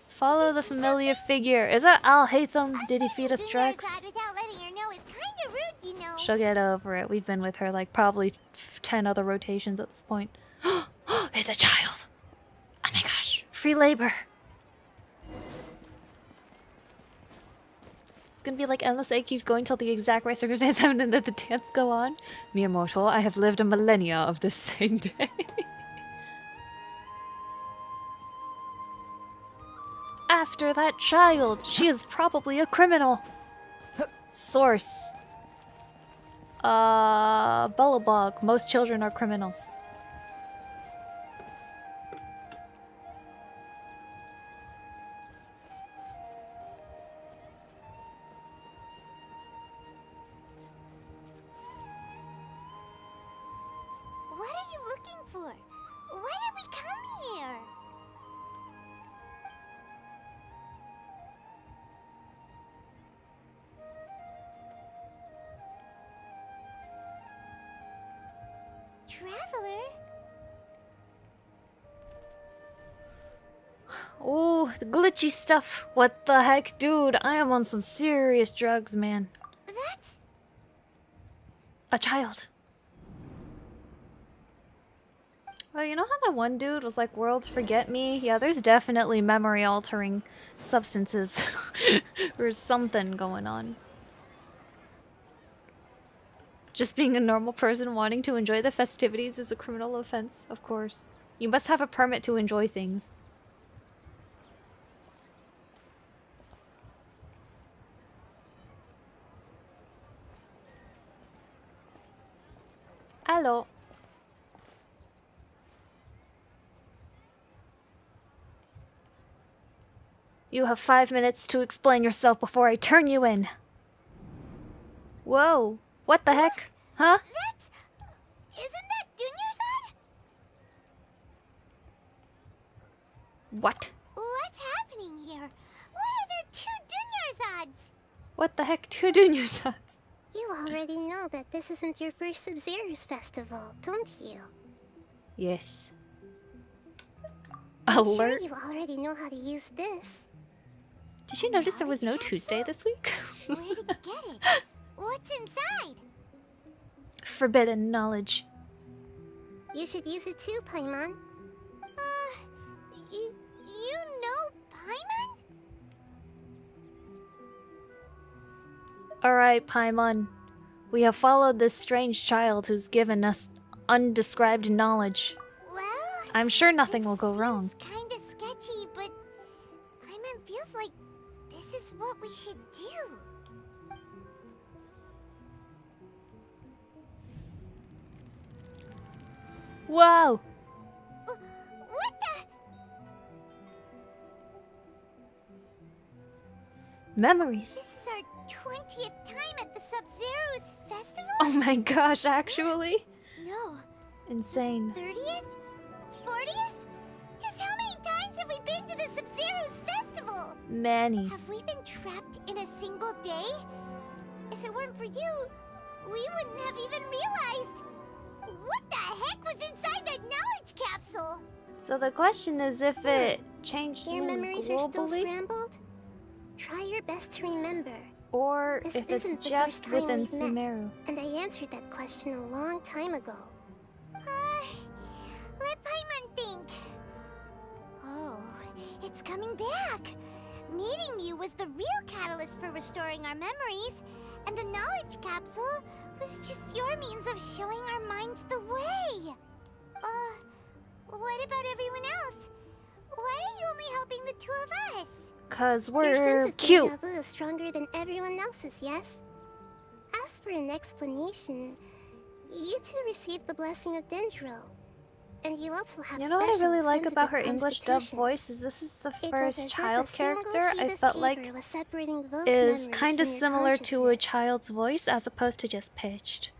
[SPEAKER 1] Follow the familiar figure. Is that Al Hatham? Did he feed us drugs?
[SPEAKER 2] Without letting her know is kinda rude, you know.
[SPEAKER 1] She'll get over it. We've been with her like probably 10 other rotations at this point. It's a child. Oh my gosh. Free labor. It's gonna be like Endless A keeps going till the exact right circumstance happened and then the dance go on. Miyamoto, I have lived a millennia of this same day. After that child, she is probably a criminal. Source. Bullabog. Most children are criminals.
[SPEAKER 2] What are you looking for? Why did we come here? Traveler?
[SPEAKER 1] Oh, the glitchy stuff. What the heck, dude? I am on some serious drugs, man.
[SPEAKER 2] That's...
[SPEAKER 1] A child. Well, you know how that one dude was like, worlds forget me? Yeah, there's definitely memory-altering substances. There's something going on. Just being a normal person wanting to enjoy the festivities is a criminal offense, of course. You must have a permit to enjoy things. Hello. You have 5 minutes to explain yourself before I turn you in. Whoa. What the heck? Huh?
[SPEAKER 2] That's... Isn't that Dunyarzad?
[SPEAKER 1] What?
[SPEAKER 2] What's happening here? Why are there two Dunyarzads?
[SPEAKER 1] What the heck? Two Dunyarzad?
[SPEAKER 14] You already know that this isn't your first Sub-Zero's festival, don't you?
[SPEAKER 1] Yes.
[SPEAKER 14] I'm
[SPEAKER 1] Alert.
[SPEAKER 14] sure you already know how to use this.
[SPEAKER 1] Did you notice there was no Tuesday this week?
[SPEAKER 2] Where did you get it? What's inside?
[SPEAKER 1] Forbidden knowledge.
[SPEAKER 14] You should use it too, Paimon.
[SPEAKER 2] You know Paimon?
[SPEAKER 1] Alright, Paimon. We have followed this strange child who's given us undescribed knowledge.
[SPEAKER 2] Well,
[SPEAKER 1] I'm sure nothing will go wrong.
[SPEAKER 2] kinda sketchy, but Paimon feels like this this is what we should do.
[SPEAKER 1] Wow!
[SPEAKER 2] What the?
[SPEAKER 1] Memories.
[SPEAKER 2] This is our 20th time at the Sub-Zero's festival?
[SPEAKER 1] Oh my gosh, actually?
[SPEAKER 2] No.
[SPEAKER 1] Insane.
[SPEAKER 2] 30th? 40th? Just how many times have we been to the Sub-Zero's festival?
[SPEAKER 1] Many.
[SPEAKER 2] Have we been trapped in a single day? If it weren't for you, we wouldn't have even realized. What the heck was inside that knowledge capsule?
[SPEAKER 1] So the question is if it changed
[SPEAKER 14] Your
[SPEAKER 1] things
[SPEAKER 14] memories are still
[SPEAKER 1] globally,
[SPEAKER 14] scrambled? Try your best to remember.
[SPEAKER 1] or
[SPEAKER 14] This
[SPEAKER 1] if
[SPEAKER 14] isn't
[SPEAKER 1] it's
[SPEAKER 14] the
[SPEAKER 1] just
[SPEAKER 14] first time
[SPEAKER 1] within
[SPEAKER 14] we've met,
[SPEAKER 1] Sumeru.
[SPEAKER 14] and I answered that question a long time ago.
[SPEAKER 2] Let Paimon think. Oh, it's coming back. Meeting you was the real catalyst for restoring our memories, and the knowledge capsule was just your means of showing our minds the way. What about everyone else? Why are you only helping the two of us?
[SPEAKER 1] Cause
[SPEAKER 14] Your
[SPEAKER 1] we're
[SPEAKER 14] sense of
[SPEAKER 1] cute.
[SPEAKER 14] deja vu is stronger than everyone else's, yes? As for an explanation, you two received the blessing of Dendro. And you also have
[SPEAKER 1] You know what I really
[SPEAKER 14] special
[SPEAKER 1] like about her
[SPEAKER 14] sensitive
[SPEAKER 1] English dub
[SPEAKER 14] constitution.
[SPEAKER 1] voice is this is the
[SPEAKER 14] It was
[SPEAKER 1] first
[SPEAKER 14] as if
[SPEAKER 1] child
[SPEAKER 14] a single
[SPEAKER 1] character
[SPEAKER 14] sheet
[SPEAKER 1] I
[SPEAKER 14] of
[SPEAKER 1] felt
[SPEAKER 14] paper
[SPEAKER 1] like
[SPEAKER 14] was separating those
[SPEAKER 1] is
[SPEAKER 14] memories
[SPEAKER 1] kind of
[SPEAKER 14] from your
[SPEAKER 1] similar to a
[SPEAKER 14] consciousness.
[SPEAKER 1] child's voice as opposed to just pitched.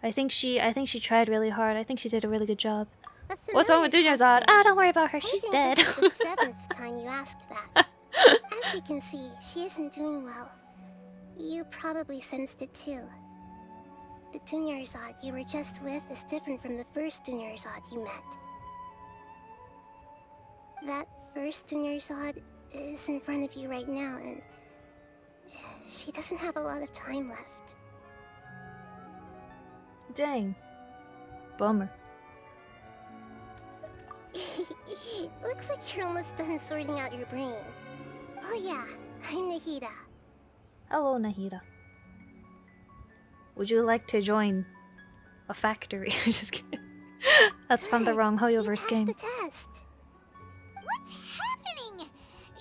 [SPEAKER 1] I think she tried really hard. I think she did a really good job.
[SPEAKER 14] A
[SPEAKER 1] What's wrong with
[SPEAKER 14] familiar
[SPEAKER 1] Dunyarzad?
[SPEAKER 14] question.
[SPEAKER 1] Ah, don't worry about her.
[SPEAKER 14] I
[SPEAKER 1] She's
[SPEAKER 14] think
[SPEAKER 1] dead.
[SPEAKER 14] This is the 7th time you asked that. As you can see, she isn't doing well. You probably sensed it too. The Dunyarzad you were just with is different from the first Dunyarzad you met. That first Dunyarzad is in front of you right now, and she doesn't have a lot of time left.
[SPEAKER 1] Dang. Bummer.
[SPEAKER 14] Looks like you're almost done sorting out your brain. Oh yeah, I'm Nahida.
[SPEAKER 1] Hello, Nahida. Would you like to join a factory? Just kidding. That's from the wrong Hoyoverse game.
[SPEAKER 14] The test.
[SPEAKER 2] What's happening?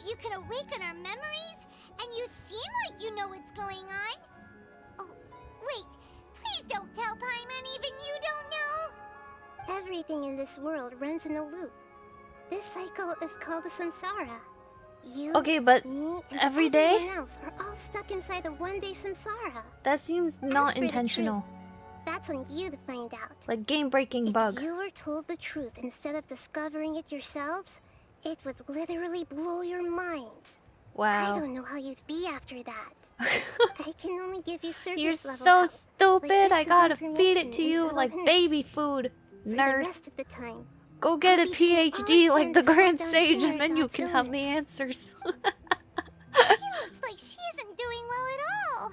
[SPEAKER 2] You can awaken our memories, and you seem like you know what's going on. Oh, wait. Please don't tell Paimon even you don't know.
[SPEAKER 14] Everything in this world runs in a loop. This cycle is called a samsara. You,
[SPEAKER 1] Okay, but
[SPEAKER 14] me, and
[SPEAKER 1] every day?
[SPEAKER 14] everyone else are all stuck inside a one-day samsara.
[SPEAKER 1] That seems
[SPEAKER 14] As
[SPEAKER 1] not
[SPEAKER 14] for the
[SPEAKER 1] intentional.
[SPEAKER 14] truth, that's on you to find out.
[SPEAKER 1] Like game-breaking bug.
[SPEAKER 14] If you were told the truth instead of discovering it yourselves, it would literally blow your minds.
[SPEAKER 1] Wow.
[SPEAKER 14] I don't know how you'd be after that. I can only give you surface
[SPEAKER 1] You're
[SPEAKER 14] level
[SPEAKER 1] so
[SPEAKER 14] help,
[SPEAKER 1] stupid.
[SPEAKER 14] like
[SPEAKER 1] I
[SPEAKER 14] bits of
[SPEAKER 1] gotta feed
[SPEAKER 14] information
[SPEAKER 1] it to
[SPEAKER 14] and
[SPEAKER 1] you
[SPEAKER 14] subtle
[SPEAKER 1] like
[SPEAKER 14] hints.
[SPEAKER 1] baby food,
[SPEAKER 14] For the
[SPEAKER 1] nerd.
[SPEAKER 14] rest of the time,
[SPEAKER 1] Go get a
[SPEAKER 14] I'll be doing all I
[SPEAKER 1] PhD like
[SPEAKER 14] can
[SPEAKER 1] the
[SPEAKER 14] to slow
[SPEAKER 1] Grand
[SPEAKER 14] down
[SPEAKER 1] Sage, and then you
[SPEAKER 14] Dunyarzad's
[SPEAKER 1] can have the
[SPEAKER 14] illness.
[SPEAKER 1] answers.
[SPEAKER 2] She looks like she isn't doing well at all.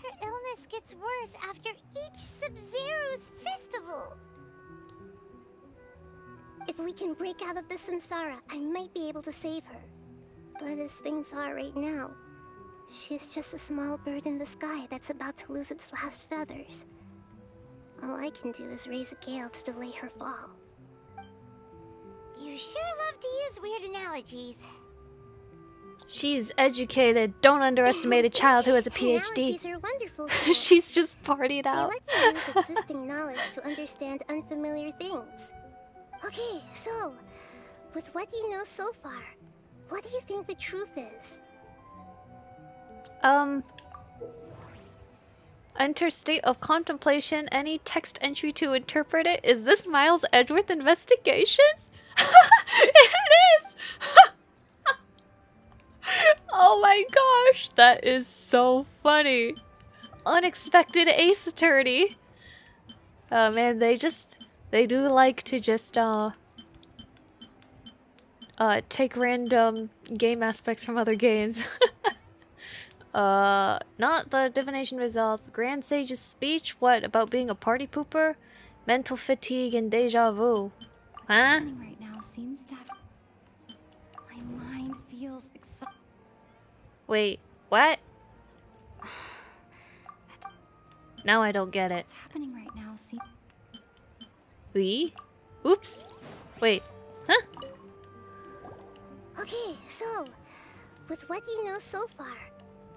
[SPEAKER 2] Her illness gets worse after each Sub-Zero's festival.
[SPEAKER 14] If we can break out of the samsara, I might be able to save her. But as things are right now, she's just a small bird in the sky that's about to lose its last feathers. All I can do is raise a gale to delay her fall.
[SPEAKER 2] You sure love to use weird analogies.
[SPEAKER 1] She's educated. Don't underestimate a child who has a PhD.
[SPEAKER 14] Analogies are wonderful tools.
[SPEAKER 1] She's just partied
[SPEAKER 14] They
[SPEAKER 1] out.
[SPEAKER 14] let you use existing knowledge to understand unfamiliar things. Okay, so, with what you know so far, what do you think the truth is?
[SPEAKER 1] Enter state of contemplation. Any text entry to interpret it. Is this Miles Edgeworth Investigations? It is! Oh my gosh, that is so funny. Unexpected Ace Attorney. Oh man, they do like to just, take random game aspects from other games. Not the divination results. Grand Sage's speech? What, about being a party pooper? Mental fatigue and deja vu. Huh?
[SPEAKER 10] Right now seems to have... My mind feels exhausted.
[SPEAKER 1] Wait, what? Now I don't get it.
[SPEAKER 10] What's happening right now seems...
[SPEAKER 1] We? Oops. Wait. Huh?
[SPEAKER 14] Okay, so, With what you know so far,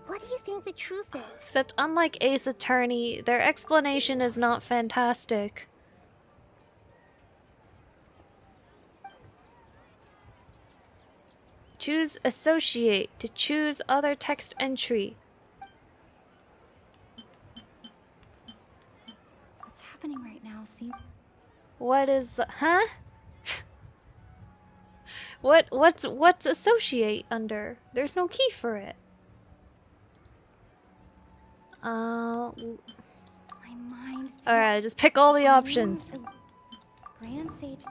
[SPEAKER 14] what do you think the truth is?
[SPEAKER 1] Except unlike Ace Attorney, their explanation is not fantastic. Choose Associate to choose other text entry.
[SPEAKER 11] What's happening right now, see?
[SPEAKER 1] What is the huh? What's Associate under? There's no key for it.
[SPEAKER 11] My mind.
[SPEAKER 1] Alright, just pick all the options.
[SPEAKER 11] Grand Sage,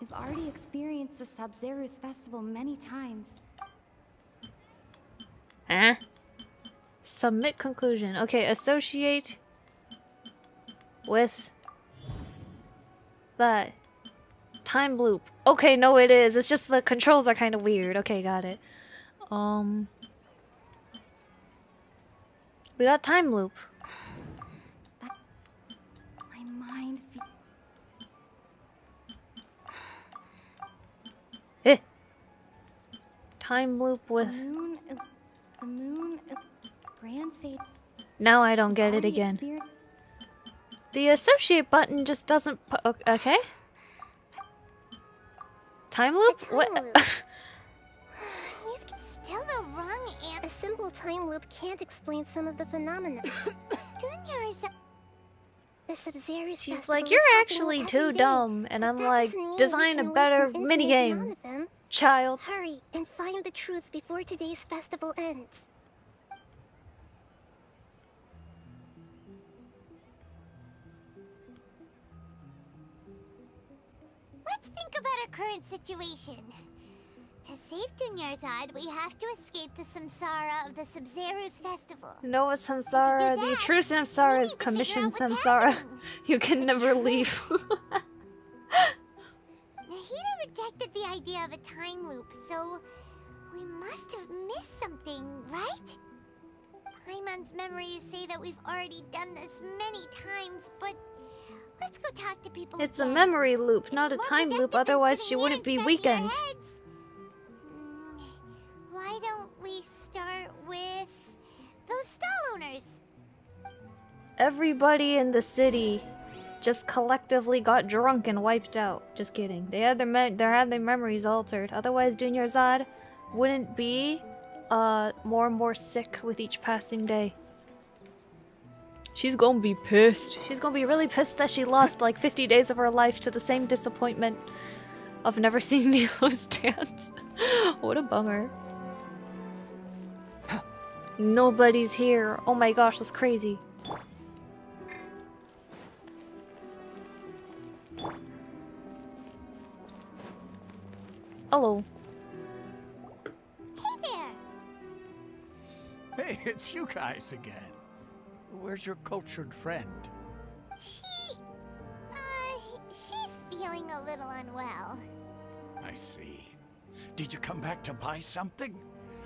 [SPEAKER 11] we've already experienced the Sub-Zero's festival many times.
[SPEAKER 1] Huh? Submit conclusion. Okay, associate with the time loop. Okay, no it is. It's just the controls are kind of weird. Okay, got it. We got time loop.
[SPEAKER 11] My mind.
[SPEAKER 1] Time loop with.
[SPEAKER 11] The moon. Grand Sage.
[SPEAKER 1] Now I don't get it again. The associate button just doesn't. Okay. Time loop? What?
[SPEAKER 2] Still the wrong answer.
[SPEAKER 14] A simple time loop can't explain some of the phenomena. The Sub-Zero's
[SPEAKER 1] She's
[SPEAKER 14] festival
[SPEAKER 1] like,
[SPEAKER 14] is
[SPEAKER 1] you're
[SPEAKER 14] happening
[SPEAKER 1] actually
[SPEAKER 14] every
[SPEAKER 1] too
[SPEAKER 14] day,
[SPEAKER 1] dumb, and
[SPEAKER 14] but
[SPEAKER 1] I'm
[SPEAKER 14] that
[SPEAKER 1] like,
[SPEAKER 14] doesn't mean we
[SPEAKER 1] design a
[SPEAKER 14] can waste
[SPEAKER 1] better
[SPEAKER 14] an infinite amount
[SPEAKER 1] minigame,
[SPEAKER 14] of them.
[SPEAKER 1] child.
[SPEAKER 14] Hurry and find the truth before today's festival ends.
[SPEAKER 2] Let's think about our current situation. To save Dunyarzad, we have to escape the samsara of the Sub-Zero's festival.
[SPEAKER 1] No, it's Samsara. The true Samsara is Commission Samsara. You can never leave.
[SPEAKER 2] Nahida rejected the idea of a time loop, so we must have missed something, right? Paimon's memories say that we've already done this many times, but let's go talk to people
[SPEAKER 1] It's a
[SPEAKER 2] again.
[SPEAKER 1] memory loop, not a time loop, otherwise she wouldn't be weakened.
[SPEAKER 2] Why don't we start with those stall owners?
[SPEAKER 1] Everybody in the city just collectively got drunk and wiped out. Just kidding. They had their memories altered. Otherwise, Dunyarzad wouldn't be more and more sick with each passing day. She's gonna be pissed. She's gonna be really pissed that she lost like 50 days of her life to the same disappointment of never seeing Nilo's dance. What a bummer. Nobody's here. Oh my gosh, that's crazy. Hello.
[SPEAKER 2] Hey there!
[SPEAKER 5] Hey, it's you guys again. Where's your cultured friend?
[SPEAKER 2] She's feeling a little unwell.
[SPEAKER 5] I see. Did you come back to buy something?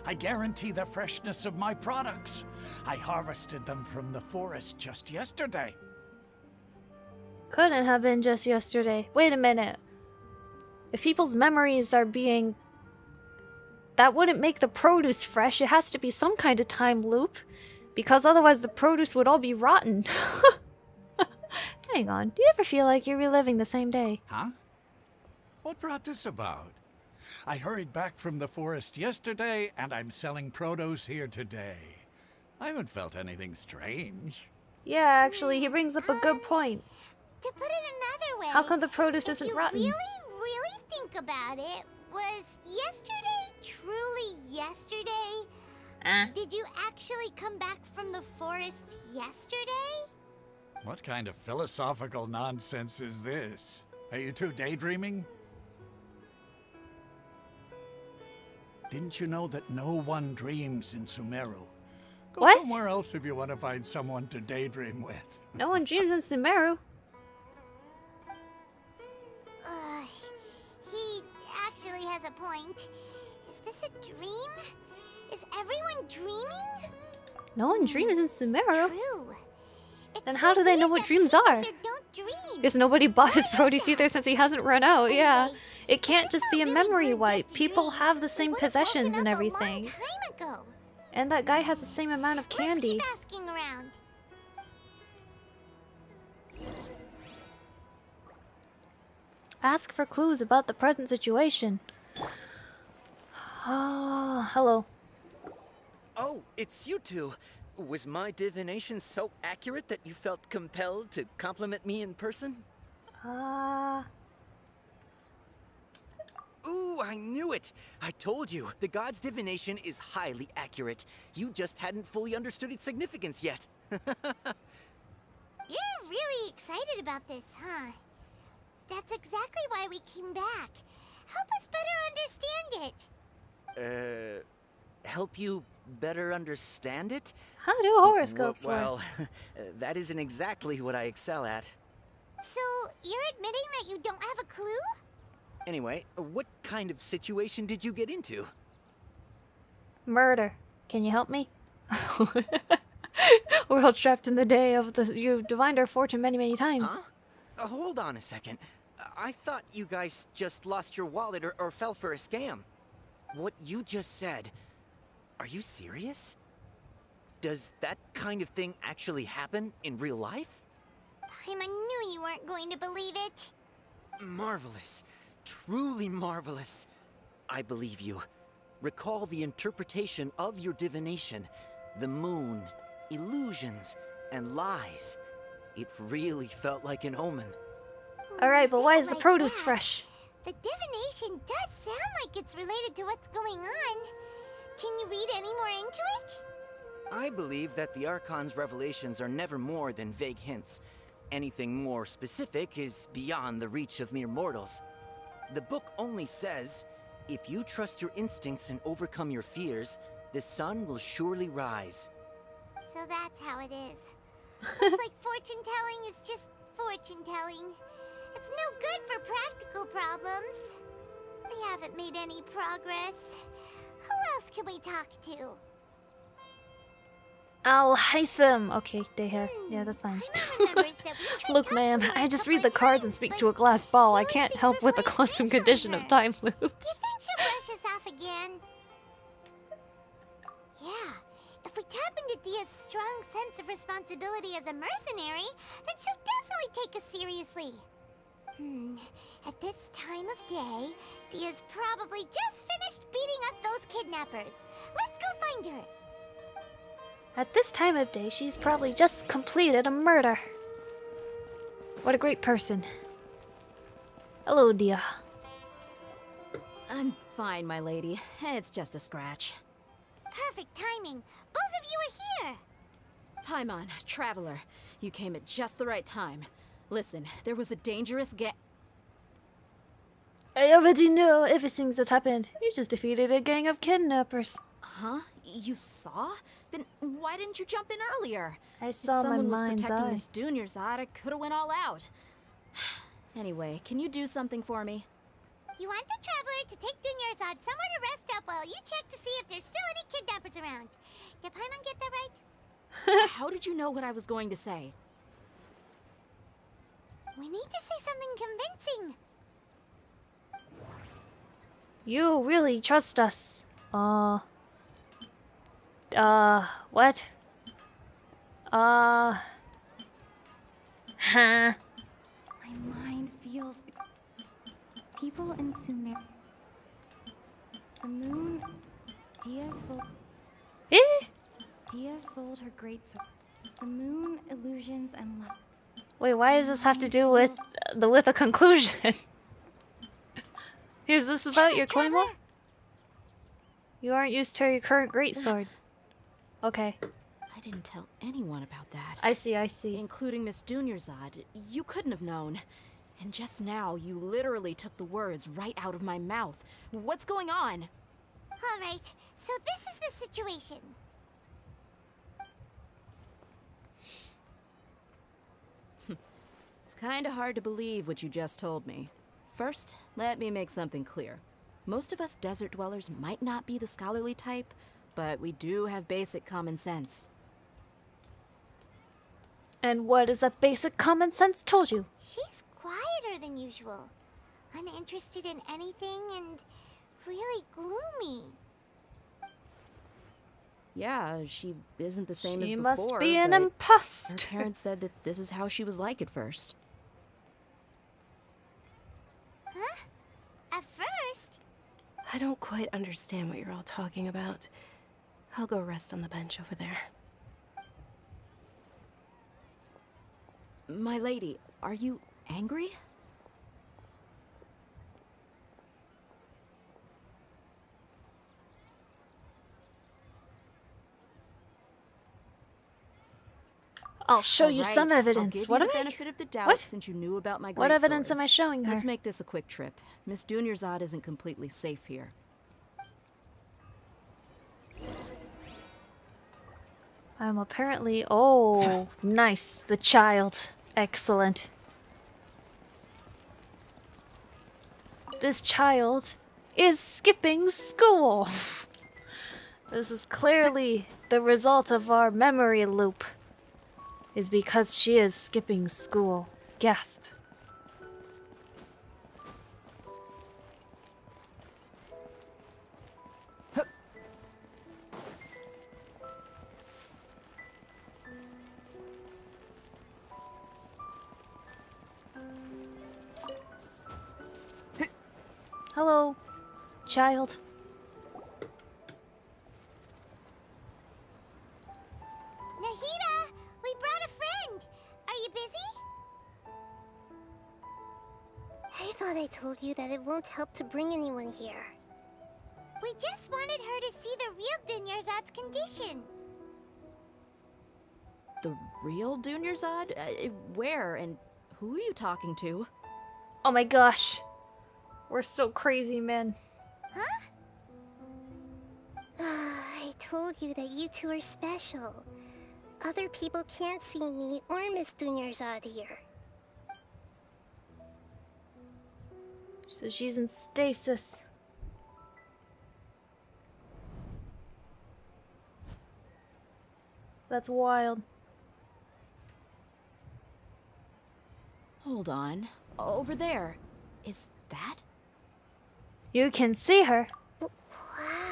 [SPEAKER 5] I guarantee the freshness of my products. I harvested them from the forest just yesterday.
[SPEAKER 1] Couldn't have been just yesterday. Wait a minute. If people's memories are being... That wouldn't make the produce fresh. It has to be some kind of time loop. Because otherwise the produce would all be rotten. Hang on. Do you ever feel like you're reliving the same day?
[SPEAKER 5] Huh? What brought this about? I hurried back from the forest yesterday, and I'm selling produce here today. I haven't felt anything strange.
[SPEAKER 1] Yeah, actually, he brings up a good point.
[SPEAKER 2] To put it another way,
[SPEAKER 1] How come the produce
[SPEAKER 2] if
[SPEAKER 1] isn't
[SPEAKER 2] you
[SPEAKER 1] rotten?
[SPEAKER 2] really think about it, was yesterday truly yesterday? Did you actually come back from the forest yesterday?
[SPEAKER 5] What kind of philosophical nonsense is this? Are you two daydreaming? Didn't you know that no one dreams in Sumeru? Go
[SPEAKER 1] What?
[SPEAKER 5] somewhere else if you want to find someone to daydream with.
[SPEAKER 1] No one dreams in Sumeru.
[SPEAKER 2] He actually has a point. Is this a dream? Is everyone dreaming?
[SPEAKER 1] No one dreams in Sumeru.
[SPEAKER 2] True.
[SPEAKER 1] Then how do they know what dreams are?
[SPEAKER 2] Don't dream.
[SPEAKER 1] Because nobody bought his produce either since he hasn't run out, yeah. It can't just be a memory wipe. People have the same
[SPEAKER 2] Would've woken
[SPEAKER 1] possessions and
[SPEAKER 2] up
[SPEAKER 1] everything.
[SPEAKER 2] A long time ago.
[SPEAKER 1] And that guy has the same amount of candy.
[SPEAKER 2] Let's keep asking around.
[SPEAKER 1] Ask for clues about the present situation. Oh, hello.
[SPEAKER 6] Oh, it's you two. Was my divination so accurate that you felt compelled to compliment me in person? Ooh, I knew it! I told you, the god's divination is highly accurate. You just hadn't fully understood its significance yet.
[SPEAKER 2] You're really excited about this, huh? That's exactly why we came back. Help us better understand it.
[SPEAKER 6] Help you better understand it?
[SPEAKER 1] How do horoscopes work?
[SPEAKER 6] Well, that isn't exactly what I excel at.
[SPEAKER 2] So, you're admitting that you don't have a clue?
[SPEAKER 6] Anyway, what kind of situation did you get into?
[SPEAKER 1] Murder. Can you help me? We're all trapped in the day of the... You divined our fortune many, many times.
[SPEAKER 6] Huh? Hold on a second. I thought you guys just lost your wallet or fell for a scam. What you just said... Are you serious? Does that kind of thing actually happen in real life?
[SPEAKER 2] Paimon knew you weren't going to believe it.
[SPEAKER 6] Marvelous. Truly marvelous. I believe you. Recall the interpretation of your divination. The moon, illusions, and lies. It really felt like an omen.
[SPEAKER 1] Alright, but why is the
[SPEAKER 2] Like
[SPEAKER 1] produce
[SPEAKER 2] that.
[SPEAKER 1] fresh?
[SPEAKER 2] The divination does sound like it's related to what's going on. Can you read any more into it?
[SPEAKER 6] I believe that the Archon's revelations are never more than vague hints. Anything more specific is beyond the reach of mere mortals. The book only says, if you trust your instincts and overcome your fears, the sun will surely rise.
[SPEAKER 2] So that's how it is. Looks like fortune telling is just fortune telling. It's no good for practical problems. We haven't made any progress. Who else can we talk to?
[SPEAKER 1] Al-Haytham. Okay, they have... Yeah, that's fine. Look, ma'am, I just read the cards and speak to a glass ball. I can't help with the quantum condition of time loops.
[SPEAKER 2] Do you think she'll brush us off again? Yeah, if we tap into Dia's strong sense of responsibility as a mercenary, then she'll definitely take us seriously. At this time of day, Dia's probably just finished beating up those kidnappers. Let's go find her.
[SPEAKER 1] At this time of day, she's probably just completed a murder. What a great person. Hello, Dia.
[SPEAKER 4] I'm fine, my lady. It's just a scratch.
[SPEAKER 2] Perfect timing. Both of you are here.
[SPEAKER 4] Paimon, Traveler, you came at just the right time. Listen, there was a dangerous
[SPEAKER 1] I already know everything that's happened. You just defeated a gang of kidnappers.
[SPEAKER 4] Huh? You saw? Then why didn't you jump in earlier?
[SPEAKER 1] I saw
[SPEAKER 4] if
[SPEAKER 1] my
[SPEAKER 4] someone was
[SPEAKER 1] mind's
[SPEAKER 4] protecting
[SPEAKER 1] eye.
[SPEAKER 4] Miss Dunyarzad, I could have went all out. Anyway, can you do something for me?
[SPEAKER 2] You want the Traveler to take Dunyarzad somewhere to rest up while you check to see if there's still any kidnappers around. Did Paimon get that right?
[SPEAKER 4] How did you know what I was going to say?
[SPEAKER 2] We need to say something convincing.
[SPEAKER 1] You really trust us. What? Huh?
[SPEAKER 15] My mind feels... People in Sumeru... The moon... Dia sold...
[SPEAKER 1] Eh?
[SPEAKER 15] Dia sold her great sword. The moon, illusions, and love.
[SPEAKER 1] Wait, why does this have to do with a conclusion? Is this about your claymore? You aren't used to your current greatsword. Okay.
[SPEAKER 4] I didn't tell anyone about that.
[SPEAKER 1] I see, I see.
[SPEAKER 4] Including Miss Dunyarzad. You couldn't have known. And just now, you literally took the words right out of my mouth. What's going on?
[SPEAKER 2] All right, so this is the situation.
[SPEAKER 4] It's kinda hard to believe what you just told me. First, let me make something clear. Most of us desert dwellers might not be the scholarly type, but we do have basic common sense.
[SPEAKER 1] And what is that basic common sense told you?
[SPEAKER 2] She's quieter than usual. uninterested in anything and really gloomy.
[SPEAKER 4] Yeah, she isn't the same as
[SPEAKER 1] She
[SPEAKER 4] before.
[SPEAKER 1] must be an
[SPEAKER 4] but
[SPEAKER 1] imposter.
[SPEAKER 4] Her parents said that this is how she was like at first.
[SPEAKER 2] Huh? At first?
[SPEAKER 3] I don't quite understand what you're all talking about. I'll go rest on the bench over there.
[SPEAKER 4] My lady, are you angry?
[SPEAKER 1] I'll show you some
[SPEAKER 4] I'll
[SPEAKER 1] evidence.
[SPEAKER 4] give
[SPEAKER 1] What
[SPEAKER 4] you
[SPEAKER 1] am
[SPEAKER 4] the
[SPEAKER 1] I?
[SPEAKER 4] benefit of the doubt
[SPEAKER 1] What?
[SPEAKER 4] since you knew about my
[SPEAKER 1] What
[SPEAKER 4] greatsword.
[SPEAKER 1] evidence am I showing her?
[SPEAKER 4] Let's make this a quick trip. Miss Dunyarzad isn't completely safe here.
[SPEAKER 1] I'm apparently... Oh, nice. The child. Excellent. This child is skipping school. This is clearly the result of our memory loop. Is because she is skipping school. Gasp. Hello, child.
[SPEAKER 2] Nahida, we brought a friend. Are you busy?
[SPEAKER 14] I thought I told you that it won't help to bring anyone here.
[SPEAKER 2] We just wanted her to see the real Dunyarzad's condition.
[SPEAKER 4] The real Dunyarzad? Where and who are you talking to?
[SPEAKER 1] Oh my gosh. We're so crazy, man.
[SPEAKER 2] Huh?
[SPEAKER 14] I told you that you two are special. Other people can't see me or Miss Dunyarzad here.
[SPEAKER 1] So she's in stasis. That's wild.
[SPEAKER 4] Hold on. Over there. Is that?
[SPEAKER 1] You can see her.
[SPEAKER 14] Wow.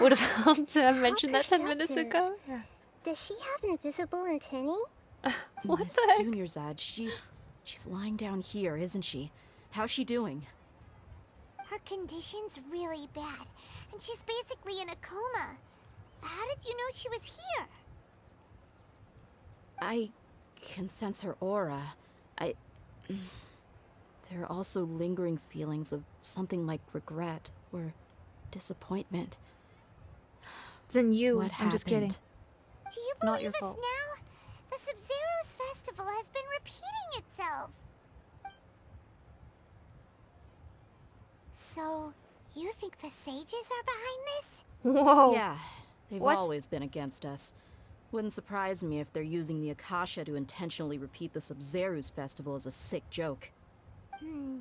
[SPEAKER 1] Would have helped to have mentioned that 10 minutes
[SPEAKER 14] perceptive.
[SPEAKER 1] ago. Yeah.
[SPEAKER 14] Does she have invisible antennae?
[SPEAKER 1] What
[SPEAKER 4] Miss
[SPEAKER 1] the heck?
[SPEAKER 4] Dunyarzad, she's lying down here, isn't she? How's she doing?
[SPEAKER 2] Her condition's really bad, and she's basically in a coma. How did you know she was here?
[SPEAKER 4] I can sense her aura. There are also lingering feelings of something like regret or disappointment.
[SPEAKER 1] It's in you.
[SPEAKER 4] What
[SPEAKER 1] I'm just kidding.
[SPEAKER 4] happened?
[SPEAKER 2] Do you
[SPEAKER 1] It's not
[SPEAKER 2] believe
[SPEAKER 1] your
[SPEAKER 2] us
[SPEAKER 1] fault.
[SPEAKER 2] now? The Sub-Zero's festival has been repeating itself. So, you think the sages are behind this?
[SPEAKER 1] Whoa.
[SPEAKER 4] Yeah, they've
[SPEAKER 1] What?
[SPEAKER 4] always been against us. Wouldn't surprise me if they're using the Akasha to intentionally repeat the Sub-Zero's festival as a sick joke.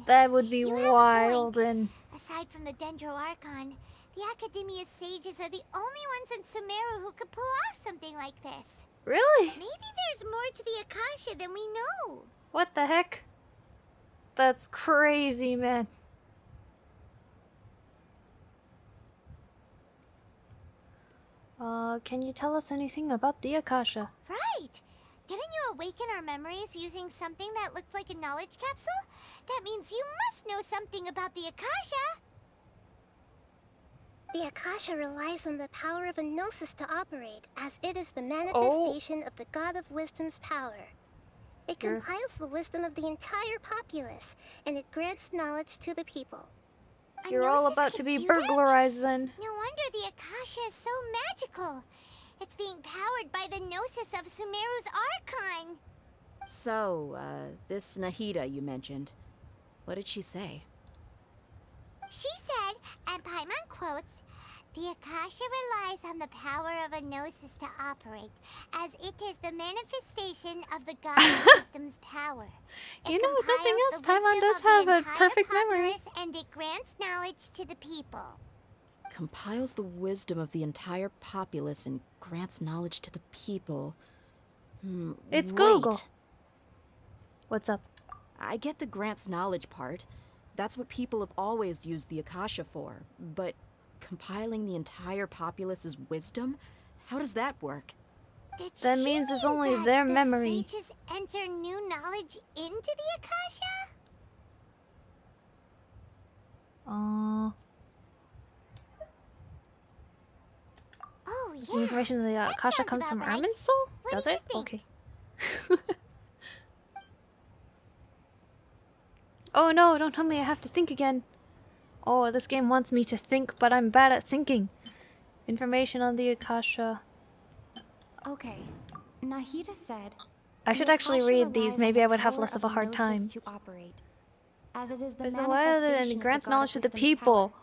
[SPEAKER 1] That would be
[SPEAKER 2] You have a
[SPEAKER 1] wild
[SPEAKER 2] point.
[SPEAKER 1] and...
[SPEAKER 2] Aside from the Dendro Archon, the Academia's sages are the only ones in Sumeru who could pull off something like this.
[SPEAKER 1] Really?
[SPEAKER 2] Maybe there's more to the Akasha than we know.
[SPEAKER 1] What the heck? That's crazy, man. Can you tell us anything about the Akasha?
[SPEAKER 2] Right! Didn't you awaken our memories using something that looked like a knowledge capsule? That means you must know something about the Akasha!
[SPEAKER 14] The Akasha relies on the power of a gnosis to operate, as it is the manifestation of the God of Wisdom's power. It
[SPEAKER 1] Sure.
[SPEAKER 14] compiles the wisdom of the entire populace, and it grants knowledge to the people.
[SPEAKER 2] A
[SPEAKER 1] You're all
[SPEAKER 2] gnosis
[SPEAKER 1] about to
[SPEAKER 2] could
[SPEAKER 1] be
[SPEAKER 2] do that?
[SPEAKER 1] burglarized then.
[SPEAKER 2] No wonder the Akasha is so magical. It's being powered by the gnosis of Sumeru's Archon.
[SPEAKER 4] So, this Nahida you mentioned, what did she say?
[SPEAKER 2] She said, and Paimon quotes, "The Akasha relies on the power of a gnosis to operate, as it is the manifestation of the God of Wisdom's power.
[SPEAKER 1] You know, if nothing
[SPEAKER 2] compiles
[SPEAKER 1] else,
[SPEAKER 2] the
[SPEAKER 1] Paimon
[SPEAKER 2] wisdom
[SPEAKER 1] does
[SPEAKER 2] of the
[SPEAKER 1] have a
[SPEAKER 2] entire
[SPEAKER 1] perfect memory.
[SPEAKER 2] populace, and it grants knowledge to the people."
[SPEAKER 4] Compiles the wisdom of the entire populace and grants knowledge to the people.
[SPEAKER 1] It's
[SPEAKER 4] wait.
[SPEAKER 1] Google. What's up?
[SPEAKER 4] I get the grants knowledge part, That's what people have always used the Akasha for. But compiling the entire populace's wisdom? How does that work?
[SPEAKER 1] That means it's only their memory.
[SPEAKER 2] The sages enter new knowledge into the Akasha?
[SPEAKER 1] Oh,
[SPEAKER 2] yeah.
[SPEAKER 1] the information in the Akasha comes from Armin's soul? Does it? Okay. Oh no, don't tell me I have to think again. Oh, this game wants me to think, but I'm bad at thinking. Information on the Akasha.
[SPEAKER 15] Okay. Nahida said,
[SPEAKER 1] I should
[SPEAKER 15] "The
[SPEAKER 1] actually
[SPEAKER 15] Akasha
[SPEAKER 1] read these,
[SPEAKER 15] relies
[SPEAKER 1] maybe
[SPEAKER 15] on
[SPEAKER 1] I
[SPEAKER 15] the
[SPEAKER 1] would have
[SPEAKER 15] power
[SPEAKER 1] less of a hard
[SPEAKER 15] gnosis
[SPEAKER 1] time.
[SPEAKER 15] to operate, as it is the
[SPEAKER 1] There's a way that
[SPEAKER 15] manifestation
[SPEAKER 1] it
[SPEAKER 15] of
[SPEAKER 1] grants
[SPEAKER 15] the God of
[SPEAKER 1] knowledge to the
[SPEAKER 15] Wisdom's
[SPEAKER 1] people.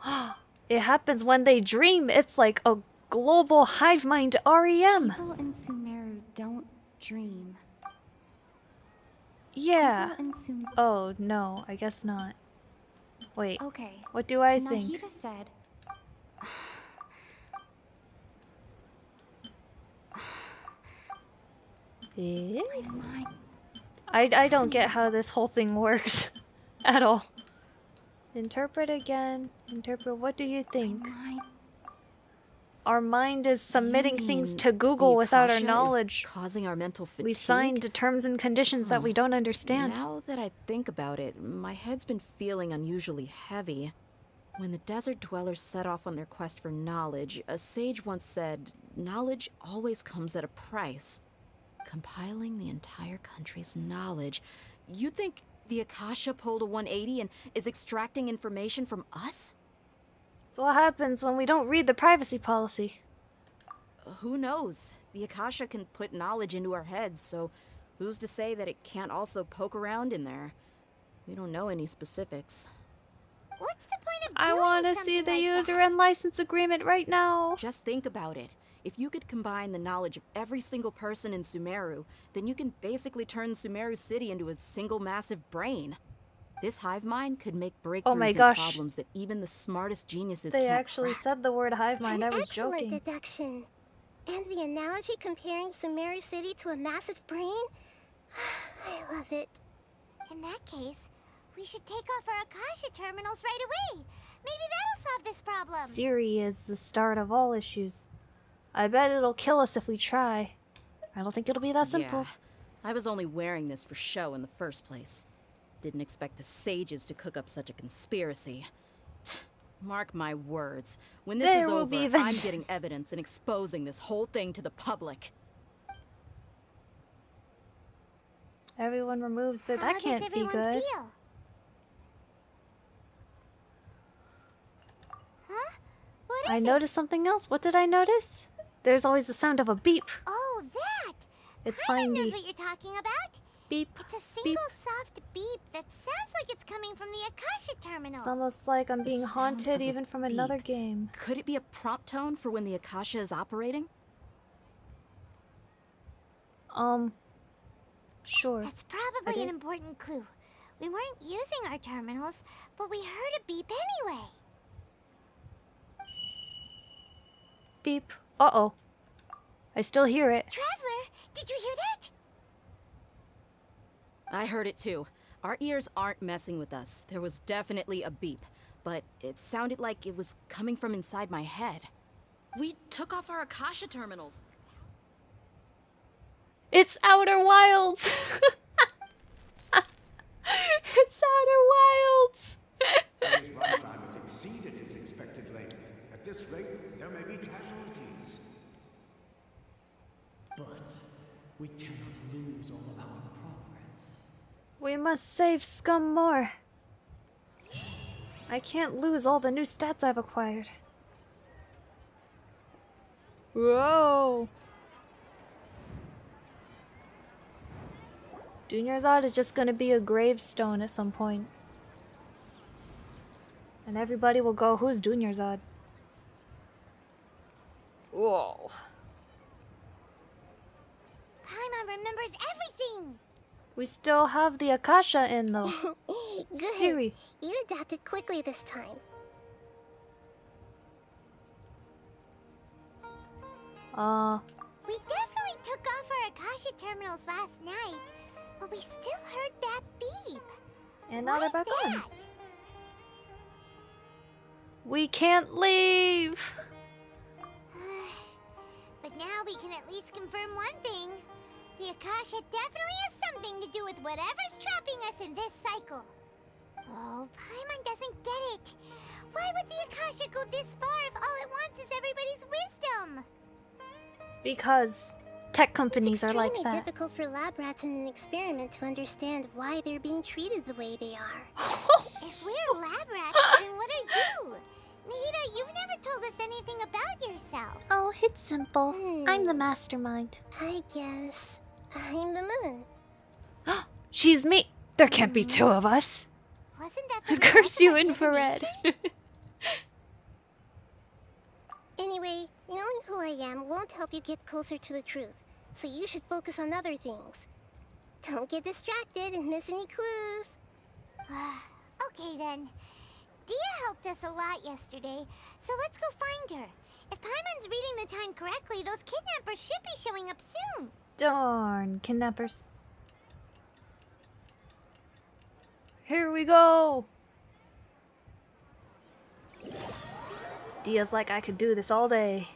[SPEAKER 1] It happens when they dream. It's like a global hive mind REM.
[SPEAKER 15] People in Sumeru don't dream.
[SPEAKER 1] Yeah.
[SPEAKER 15] People in
[SPEAKER 1] Oh, no, I guess not. Wait.
[SPEAKER 15] Okay.
[SPEAKER 1] What do I think?
[SPEAKER 15] Nahida said,
[SPEAKER 1] Eh?
[SPEAKER 15] my
[SPEAKER 1] I don't get how this whole thing works at all. Interpret again. Interpret. What do you think? Our mind is submitting things to Google without our
[SPEAKER 4] Akasha is
[SPEAKER 1] knowledge.
[SPEAKER 4] causing our mental fatigue?
[SPEAKER 1] We signed terms and conditions that we don't understand.
[SPEAKER 4] Now that I think about it, my head's been feeling unusually heavy. When the desert dwellers set off on their quest for knowledge, a sage once said, knowledge always comes at a price. Compiling the entire country's knowledge. You think the Akasha pulled a 180 and is extracting information from us?
[SPEAKER 1] So what happens when we don't read the privacy policy?
[SPEAKER 4] Who knows? The Akasha can put knowledge into our heads, so who's to say that it can't also poke around in there? We don't know any specifics.
[SPEAKER 2] What's the point of
[SPEAKER 1] I want to see the user and license agreement right now.
[SPEAKER 4] Just think about it. If you could combine the knowledge of every single person in Sumeru, then you can basically turn Sumeru City into a single massive brain. This hive mind could make breakthroughs in problems that even the smartest geniuses
[SPEAKER 1] They
[SPEAKER 4] can't
[SPEAKER 1] actually
[SPEAKER 4] crack.
[SPEAKER 1] said the word hive mind. I was
[SPEAKER 14] Excellent
[SPEAKER 1] joking.
[SPEAKER 14] deduction. And the analogy comparing Sumeru City to a massive brain? I love it.
[SPEAKER 2] In that case, we should take off our Akasha terminals right away. Maybe that'll solve this problem.
[SPEAKER 1] Siri is the start of all issues. I bet it'll kill us if we try. I don't think it'll be that simple.
[SPEAKER 4] Yeah, I was only wearing this for show in the first place. Didn't expect the sages to cook up such a conspiracy. Mark my words. When this
[SPEAKER 1] There
[SPEAKER 4] is
[SPEAKER 1] will
[SPEAKER 4] over,
[SPEAKER 1] be
[SPEAKER 4] I'm
[SPEAKER 1] vengeance.
[SPEAKER 4] getting evidence and exposing this whole thing to the public.
[SPEAKER 1] Everyone removes that.
[SPEAKER 2] How
[SPEAKER 1] That
[SPEAKER 2] does
[SPEAKER 1] can't be
[SPEAKER 2] everyone
[SPEAKER 1] good.
[SPEAKER 2] feel? Huh? What is
[SPEAKER 1] I
[SPEAKER 2] it?
[SPEAKER 1] noticed something else. What did I notice? There's always the sound of a beep.
[SPEAKER 2] Oh, that!
[SPEAKER 1] It's
[SPEAKER 2] Paimon
[SPEAKER 1] fine.
[SPEAKER 2] knows
[SPEAKER 1] Beep.
[SPEAKER 2] what you're talking about.
[SPEAKER 1] Beep.
[SPEAKER 2] It's a single soft beep that sounds like it's coming from the Akasha terminal.
[SPEAKER 1] It's almost like I'm being
[SPEAKER 4] sound
[SPEAKER 1] haunted
[SPEAKER 4] of a
[SPEAKER 1] even from another game.
[SPEAKER 4] Could it be a prompt tone for when the Akasha is operating?
[SPEAKER 1] Sure.
[SPEAKER 2] That's probably an important clue. We weren't using our terminals, but we heard a beep anyway.
[SPEAKER 1] Beep. Uh-oh. I still hear it.
[SPEAKER 2] Traveler, did you hear that?
[SPEAKER 4] I heard it too. Our ears aren't messing with us. There was definitely a beep, but it sounded like it was coming from inside my head. We took off our Akasha terminals.
[SPEAKER 1] It's Outer Wilds! It's Outer Wilds!
[SPEAKER 13] Today's runtime has exceeded its expected length. At this rate, there may be casualties.
[SPEAKER 12] But we cannot lose all of our progress.
[SPEAKER 1] We must save Scum more. I can't lose all the new stats I've acquired. Whoa! Dunyarzad is just gonna be a gravestone at some point. And everybody will go, who's Dunyarzad? Whoa.
[SPEAKER 2] Paimon remembers everything!
[SPEAKER 1] We still have the Akasha in though.
[SPEAKER 14] Good.
[SPEAKER 1] Siri.
[SPEAKER 14] You adapted quickly this time.
[SPEAKER 2] We definitely took off our Akasha terminals last night, but we still heard that beep.
[SPEAKER 1] And now they're back on.
[SPEAKER 2] That?
[SPEAKER 1] We can't leave!
[SPEAKER 2] But now we can at least confirm one thing. The Akasha definitely has something to do with whatever's trapping us in this cycle. Oh, Paimon doesn't get it. Why would the Akasha go this far if all it wants is everybody's wisdom?
[SPEAKER 1] Because tech companies are like
[SPEAKER 14] It's
[SPEAKER 1] that.
[SPEAKER 14] extremely difficult for lab rats in an experiment to understand why they're being treated the way they are.
[SPEAKER 2] If we're lab rats, then what are you? Nahida, you've never told us anything about yourself.
[SPEAKER 1] Oh, it's simple. I'm the mastermind.
[SPEAKER 14] I guess I'm the moon.
[SPEAKER 1] She's me! There can't be two of us!
[SPEAKER 2] Wasn't that the
[SPEAKER 1] Curse you,
[SPEAKER 2] result of our
[SPEAKER 1] infrared!
[SPEAKER 14] Anyway, knowing who I am won't help you get closer to the truth, so you should focus on other things. Don't get distracted and miss any clues.
[SPEAKER 2] Okay then. Dia helped us a lot yesterday, so let's go find her. If Paimon's reading the time correctly, those kidnappers should be showing up soon.
[SPEAKER 1] Darn, kidnappers. Here we go! Dia's like, I could do this all day.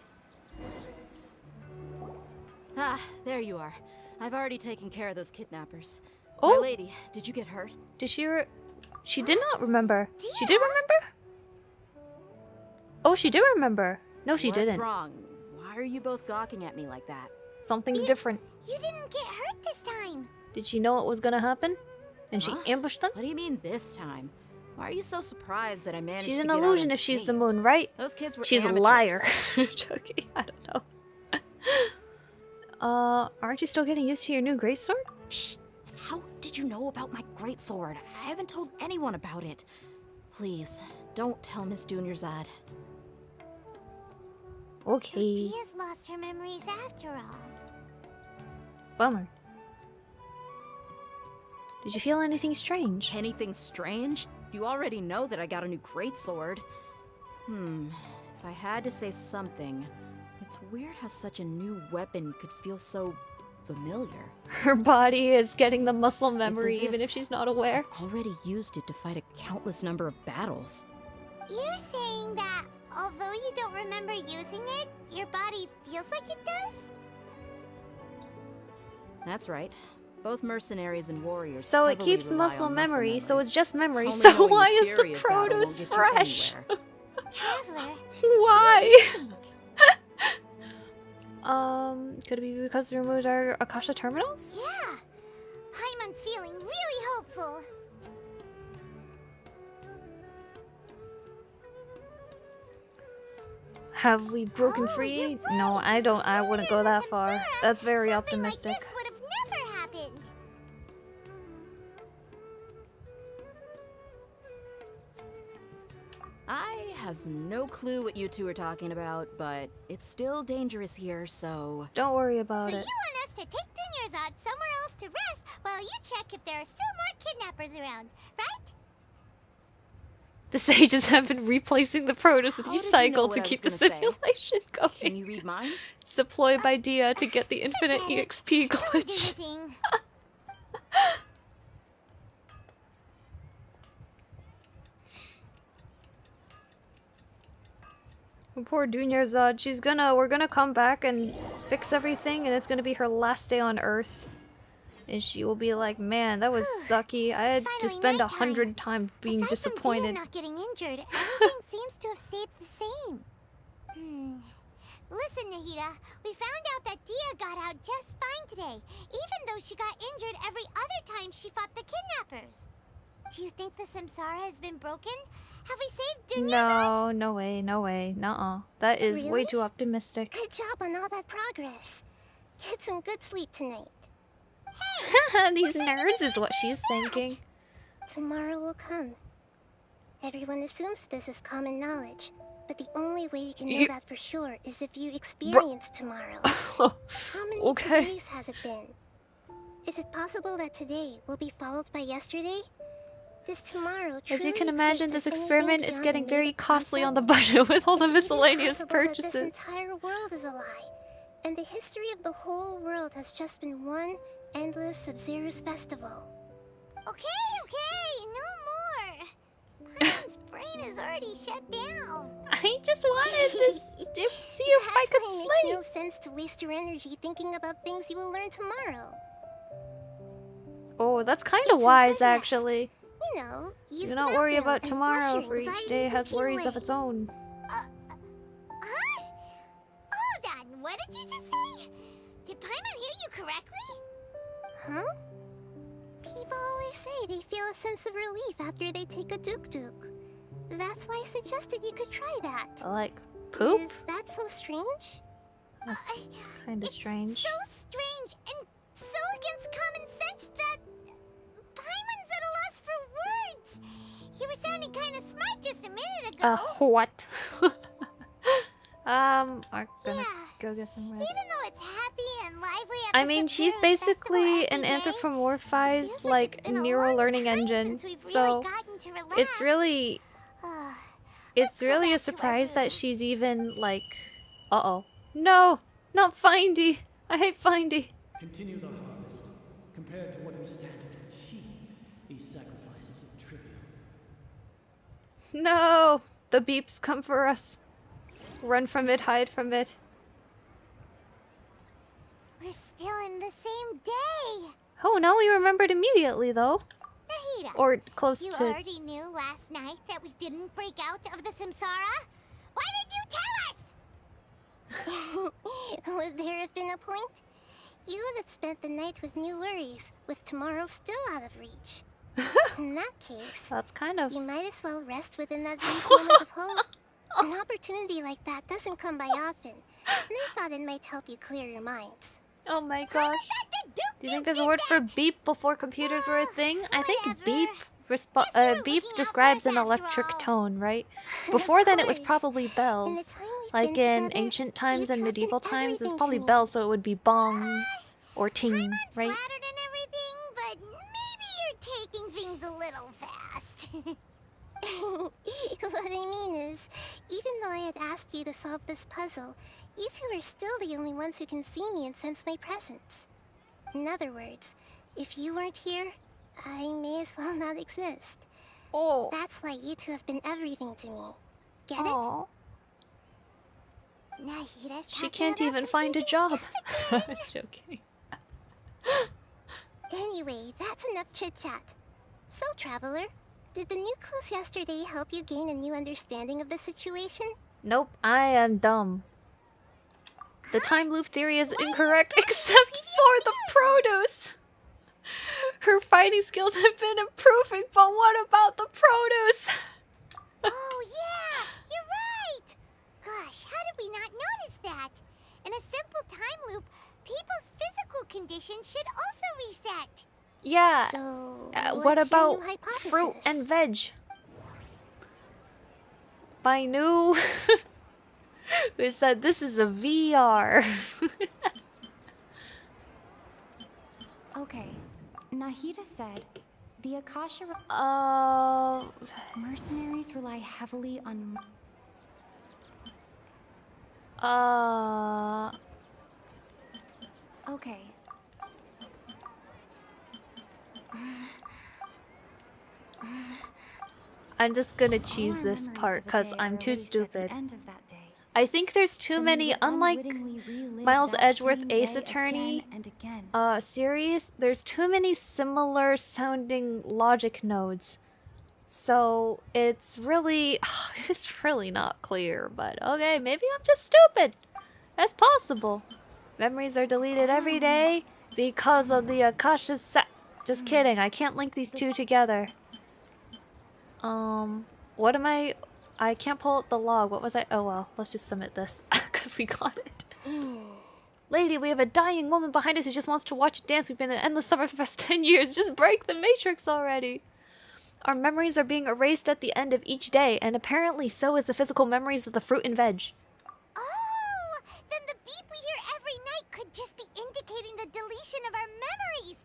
[SPEAKER 4] Ah, there you are. I've already taken care of those kidnappers.
[SPEAKER 1] Oh!
[SPEAKER 4] My lady, did you get hurt?
[SPEAKER 1] Did she did not remember. She did remember? Oh, she did remember. No, she didn't.
[SPEAKER 4] What's wrong? Why are you both gawking at me like that?
[SPEAKER 1] Something's different.
[SPEAKER 2] You didn't get hurt this time.
[SPEAKER 1] Did she know what was gonna happen? And she ambushed them?
[SPEAKER 4] What do you mean this time? Why are you so surprised that I managed
[SPEAKER 1] She's
[SPEAKER 4] to
[SPEAKER 1] an
[SPEAKER 4] get out
[SPEAKER 1] illusion if she's the
[SPEAKER 4] unscathed?
[SPEAKER 1] moon, right?
[SPEAKER 4] Those kids were
[SPEAKER 1] She's
[SPEAKER 4] amateurs.
[SPEAKER 1] a liar. Joking, I don't know. Aren't you still getting used to your new greatsword?
[SPEAKER 4] Shh! How did you know about my greatsword? I haven't told anyone about it. Please, don't tell Miss Dunyarzad.
[SPEAKER 1] Okay.
[SPEAKER 2] So Dia's lost her memories after all.
[SPEAKER 1] Bummer. Did you feel anything strange?
[SPEAKER 4] Anything strange? You already know that I got a new greatsword. If I had to say something, it's weird how such a new weapon could feel so familiar.
[SPEAKER 1] Her body is getting the muscle memory
[SPEAKER 4] as
[SPEAKER 1] even if she's not aware.
[SPEAKER 4] I've already used it to fight a countless number of battles.
[SPEAKER 2] You're saying that although you don't remember using it, your body feels like it does?
[SPEAKER 4] That's right. Both mercenaries and warriors.
[SPEAKER 1] So it
[SPEAKER 4] heavily
[SPEAKER 1] keeps
[SPEAKER 4] rely
[SPEAKER 1] muscle
[SPEAKER 4] on
[SPEAKER 1] memory, so it's just memory.
[SPEAKER 4] Only
[SPEAKER 1] So
[SPEAKER 4] knowing
[SPEAKER 1] why
[SPEAKER 4] the
[SPEAKER 1] is the
[SPEAKER 4] theory of battle
[SPEAKER 1] produce
[SPEAKER 4] won't get you
[SPEAKER 1] fresh?
[SPEAKER 4] anywhere.
[SPEAKER 2] Traveler.
[SPEAKER 1] Why? Could it be because we removed our Akasha terminals?
[SPEAKER 2] Yeah. Paimon's feeling really hopeful.
[SPEAKER 1] Have we broken free? No, I don't. I wouldn't go that far. That's very optimistic.
[SPEAKER 2] Like this would have never happened.
[SPEAKER 4] I have no clue what you two are talking about, but it's still dangerous here, so...
[SPEAKER 1] Don't worry about
[SPEAKER 2] So
[SPEAKER 1] it.
[SPEAKER 2] you want us to take Dunyarzad somewhere else to rest while you check if there are still more kidnappers around, right?
[SPEAKER 1] The sages have been replacing the produce with
[SPEAKER 4] How
[SPEAKER 1] each
[SPEAKER 4] did you
[SPEAKER 1] cycle
[SPEAKER 4] know what
[SPEAKER 1] to
[SPEAKER 4] I was
[SPEAKER 1] keep the
[SPEAKER 4] gonna say?
[SPEAKER 1] simulation going.
[SPEAKER 4] Can you read minds?
[SPEAKER 1] It's deployed by Dia to get the infinite
[SPEAKER 2] Forget it.
[SPEAKER 1] EXP
[SPEAKER 2] Don't do
[SPEAKER 1] glitch.
[SPEAKER 2] anything.
[SPEAKER 1] Poor Dunyarzad, we're gonna come back and fix everything, and it's gonna be her last day on Earth. And she will be like, man, that was sucky. I had to
[SPEAKER 2] finally
[SPEAKER 1] spend
[SPEAKER 2] nighttime.
[SPEAKER 1] 100 times being
[SPEAKER 2] Aside from Dia
[SPEAKER 1] disappointed.
[SPEAKER 2] not getting injured, everything seems to have stayed the same. Listen, Nahida, we found out that Dia got out just fine today, even though she got injured every other time she fought the kidnappers. Do you think the Samsara has been broken? Have we saved Dunyarzad?
[SPEAKER 1] No, no way, no way. Nuh-uh. That is way
[SPEAKER 14] Really?
[SPEAKER 1] too optimistic.
[SPEAKER 14] Good job on all that progress. Get some good sleep tonight.
[SPEAKER 1] These nerds is what she's thinking.
[SPEAKER 14] Tomorrow will come. Everyone assumes this is common knowledge, but the only way you can know
[SPEAKER 1] You-
[SPEAKER 14] that for sure is if you experience tomorrow. How many
[SPEAKER 1] Okay.
[SPEAKER 14] days has it been? Is it possible that today will be followed by yesterday? Does tomorrow
[SPEAKER 1] As you
[SPEAKER 14] truly
[SPEAKER 1] can imagine,
[SPEAKER 14] exist
[SPEAKER 1] this
[SPEAKER 14] as anything
[SPEAKER 1] experiment is
[SPEAKER 14] beyond a
[SPEAKER 1] getting very
[SPEAKER 14] made-up
[SPEAKER 1] costly on the
[SPEAKER 14] concept?
[SPEAKER 1] budget with all the
[SPEAKER 14] It's even
[SPEAKER 1] miscellaneous
[SPEAKER 14] possible that
[SPEAKER 1] purchases.
[SPEAKER 14] This entire world is a lie, and the history of the whole world has just been one endless Sub-Zero's festival.
[SPEAKER 2] Okay, no more. Paimon's brain brain is already shut down.
[SPEAKER 1] I just wanted to see if I could
[SPEAKER 14] That's why it
[SPEAKER 1] slay.
[SPEAKER 14] makes no sense to waste your energy thinking about things you will learn tomorrow.
[SPEAKER 1] Oh, that's kind of wise, actually.
[SPEAKER 14] You know, use
[SPEAKER 1] Do
[SPEAKER 14] the
[SPEAKER 1] not worry
[SPEAKER 14] bathroom
[SPEAKER 1] about
[SPEAKER 14] and
[SPEAKER 1] tomorrow,
[SPEAKER 14] flush
[SPEAKER 1] for
[SPEAKER 14] your
[SPEAKER 1] each
[SPEAKER 14] anxiety
[SPEAKER 1] day
[SPEAKER 14] to
[SPEAKER 1] has
[SPEAKER 14] kill
[SPEAKER 1] worries of
[SPEAKER 14] away.
[SPEAKER 1] its own.
[SPEAKER 2] Huh? Hold on, what did you just say? Did Paimon hear you correctly?
[SPEAKER 14] Huh? People always say they feel a sense of relief after they take a duk-duk. That's why I suggested you could try that.
[SPEAKER 1] Like poop?
[SPEAKER 14] Is that so strange?
[SPEAKER 1] Kind of strange.
[SPEAKER 2] So strange and so against common sense that Paimon's at a loss for words. You were sounding kind of smart just a minute ago.
[SPEAKER 1] What? I'm gonna go get some rest.
[SPEAKER 2] Even though it's happy and lively at
[SPEAKER 1] I
[SPEAKER 2] the
[SPEAKER 1] mean, she's
[SPEAKER 2] Sumeru
[SPEAKER 1] basically an
[SPEAKER 2] every day,
[SPEAKER 1] anthropomorphized, like, neural learning engine. So
[SPEAKER 2] gotten to relax.
[SPEAKER 1] it's really, it's really a surprise that she's even like, no, not Findy. I hate Findy.
[SPEAKER 12] Continue the harvest. Compared to what we stand to achieve, these sacrifices are trivial.
[SPEAKER 1] No, the beeps come for us. Run from it, hide from it.
[SPEAKER 2] We're still in the same day.
[SPEAKER 1] Oh, now we remembered immediately, though.
[SPEAKER 2] Nahida,
[SPEAKER 1] Or close
[SPEAKER 2] you
[SPEAKER 1] to.
[SPEAKER 2] already knew last night that we didn't break out of the Samsara? Why did you tell us?
[SPEAKER 14] Would there have been a point? You would have spent the night with new worries, with tomorrow still out of reach. In that case,
[SPEAKER 1] that's kind of.
[SPEAKER 14] You might as well rest within that brief moment of hope. An opportunity like that doesn't come by often, and I thought it might help you clear your minds.
[SPEAKER 1] Oh my gosh. Do you think there's a word for beep before computers were a thing? I think beep beep describes an electric tone, right? Before then it was probably bells. Like in ancient times and medieval times, it's probably bells, so it would be bong or ting, right?
[SPEAKER 2] Flattered and everything, but maybe you're taking things a little fast.
[SPEAKER 14] What I mean is, even though I had asked you to solve this puzzle, you two are still the only ones who can see me and sense my presence. In other words, if you weren't here, I may as well not exist.
[SPEAKER 1] Oh.
[SPEAKER 14] That's why you two have been everything to me. Get
[SPEAKER 1] Aww.
[SPEAKER 2] Nahida's
[SPEAKER 1] She
[SPEAKER 2] talking
[SPEAKER 1] can't
[SPEAKER 2] about
[SPEAKER 1] even find a job. Joking.
[SPEAKER 14] Anyway, that's enough chit-chat. So, Traveler, did the new clues yesterday help you gain a new understanding of the situation?
[SPEAKER 1] Nope, I am dumb. The time loop theory is incorrect except for the produce. Her fighting skills have been improving, but what about the produce?
[SPEAKER 2] Oh yeah, you're right! Gosh, how did we not notice that? In a simple time loop, people's physical condition should also reset.
[SPEAKER 1] Yeah.
[SPEAKER 14] So,
[SPEAKER 1] What
[SPEAKER 14] what's your
[SPEAKER 1] about
[SPEAKER 14] new hypothesis?
[SPEAKER 1] fruit and veg? By new, who said this is a VR.
[SPEAKER 15] Okay, Nahida said the Akasha. Mercenaries rely heavily on. Okay.
[SPEAKER 1] I'm just gonna cheese this part because I'm too stupid. I think there's too many, unlike Miles Edgeworth Ace Attorney series, there's too many similar sounding logic nodes. So it's really not clear, but okay, maybe I'm just stupid. That's possible. Memories are deleted every day because of the Akasha set. Just kidding, I can't link these two together. What am I can't pull up the log. What was I? Oh well, let's just submit this because we got it. Lady, we have a dying woman behind us who just wants to watch a dance. We've been in endless summer for the past 10 years. Just break the matrix already. Our memories are being erased at the end of each day, and apparently so is the physical memories of the fruit and veg.
[SPEAKER 2] Oh, then the beep we hear every night could just be indicating the deletion of our memories.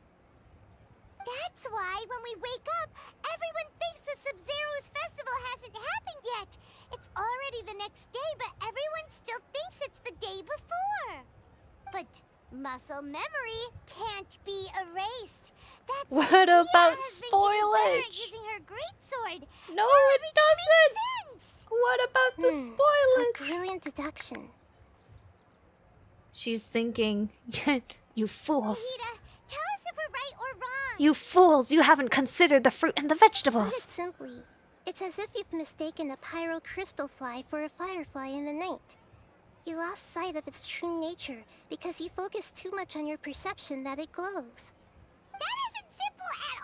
[SPEAKER 2] That's why when we wake up, everyone thinks the Sub-Zero's festival hasn't happened yet. It's already the next day, but everyone still thinks it's the day before. But muscle memory can't be erased.
[SPEAKER 1] What
[SPEAKER 2] Dia
[SPEAKER 1] about
[SPEAKER 2] has been getting better at
[SPEAKER 1] spoilage?
[SPEAKER 2] using her greatsword.
[SPEAKER 1] No,
[SPEAKER 2] Now
[SPEAKER 1] it
[SPEAKER 2] everything
[SPEAKER 1] doesn't.
[SPEAKER 2] makes sense.
[SPEAKER 1] What about the
[SPEAKER 14] A
[SPEAKER 1] spoilage?
[SPEAKER 14] brilliant deduction.
[SPEAKER 1] She's thinking, you fools.
[SPEAKER 2] Nahida, tell us if we're right or wrong.
[SPEAKER 1] You fools, you haven't considered the fruit and the
[SPEAKER 14] Put
[SPEAKER 1] vegetables.
[SPEAKER 14] it simply, it's as if you've mistaken a pyro crystal fly for a firefly in the night. You lost sight of its true nature because you focused too much on your perception that it glows.
[SPEAKER 2] That isn't simple at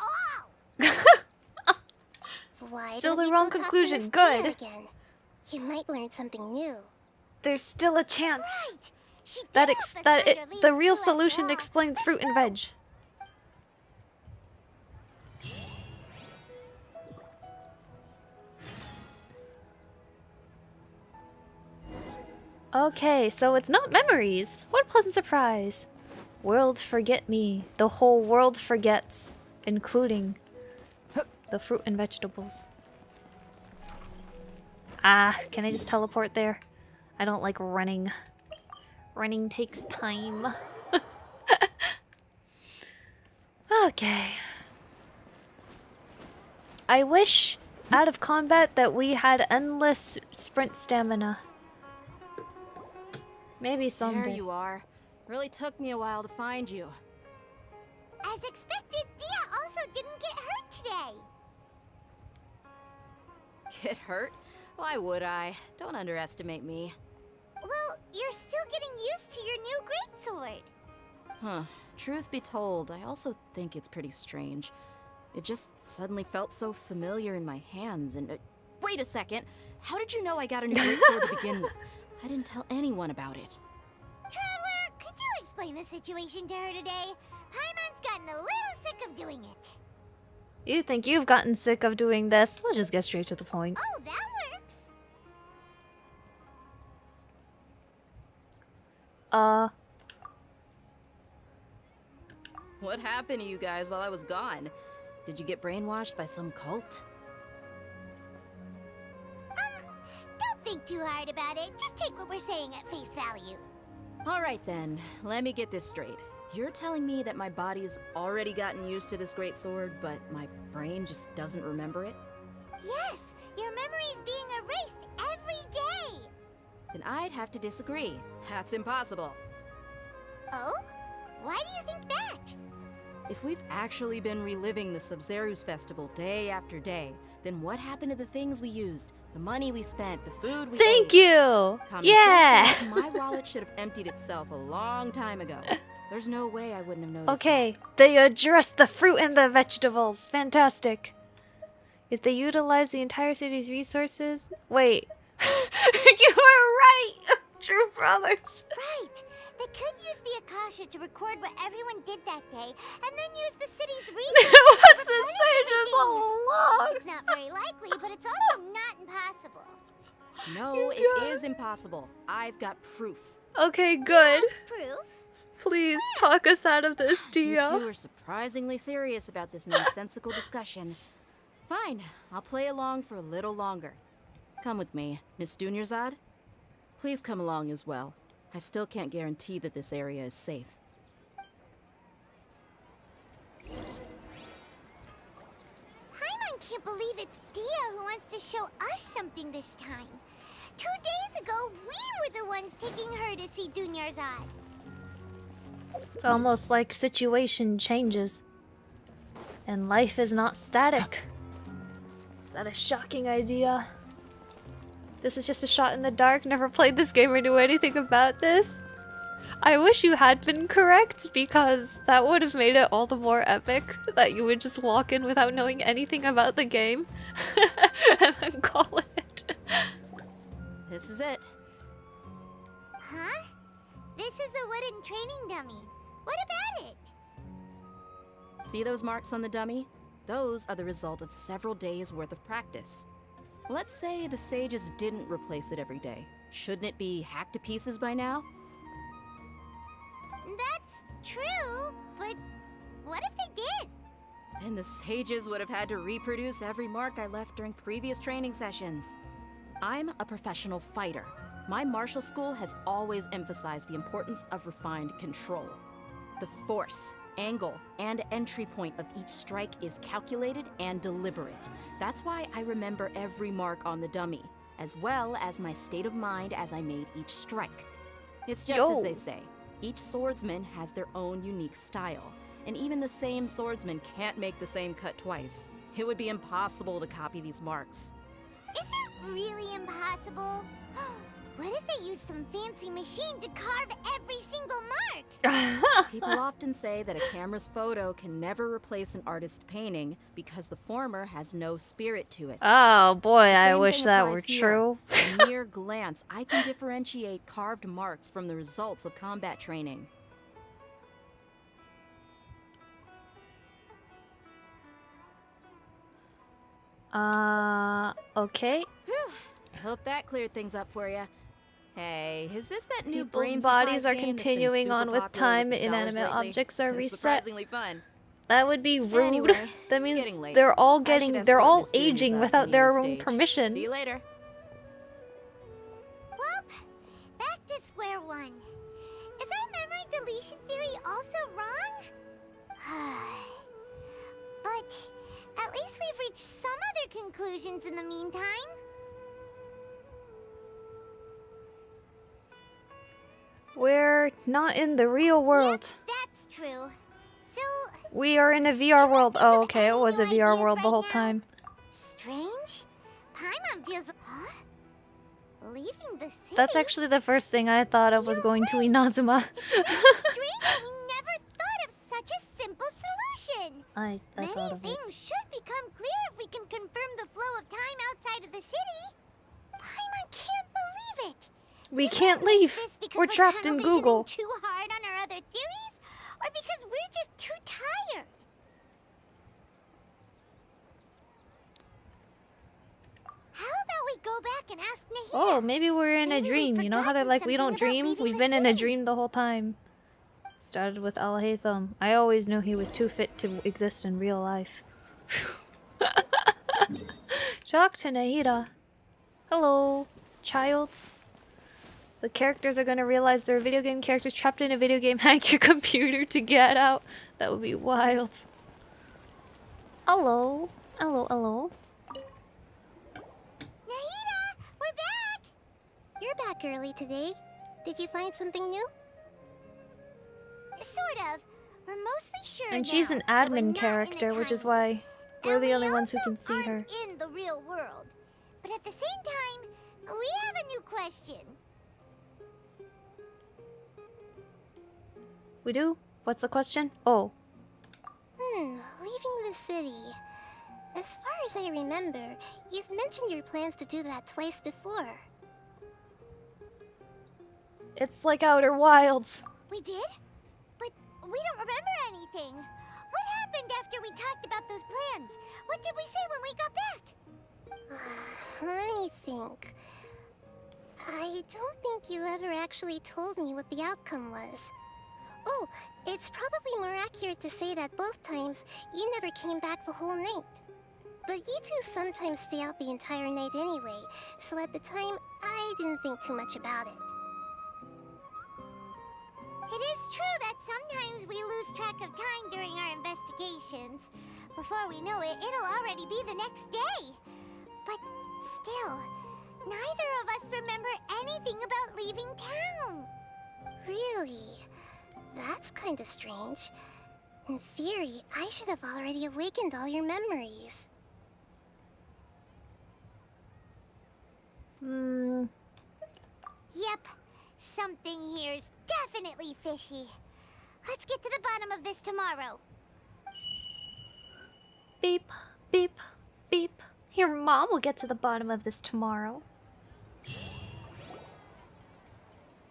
[SPEAKER 2] all.
[SPEAKER 14] Why
[SPEAKER 1] Still
[SPEAKER 14] don't
[SPEAKER 1] the
[SPEAKER 14] you
[SPEAKER 1] wrong
[SPEAKER 14] go talk to
[SPEAKER 1] conclusion.
[SPEAKER 14] Miss
[SPEAKER 1] Good.
[SPEAKER 14] Dia again? You might learn something new.
[SPEAKER 1] There's still a chance
[SPEAKER 2] Right. She did
[SPEAKER 1] that
[SPEAKER 2] help us
[SPEAKER 1] that
[SPEAKER 2] find
[SPEAKER 1] it,
[SPEAKER 2] our
[SPEAKER 1] the
[SPEAKER 2] leader's
[SPEAKER 1] real
[SPEAKER 2] clue
[SPEAKER 1] solution
[SPEAKER 2] after all.
[SPEAKER 1] explains fruit and veg. Okay, so it's not memories. What a pleasant surprise. World forget me. The whole world forgets, including the fruit and vegetables. Ah, can I just teleport there? I don't like running. Running takes time. Okay. I wish out of combat that we had endless sprint stamina. Maybe someday.
[SPEAKER 4] There you are. Really took me a while to find you.
[SPEAKER 2] As expected, Dia also didn't get hurt today.
[SPEAKER 4] Get hurt? Why would I? Don't underestimate me.
[SPEAKER 2] Well, you're still getting used to your new greatsword.
[SPEAKER 4] Huh. Truth be told, I also think it's pretty strange. It just suddenly felt so familiar in my hands and... wait a second! How did you know I got a new greatsword to begin with? I didn't tell anyone about it.
[SPEAKER 2] Traveler, could you explain the situation to her today? Paimon's gotten a little sick of doing it.
[SPEAKER 1] You think you've gotten sick of doing this? Let's just get straight to the point.
[SPEAKER 2] Oh, that works.
[SPEAKER 4] What happened to you guys while I was gone? Did you get brainwashed by some cult?
[SPEAKER 2] Don't think too hard about it. Just take what we're saying at face value.
[SPEAKER 4] Alright then, let me get this straight. You're telling me that my body's already gotten used to this great sword, but my brain just doesn't remember it?
[SPEAKER 2] Yes, your memory's being erased every day.
[SPEAKER 4] Then I'd have to disagree. That's impossible.
[SPEAKER 2] Oh? Why do you think that?
[SPEAKER 4] If we've actually been reliving the Sub-Zeru's festival day after day, then what happened to the things we used? The money we spent, the food we
[SPEAKER 1] Thank
[SPEAKER 4] ate?
[SPEAKER 1] you!
[SPEAKER 4] Common
[SPEAKER 1] Yeah!
[SPEAKER 4] sense says my wallet should have emptied itself a long time ago. There's no way I wouldn't have noticed.
[SPEAKER 1] Okay, they addressed the fruit and the vegetables. Fantastic. If they utilize the entire city's resources... Wait. You were right! True brothers.
[SPEAKER 2] Right. They could use the Akasha to record what everyone did that day, and then use the city's resources.
[SPEAKER 1] What's
[SPEAKER 2] to
[SPEAKER 1] the
[SPEAKER 2] replenish
[SPEAKER 1] sage's
[SPEAKER 2] everything.
[SPEAKER 1] log?
[SPEAKER 2] It's not very likely, but it's also not impossible.
[SPEAKER 4] No, it is impossible. I've got proof.
[SPEAKER 1] Okay, good.
[SPEAKER 2] Proof?
[SPEAKER 1] Please talk us out of this,
[SPEAKER 4] You
[SPEAKER 1] Dia.
[SPEAKER 4] two are surprisingly serious about this nonsensical discussion. Fine, I'll play along for a little longer. Come with me, Miss Dunyarzad. Please come along as well. I still can't guarantee that this area is safe.
[SPEAKER 2] Paimon can't believe it's Dia who wants to show us something this time. 2 days ago, we were the ones taking her to see Dunyarzad.
[SPEAKER 1] It's almost like situation changes. And life is not static. Is that a shocking idea? This is just a shot in the dark. Never played this game or knew anything about this. I wish you had been correct, because that would have made it all the more epic that you would just walk in without knowing anything about the game and then call it.
[SPEAKER 4] This is it.
[SPEAKER 2] Huh? This is a wooden training dummy. What about it?
[SPEAKER 4] See those marks on the dummy? Those are the result of several days' worth of practice. Let's say the sages didn't replace it every day. Shouldn't it be hacked to pieces by now?
[SPEAKER 2] That's true, but what if they did?
[SPEAKER 4] Then the sages would have had to reproduce every mark I left during previous training sessions. I'm a professional fighter. My martial school has always emphasized the importance of refined control. The Force. angle and entry point of each strike is calculated and deliberate. That's why I remember every mark on the dummy, as well as my state of mind as I made each strike. It's just as they say, each swordsman has their own unique style, and even the same swordsman can't make the same cut twice. It would be impossible to copy these marks.
[SPEAKER 2] Is it really impossible? What if they use some fancy machine to carve every single mark?
[SPEAKER 4] People often say that a camera's photo can never replace an artist's painting because the former has no spirit to it.
[SPEAKER 1] Oh boy,
[SPEAKER 4] The
[SPEAKER 1] I
[SPEAKER 4] same
[SPEAKER 1] wish
[SPEAKER 4] thing
[SPEAKER 1] that
[SPEAKER 4] applies
[SPEAKER 1] were
[SPEAKER 4] here.
[SPEAKER 1] true.
[SPEAKER 4] At a mere glance, I can differentiate carved marks from the results of combat training.
[SPEAKER 1] Okay.
[SPEAKER 4] I hope that cleared things up for you. Hey, is this that new
[SPEAKER 1] People's
[SPEAKER 4] brain
[SPEAKER 1] bodies are
[SPEAKER 4] exercise game that's been
[SPEAKER 1] continuing on
[SPEAKER 4] super
[SPEAKER 1] with
[SPEAKER 4] popular
[SPEAKER 1] time.
[SPEAKER 4] the scholars
[SPEAKER 1] Inanimate
[SPEAKER 4] lately?
[SPEAKER 1] objects are
[SPEAKER 4] It's
[SPEAKER 1] reset.
[SPEAKER 4] surprisingly fun.
[SPEAKER 1] That would be rude.
[SPEAKER 4] Anyway,
[SPEAKER 1] That
[SPEAKER 4] it's
[SPEAKER 1] means
[SPEAKER 4] getting late.
[SPEAKER 1] they're all
[SPEAKER 4] I should
[SPEAKER 1] getting,
[SPEAKER 4] escort
[SPEAKER 1] they're all
[SPEAKER 4] Miss Goonies
[SPEAKER 1] aging
[SPEAKER 4] out to
[SPEAKER 1] without
[SPEAKER 4] meet
[SPEAKER 1] their
[SPEAKER 4] the
[SPEAKER 1] own
[SPEAKER 4] stage.
[SPEAKER 1] permission.
[SPEAKER 4] See you later.
[SPEAKER 2] Well, back to square one. Is our memory deletion theory also wrong? But at least we've reached some other conclusions in the meantime.
[SPEAKER 1] We're not in the real world.
[SPEAKER 2] That's true. So,
[SPEAKER 1] We are in a VR world. Oh, okay, it was a VR world the whole time.
[SPEAKER 2] strange? Paimon feels... Huh? Leaving the city?
[SPEAKER 1] That's actually the first thing I thought of was going to Inazuma.
[SPEAKER 2] Strange that we never thought of such a simple solution.
[SPEAKER 1] I
[SPEAKER 2] Many
[SPEAKER 1] thought of it.
[SPEAKER 2] things should become clear if we can confirm the flow of time outside of the city. Paimon can't believe it.
[SPEAKER 1] We can't leave.
[SPEAKER 2] This because
[SPEAKER 1] We're trapped in
[SPEAKER 2] tunnel visioning
[SPEAKER 1] Google.
[SPEAKER 2] too hard on our other theories, or because we're just too tired. How about we go back and ask Nahida?
[SPEAKER 1] Oh, maybe we're in a dream. You know how they're like, we don't dream? We've been in a dream the whole time. Started with Al Haytham. I always knew he was too fit to exist in real life. Talk to Nahida. Hello, child. The characters are gonna realize they're video game characters trapped in a video game. Hack your computer to get out. That would be wild. Hello. Hello, hello.
[SPEAKER 2] Nahida, we're back!
[SPEAKER 14] You're back early today. Did you find something new?
[SPEAKER 2] Sort of. We're mostly sure
[SPEAKER 1] And she's
[SPEAKER 2] now
[SPEAKER 1] an
[SPEAKER 2] that we're
[SPEAKER 1] admin
[SPEAKER 2] not in a
[SPEAKER 1] character, which is
[SPEAKER 2] time
[SPEAKER 1] why we're
[SPEAKER 2] And
[SPEAKER 1] the
[SPEAKER 2] we
[SPEAKER 1] only ones who
[SPEAKER 2] also
[SPEAKER 1] can see her.
[SPEAKER 2] aren't in the real world. But at the same time, we have a new question.
[SPEAKER 1] We do? What's the question? Oh.
[SPEAKER 14] Leaving the city. As far as I remember, you've mentioned your plans to do that twice before.
[SPEAKER 1] It's like Outer Wilds.
[SPEAKER 2] We did? But we don't remember anything. What happened after we talked about those plans? What did we say when we got back?
[SPEAKER 14] Let me think. I don't think you ever actually told me what the outcome was. Oh, it's probably more accurate to say that both times you never came back the whole night. But you two sometimes stay out the entire night anyway, so at the time, I didn't think too much about it.
[SPEAKER 2] It is true that sometimes we lose track of time during our investigations. Before we know it, it'll already be the next day. But still, neither of us remember anything about leaving town.
[SPEAKER 14] Really? That's kinda strange. In theory, I should have already awakened all your memories.
[SPEAKER 2] Yep, something here's definitely fishy. Let's get to the bottom of this tomorrow.
[SPEAKER 1] Beep, beep, beep. Your mom will get to the bottom of this tomorrow.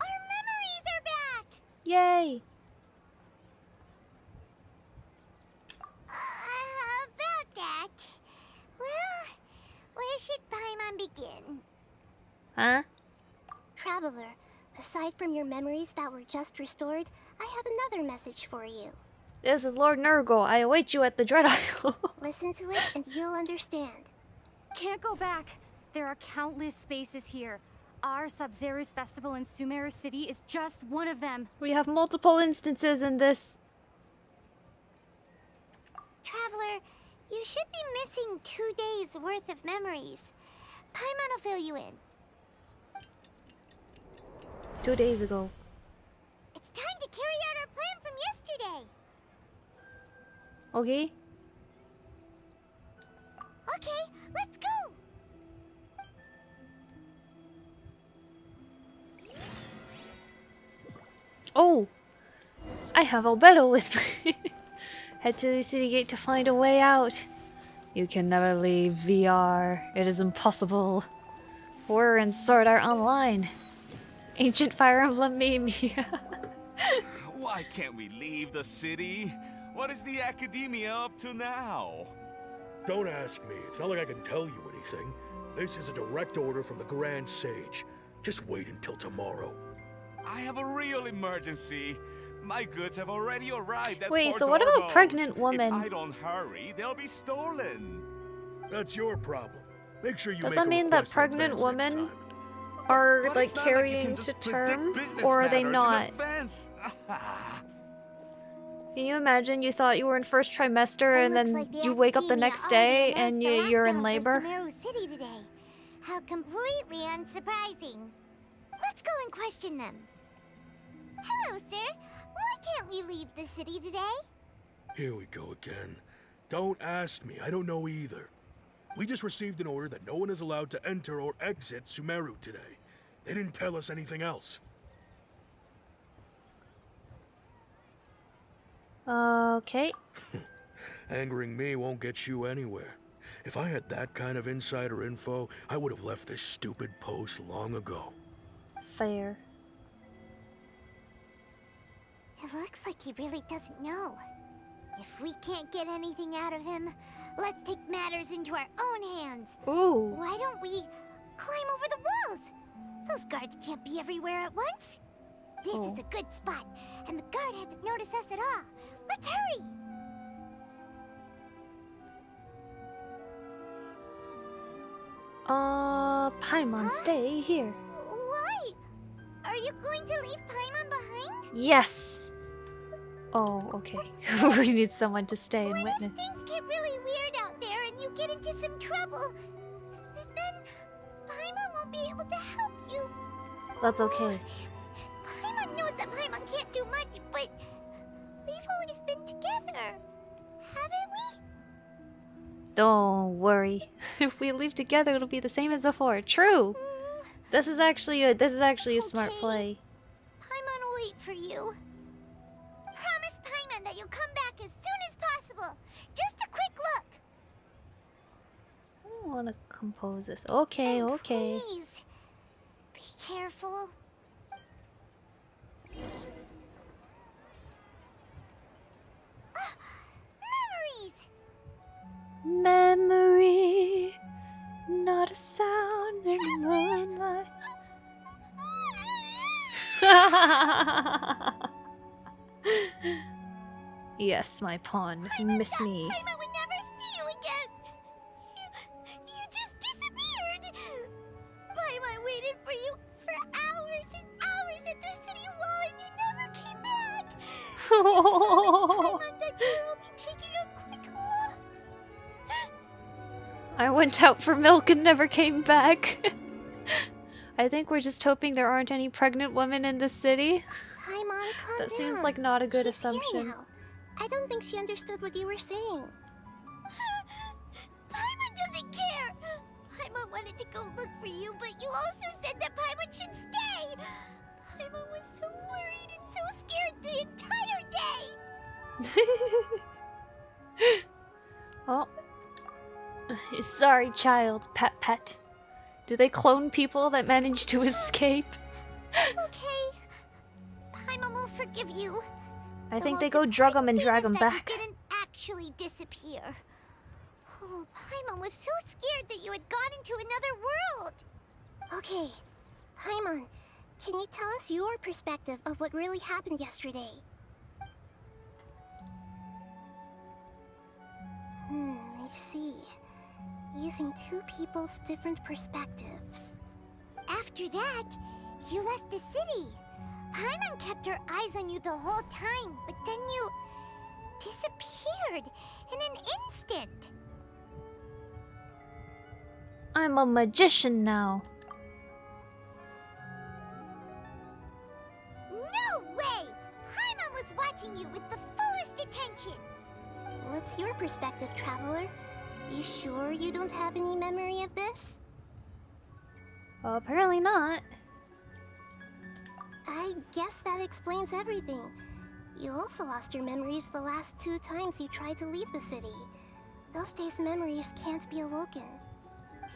[SPEAKER 2] Our memories are back!
[SPEAKER 1] Yay!
[SPEAKER 2] About that. Well, where should Paimon begin?
[SPEAKER 1] Huh?
[SPEAKER 14] Traveler, aside from your memories that were just restored, I have another message for you.
[SPEAKER 1] This is Lord Nurgle. I await you at the Dread Isle.
[SPEAKER 14] Listen to it and you'll understand.
[SPEAKER 15] Can't go back. There are countless spaces here. Our Sub-Zero's festival in Sumeru City is just one of them.
[SPEAKER 1] We have multiple instances in this.
[SPEAKER 2] Traveler, you should be missing 2 days worth of memories. Paimon will fill you in.
[SPEAKER 1] 2 days ago.
[SPEAKER 2] It's time to carry out our plan from yesterday.
[SPEAKER 1] Okay?
[SPEAKER 2] Okay, let's go.
[SPEAKER 1] Oh! I have Albedo with me. Head to the city gate to find a way out. You can never leave VR. It is impossible. We're in Sword Art Online. Ancient Fire Emblem meme.
[SPEAKER 16] Why can't we leave the city? What is the academia up to now?
[SPEAKER 17] Don't ask me. It's not like I can tell you anything. This is a direct order from the Grand Sage. Just wait until tomorrow.
[SPEAKER 16] I have a real emergency. My goods have already arrived at
[SPEAKER 1] Wait,
[SPEAKER 16] Port
[SPEAKER 1] so what about
[SPEAKER 16] Ormos.
[SPEAKER 1] pregnant women?
[SPEAKER 16] If I don't hurry, they'll be stolen.
[SPEAKER 17] That's your problem. Make sure you
[SPEAKER 1] Does
[SPEAKER 17] make
[SPEAKER 1] that
[SPEAKER 17] a
[SPEAKER 1] mean that
[SPEAKER 17] request in
[SPEAKER 1] pregnant
[SPEAKER 17] advance next
[SPEAKER 1] women
[SPEAKER 17] time.
[SPEAKER 1] are
[SPEAKER 16] But
[SPEAKER 1] like
[SPEAKER 16] it's not like you
[SPEAKER 1] carrying
[SPEAKER 16] can
[SPEAKER 1] to
[SPEAKER 16] just predict
[SPEAKER 1] term?
[SPEAKER 16] business
[SPEAKER 1] Or are they
[SPEAKER 16] matters in
[SPEAKER 1] not?
[SPEAKER 16] advance.
[SPEAKER 1] Can you imagine you thought you were in first trimester
[SPEAKER 2] It
[SPEAKER 1] and
[SPEAKER 2] looks
[SPEAKER 1] then
[SPEAKER 2] like the
[SPEAKER 1] you wake up the
[SPEAKER 2] academia
[SPEAKER 1] next day
[SPEAKER 2] already
[SPEAKER 1] and
[SPEAKER 2] announced the
[SPEAKER 1] you're in
[SPEAKER 2] lockdown
[SPEAKER 1] labor?
[SPEAKER 2] For Sumeru City today. How completely unsurprising. Let's go and question them. Hello, sir. Why can't we leave the city today?
[SPEAKER 17] Here we go again. Don't ask me. I don't know either. We just received an order that no one is allowed to enter or exit Sumeru today. They didn't tell us anything else.
[SPEAKER 1] Okay.
[SPEAKER 17] Angering me won't get you anywhere. If I had that kind of insider info, I would have left this stupid post long ago.
[SPEAKER 1] Fair.
[SPEAKER 2] It looks like he really doesn't know. If we can't get anything out of him, let's take matters into our own hands.
[SPEAKER 1] Ooh.
[SPEAKER 2] Why don't we climb over the walls? Those guards can't be everywhere at once. This is a good spot, and the guard hasn't noticed us at all. Let's hurry!
[SPEAKER 1] Paimon, stay here.
[SPEAKER 2] Why? Are you going to leave Paimon behind?
[SPEAKER 1] Yes. Oh, okay. We need someone to stay and
[SPEAKER 2] What
[SPEAKER 1] witness.
[SPEAKER 2] if things get really weird out there and you get into some trouble? Then Paimon won't be able to help you.
[SPEAKER 1] That's okay.
[SPEAKER 2] Paimon knows that Paimon can't do much, but we've always been together, haven't we?
[SPEAKER 1] Don't worry. If we leave together, it'll be the same as before. True. This is actually a smart play.
[SPEAKER 2] Paimon will wait for you. Promise Paimon that you'll come back as soon as possible. Just a quick look.
[SPEAKER 1] I don't want to compose this. Okay, okay.
[SPEAKER 2] Please, be careful.
[SPEAKER 1] Memory, not a sound in the moonlight. Yes, my pawn. Miss me.
[SPEAKER 2] Paimon would never see you again. You just disappeared. Paimon waited for you for hours and hours at the city wall, and you never came back. Paimon that you will be taking a quick look.
[SPEAKER 1] I went out for milk and never came back. I think we're just hoping there aren't any pregnant women in the city.
[SPEAKER 14] Paimon, calm
[SPEAKER 1] That
[SPEAKER 14] down.
[SPEAKER 1] seems like not a good
[SPEAKER 14] She's here
[SPEAKER 1] assumption.
[SPEAKER 14] now. I don't think she understood what you were saying.
[SPEAKER 2] Paimon doesn't care. Paimon wanted to go look for you, but you also said that Paimon should stay. Paimon was so worried and so scared the entire day.
[SPEAKER 1] Oh. Sorry, child. Pet. Do they clone people that manage to escape?
[SPEAKER 2] Okay. Paimon will forgive you.
[SPEAKER 1] I
[SPEAKER 2] The
[SPEAKER 1] think they
[SPEAKER 2] most
[SPEAKER 1] go drug them and
[SPEAKER 2] important
[SPEAKER 1] drag
[SPEAKER 2] thing
[SPEAKER 1] them
[SPEAKER 2] is that
[SPEAKER 1] back.
[SPEAKER 2] You didn't actually disappear. Oh, Paimon was so scared that you had gone into another world.
[SPEAKER 14] Okay, Paimon, can you tell us your perspective of what really happened yesterday? I see. Using two people's different perspectives.
[SPEAKER 2] After that, you left the city. Paimon kept her eyes on you the whole time, but then you disappeared in an instant.
[SPEAKER 1] I'm a magician now.
[SPEAKER 2] No way! Paimon was watching you with the fullest attention.
[SPEAKER 14] What's your perspective, traveler? You sure you don't have any memory of this?
[SPEAKER 1] Well, apparently not.
[SPEAKER 14] I guess that explains everything. You also lost your memories the last 2 times you tried to leave the city. Those days' memories can't be awoken.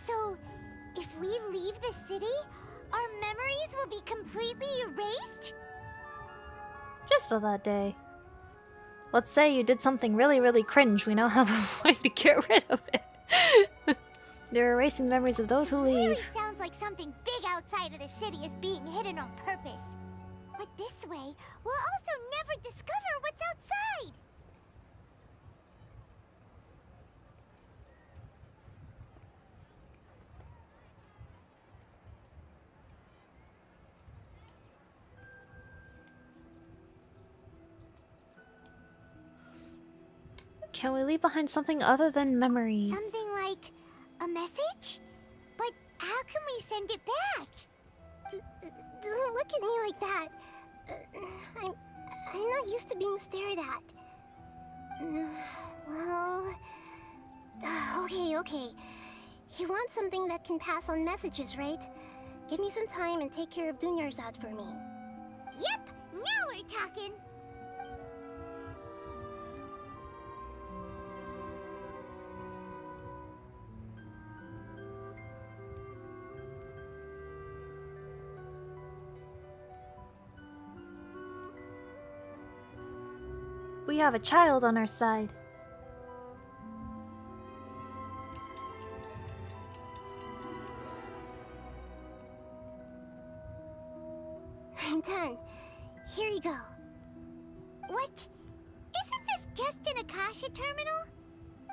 [SPEAKER 2] So, if we leave the city, our memories will be completely erased?
[SPEAKER 1] Just for that day. Let's say you did something really, really cringe. We now have a way to get rid of it. They're erasing memories of those who leave.
[SPEAKER 2] Really sounds like something big outside of the city is being hidden on purpose. But this way, we'll also never discover what's outside.
[SPEAKER 1] Can we leave behind something other than memories?
[SPEAKER 2] Something like a message? But how can we send it back?
[SPEAKER 14] Don't look at me like that. I'm not used to being stared at. Well... Okay. You want something that can pass on messages, right? Give me some time and take care of Dunyarzad for me.
[SPEAKER 2] Yep! Now we're talking!
[SPEAKER 1] We have a child on our side.
[SPEAKER 14] I'm done. Here you go.
[SPEAKER 2] What? Isn't this just an Akasha terminal?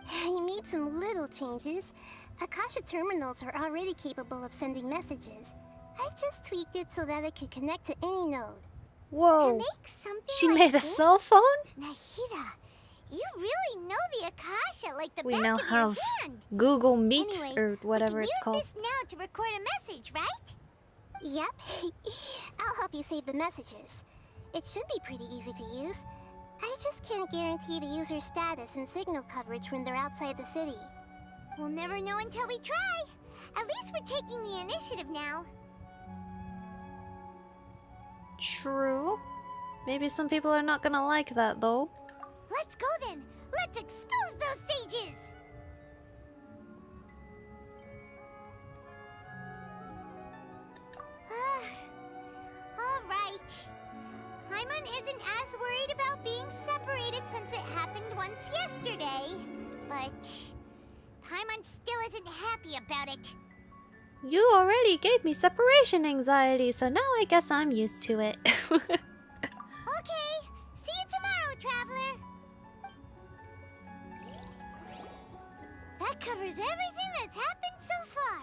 [SPEAKER 14] I made some little changes. Akasha terminals are already capable of sending messages. I just tweaked it so that it could connect to any node.
[SPEAKER 1] Whoa.
[SPEAKER 2] To make something
[SPEAKER 1] She
[SPEAKER 2] like
[SPEAKER 1] made a
[SPEAKER 2] this?
[SPEAKER 1] cell phone?
[SPEAKER 2] Nahida, you really know the Akasha like the
[SPEAKER 1] We
[SPEAKER 2] back
[SPEAKER 1] now
[SPEAKER 2] of
[SPEAKER 1] have
[SPEAKER 2] your hand.
[SPEAKER 1] Google Meet
[SPEAKER 2] Anyway,
[SPEAKER 1] or whatever it's called.
[SPEAKER 2] Use this now to record a message, right?
[SPEAKER 14] Yep. I'll help you save the messages. It should be pretty easy to use. I just can't guarantee the user's status and signal coverage when they're outside the city.
[SPEAKER 2] We'll never know until we try. At least we're taking the initiative now.
[SPEAKER 1] True. Maybe some people are not gonna like that though.
[SPEAKER 2] Let's go then. Let's expose those sages. All right. Paimon isn't as worried about being separated since it happened once yesterday. But Paimon still isn't happy about it.
[SPEAKER 1] You already gave me separation anxiety, so now I guess I'm used to it.
[SPEAKER 2] Okay. See you tomorrow, traveler. That covers everything that's happened so far.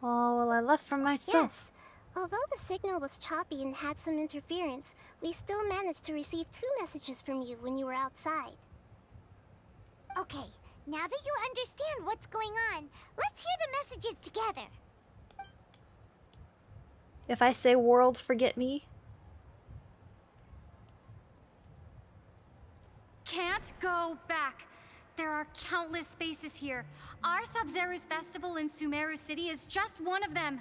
[SPEAKER 1] Oh, well, I left for myself.
[SPEAKER 14] Yes. Although the signal was choppy and had some interference, we still managed to receive 2 messages from you when you were outside.
[SPEAKER 2] Okay, now that you understand what's going on, let's hear the messages together.
[SPEAKER 1] If I say world, forget me.
[SPEAKER 15] Can't go back. There are countless spaces here. Our Sub-Zero's festival in Sumeru City is just one of them.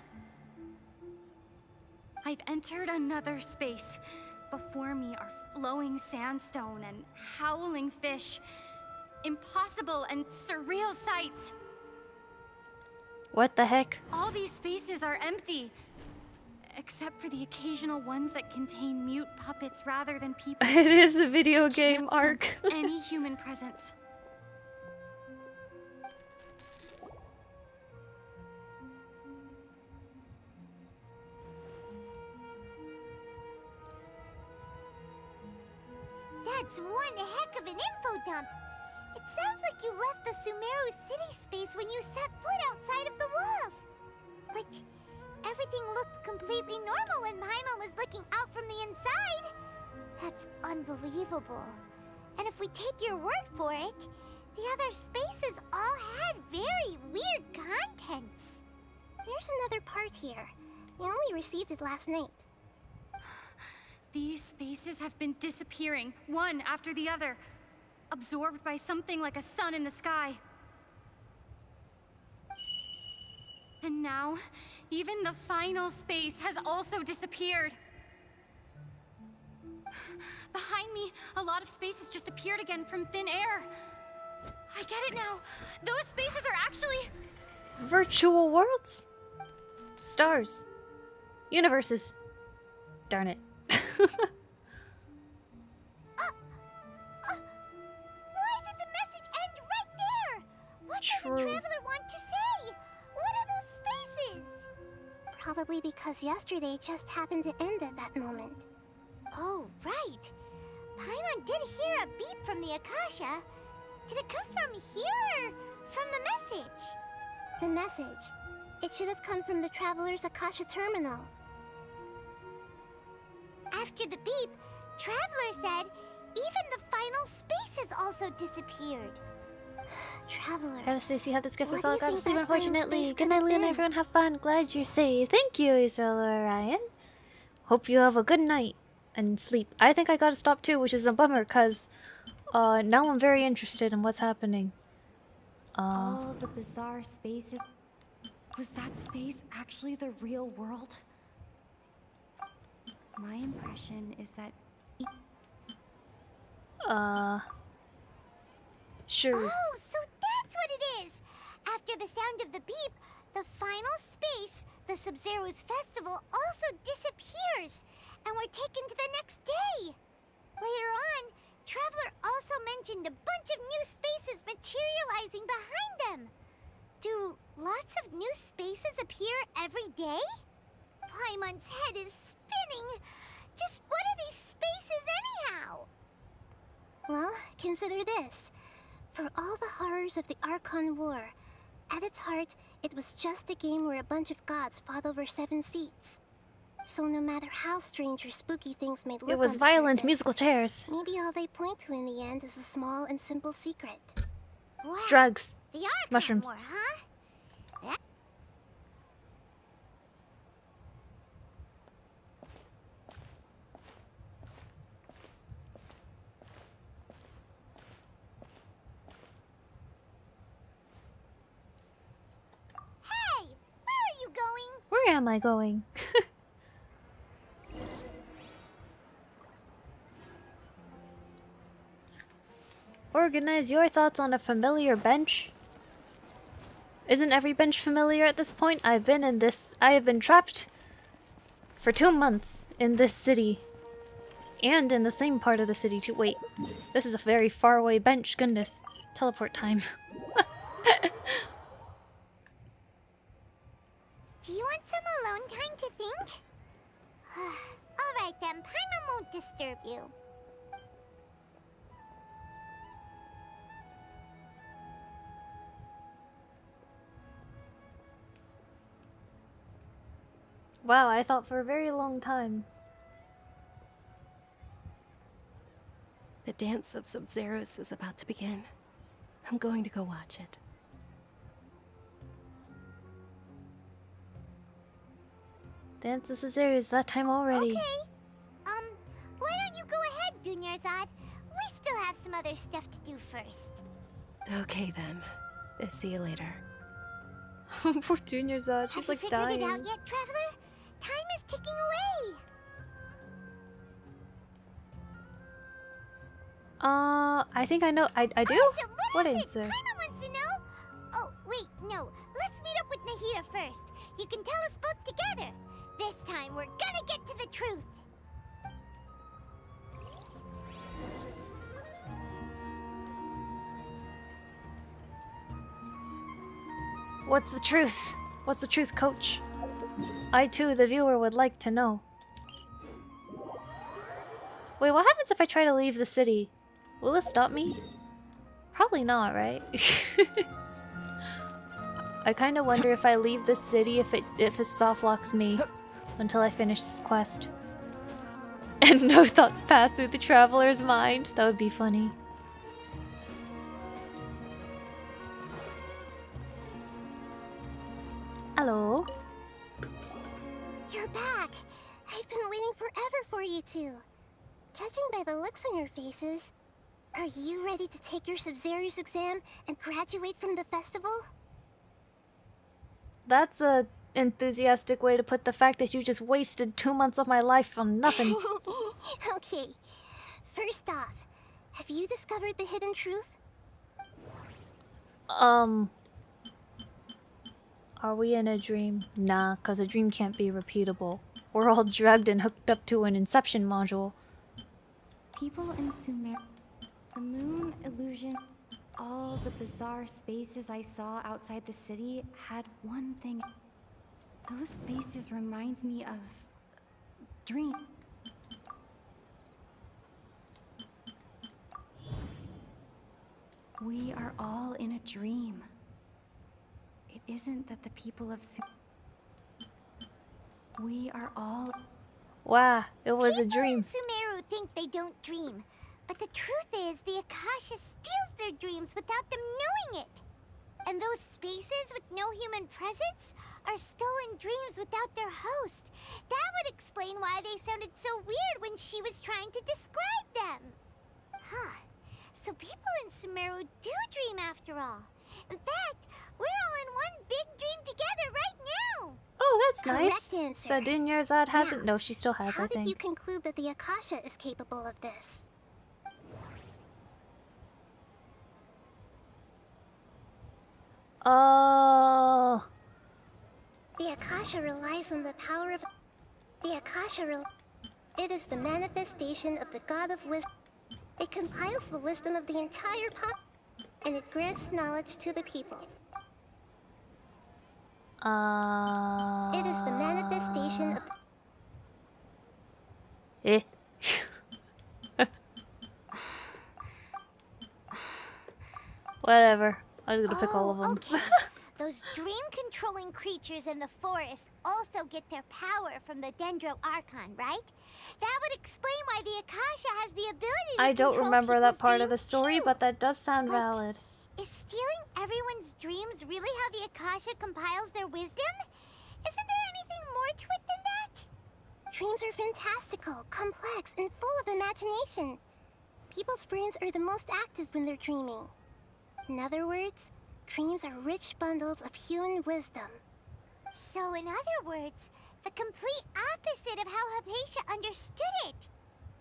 [SPEAKER 15] I've entered another space. Before me are flowing sandstone and howling fish. Impossible and surreal sights.
[SPEAKER 1] What the heck?
[SPEAKER 15] All these spaces are empty. Except for the occasional ones that contain mute puppets rather than people.
[SPEAKER 1] It is a video game arc.
[SPEAKER 15] Any human presence.
[SPEAKER 2] That's one heck of an info dump. It sounds like you left the Sumeru city space when you set foot outside of the walls. But everything looked completely normal when Paimon was looking out from the inside. That's unbelievable. And if we take your word for it, the other spaces all had very weird contents.
[SPEAKER 14] There's another part here. We only received it last night.
[SPEAKER 15] These spaces have been disappearing, one after the other, absorbed by something like a sun in the sky. And now, even the final space has also disappeared. Behind me, a lot of spaces just appeared again from thin air. I get it now. Those spaces are actually...
[SPEAKER 1] Virtual worlds? Stars. Universes. Darn it.
[SPEAKER 2] Why did the message end right there? What does the traveler want to say? What are those spaces?
[SPEAKER 14] Probably because yesterday just happened to end at that moment.
[SPEAKER 2] Oh, right. Paimon did hear a beep from the Akasha. Did it come from here or from the message?
[SPEAKER 14] The message. It should have come from the Traveler's Akasha terminal.
[SPEAKER 2] After the beep, Traveler said even the final spaces also disappeared.
[SPEAKER 14] Traveler.
[SPEAKER 1] Gotta stay, see how this gets us all.
[SPEAKER 14] What do you
[SPEAKER 1] Gotta
[SPEAKER 14] think
[SPEAKER 1] sleep,
[SPEAKER 14] that final
[SPEAKER 1] unfortunately.
[SPEAKER 14] space
[SPEAKER 1] Good
[SPEAKER 14] could
[SPEAKER 1] night,
[SPEAKER 14] have
[SPEAKER 1] Leon.
[SPEAKER 14] been?
[SPEAKER 1] Everyone have fun. Glad you're safe. Thank you, Isabella Ryan. Hope you have a good night and sleep. I think I gotta stop too, which is a bummer, because now I'm very interested in what's happening.
[SPEAKER 15] All the bizarre spaces... Was that space actually the real world? My impression is that...
[SPEAKER 1] Sure.
[SPEAKER 2] Oh, so that's what it is! After the sound of the beep, the final space, the Sub-Zero's festival, also disappears, and we're taken to the next day. Later on, Traveler also mentioned a bunch of new spaces materializing behind them. Do lots of new spaces appear every day? Paimon's head is spinning. Just what are these spaces anyhow?
[SPEAKER 14] Well, consider this. For all the horrors of the Archon War, at its heart, it was just a game where a bunch of gods fought over 7 seats. So no matter how strange or spooky things may look
[SPEAKER 1] It was
[SPEAKER 14] on the
[SPEAKER 1] violent
[SPEAKER 14] surface,
[SPEAKER 1] musical chairs.
[SPEAKER 14] maybe all they point to in the end is a small and simple secret.
[SPEAKER 2] Wow.
[SPEAKER 1] Drugs.
[SPEAKER 2] The Archon
[SPEAKER 1] Mushrooms.
[SPEAKER 2] War, huh? That Hey! Where are you going?
[SPEAKER 1] Where am I going? Organize your thoughts on a familiar bench. Isn't every bench familiar at this point? I have been trapped for 2 months in this city. And in the same part of the city too. Wait, this is a very far away bench. Goodness. Teleport time.
[SPEAKER 2] Do you want some alone time to think? Alright then, Paimon won't disturb you.
[SPEAKER 1] Wow, I thought for a very long time.
[SPEAKER 3] The dance of Sub-Zeros is about to begin. I'm going to go watch it.
[SPEAKER 1] Dance is serious that time already.
[SPEAKER 2] Okay. Why don't you go ahead, Dunyarzad? We still have some other stuff to do first.
[SPEAKER 3] Okay then. See you later.
[SPEAKER 1] Poor Junior Zod, she's
[SPEAKER 2] Have
[SPEAKER 1] like
[SPEAKER 2] you figured
[SPEAKER 1] dying.
[SPEAKER 2] it out yet, Traveler? Time is ticking away.
[SPEAKER 1] I think I know. I do?
[SPEAKER 2] Awesome,
[SPEAKER 1] What
[SPEAKER 2] is
[SPEAKER 1] answer?
[SPEAKER 2] it? Paimon wants to know. Oh, wait, no. Let's meet up with Nahida first. You can tell us both together. This time, we're gonna get to the truth.
[SPEAKER 1] What's the truth? What's the truth, coach? I too, the viewer, would like to know. Wait, what happens if I try to leave the city? Will it stop me? Probably not, right? I kind of wonder if I leave the city if it soft locks me until I finish this quest. And no thoughts pass through the traveler's mind. That would be funny. Hello.
[SPEAKER 14] You're back. I've been waiting forever for you two. Judging by the looks on your faces, are you ready to take your Sub-Zero's exam and graduate from the festival?
[SPEAKER 1] That's a enthusiastic way to put the fact that you just wasted 2 months of my life on nothing.
[SPEAKER 14] Okay. First off, have you discovered the hidden truth?
[SPEAKER 1] Are we in a dream? Nah, cause a dream can't be repeatable. We're all drugged and hooked up to an Inception module.
[SPEAKER 15] People in Sumeru, the moon illusion, all the bizarre spaces I saw outside the city had one thing. Those spaces remind me of dream. We are all in a dream. It isn't that the people of we are all...
[SPEAKER 1] Wow, it was a dream.
[SPEAKER 2] People in Sumeru think they don't dream, but the truth is the Akasha steals their dreams without them knowing it. And those spaces with no human presence are stolen dreams without their host. That would explain why they sounded so weird when she was trying to describe them. Huh. So people in Sumeru do dream after all. In fact, we're all in one big dream together right now.
[SPEAKER 1] Oh, that's
[SPEAKER 14] Correct
[SPEAKER 1] nice.
[SPEAKER 14] answer.
[SPEAKER 1] So Dinyarzad hasn't.
[SPEAKER 14] Now,
[SPEAKER 1] No, she still has,
[SPEAKER 14] how
[SPEAKER 1] I
[SPEAKER 14] did you
[SPEAKER 1] think.
[SPEAKER 14] conclude that the Akasha is capable of this?
[SPEAKER 1] Oh.
[SPEAKER 14] The Akasha relies on the power of... It is the manifestation of the God of Wisdom. It compiles the wisdom of the entire pop, and it grants knowledge to the people. It is the manifestation of...
[SPEAKER 1] Eh. Whatever. I was gonna pick all of them.
[SPEAKER 2] Okay. Those dream-controlling creatures in the forest also get their power from the Dendro Archon, right? That would explain why the Akasha has the ability to
[SPEAKER 1] I don't
[SPEAKER 2] control
[SPEAKER 1] remember that
[SPEAKER 2] people's
[SPEAKER 1] part of the
[SPEAKER 2] dreams,
[SPEAKER 1] story,
[SPEAKER 2] too.
[SPEAKER 1] but that does sound valid.
[SPEAKER 2] Is stealing everyone's dreams really how the Akasha compiles their wisdom? Isn't there anything more to it than that?
[SPEAKER 14] Dreams are fantastical, complex, and full of imagination. People's brains are the most active when they're dreaming. In other words, dreams are rich bundles of human wisdom.
[SPEAKER 2] So in other words, the complete opposite of how Hypatia understood it.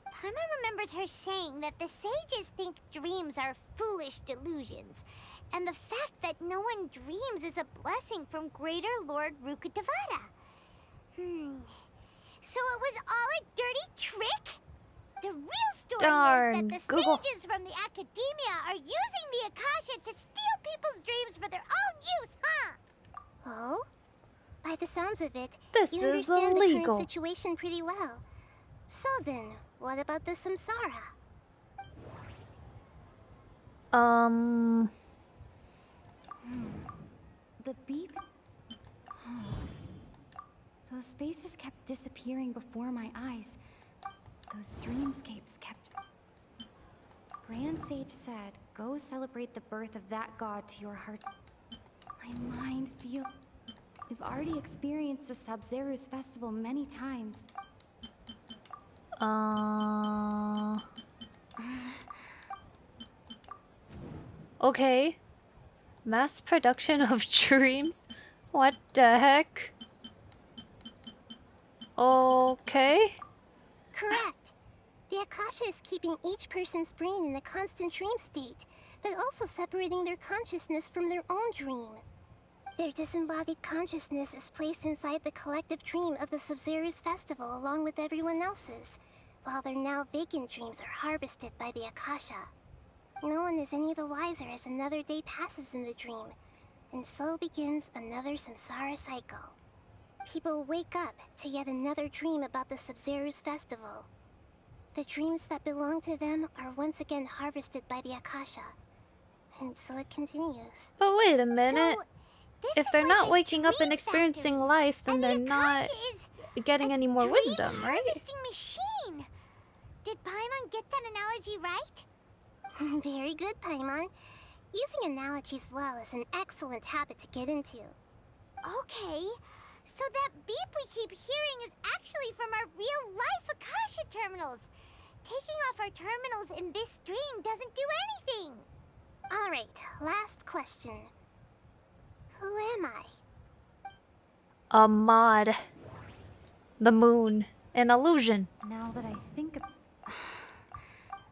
[SPEAKER 2] Paimon remembers her saying that the sages think dreams are foolish delusions, and the fact that no one dreams is a blessing from Greater Lord Rukkhadevata. So it was all a dirty trick? The real story
[SPEAKER 1] Darn,
[SPEAKER 2] is that the
[SPEAKER 1] Google.
[SPEAKER 2] sages from the Academia are using the Akasha to steal people's dreams for their own use, huh?
[SPEAKER 14] Oh? By the sounds of it,
[SPEAKER 1] This
[SPEAKER 14] you
[SPEAKER 1] is
[SPEAKER 14] understand the
[SPEAKER 1] illegal.
[SPEAKER 14] current situation pretty well. So then, what about the samsara?
[SPEAKER 15] The beep... Those spaces kept disappearing before my eyes. Those dreamscapes kept... Grand Sage said, go celebrate the birth of that god to your heart. My mind feels... We've already experienced the Sub-Zeru's festival many times.
[SPEAKER 1] Okay. Mass production of dreams? What the heck? Okay.
[SPEAKER 14] Correct. The Akasha is keeping each person's brain in a constant dream state, but also separating their consciousness from their own dream. Their disembodied consciousness is placed inside the collective dream of the Sub-Zeru's festival along with everyone else's, while their now vacant dreams are harvested by the Akasha. No one is any the wiser as another day passes in the dream, and so begins another samsara cycle. People wake up to yet another dream about the Sub-Zeru's festival. The dreams that belong to them are once again harvested by the Akasha, and so it continues.
[SPEAKER 1] But wait a minute.
[SPEAKER 2] So,
[SPEAKER 1] if they're not waking up and experiencing life, then they're not getting any more wisdom, right?
[SPEAKER 2] Harvesting machine. Did Paimon get that analogy right?
[SPEAKER 14] Very good, Paimon. Using analogies well is an excellent habit to get into.
[SPEAKER 2] Okay, so that beep we keep hearing is actually from our real-life Akasha terminals. Taking off our terminals in this stream doesn't do anything.
[SPEAKER 14] Alright, last question. Who am I?
[SPEAKER 1] A mod. The moon. An illusion.
[SPEAKER 15] Now that I think of...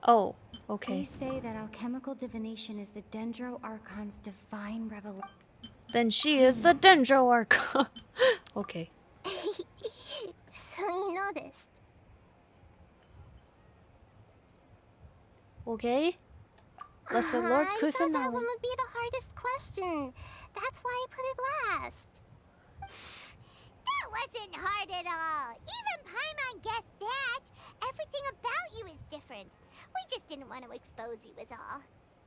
[SPEAKER 1] Oh, okay.
[SPEAKER 15] They say that alchemical divination is the Dendro Archon's divine revelation.
[SPEAKER 1] Then she is the Dendro Archon. Okay.
[SPEAKER 14] So you noticed.
[SPEAKER 1] Okay. Lesser Lord
[SPEAKER 14] I thought that one
[SPEAKER 1] Kusanagi.
[SPEAKER 14] would be the hardest question. That's why I put it last.
[SPEAKER 2] That wasn't hard at all. Even Paimon guessed that. Everything about you is different. We just didn't want to expose you is all.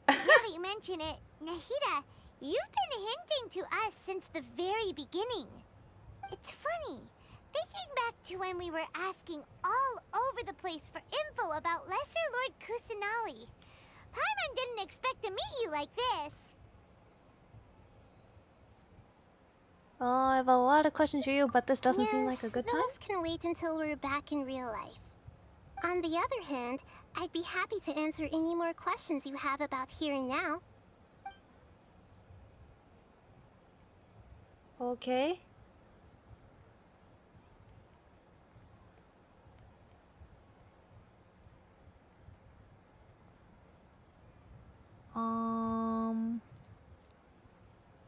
[SPEAKER 2] Now that you mention it, Nahida, you've been hinting to us since the very beginning. It's funny. Thinking back to when we were asking all over the place for info about Lesser Lord Kusanagi. Paimon didn't expect to meet you like this.
[SPEAKER 1] Oh, I have a lot of questions for you, but this doesn't seem like a good time.
[SPEAKER 14] Those can wait until we're back in real life. On the other hand, I'd be happy to answer any more questions you have about here and now.
[SPEAKER 1] Okay.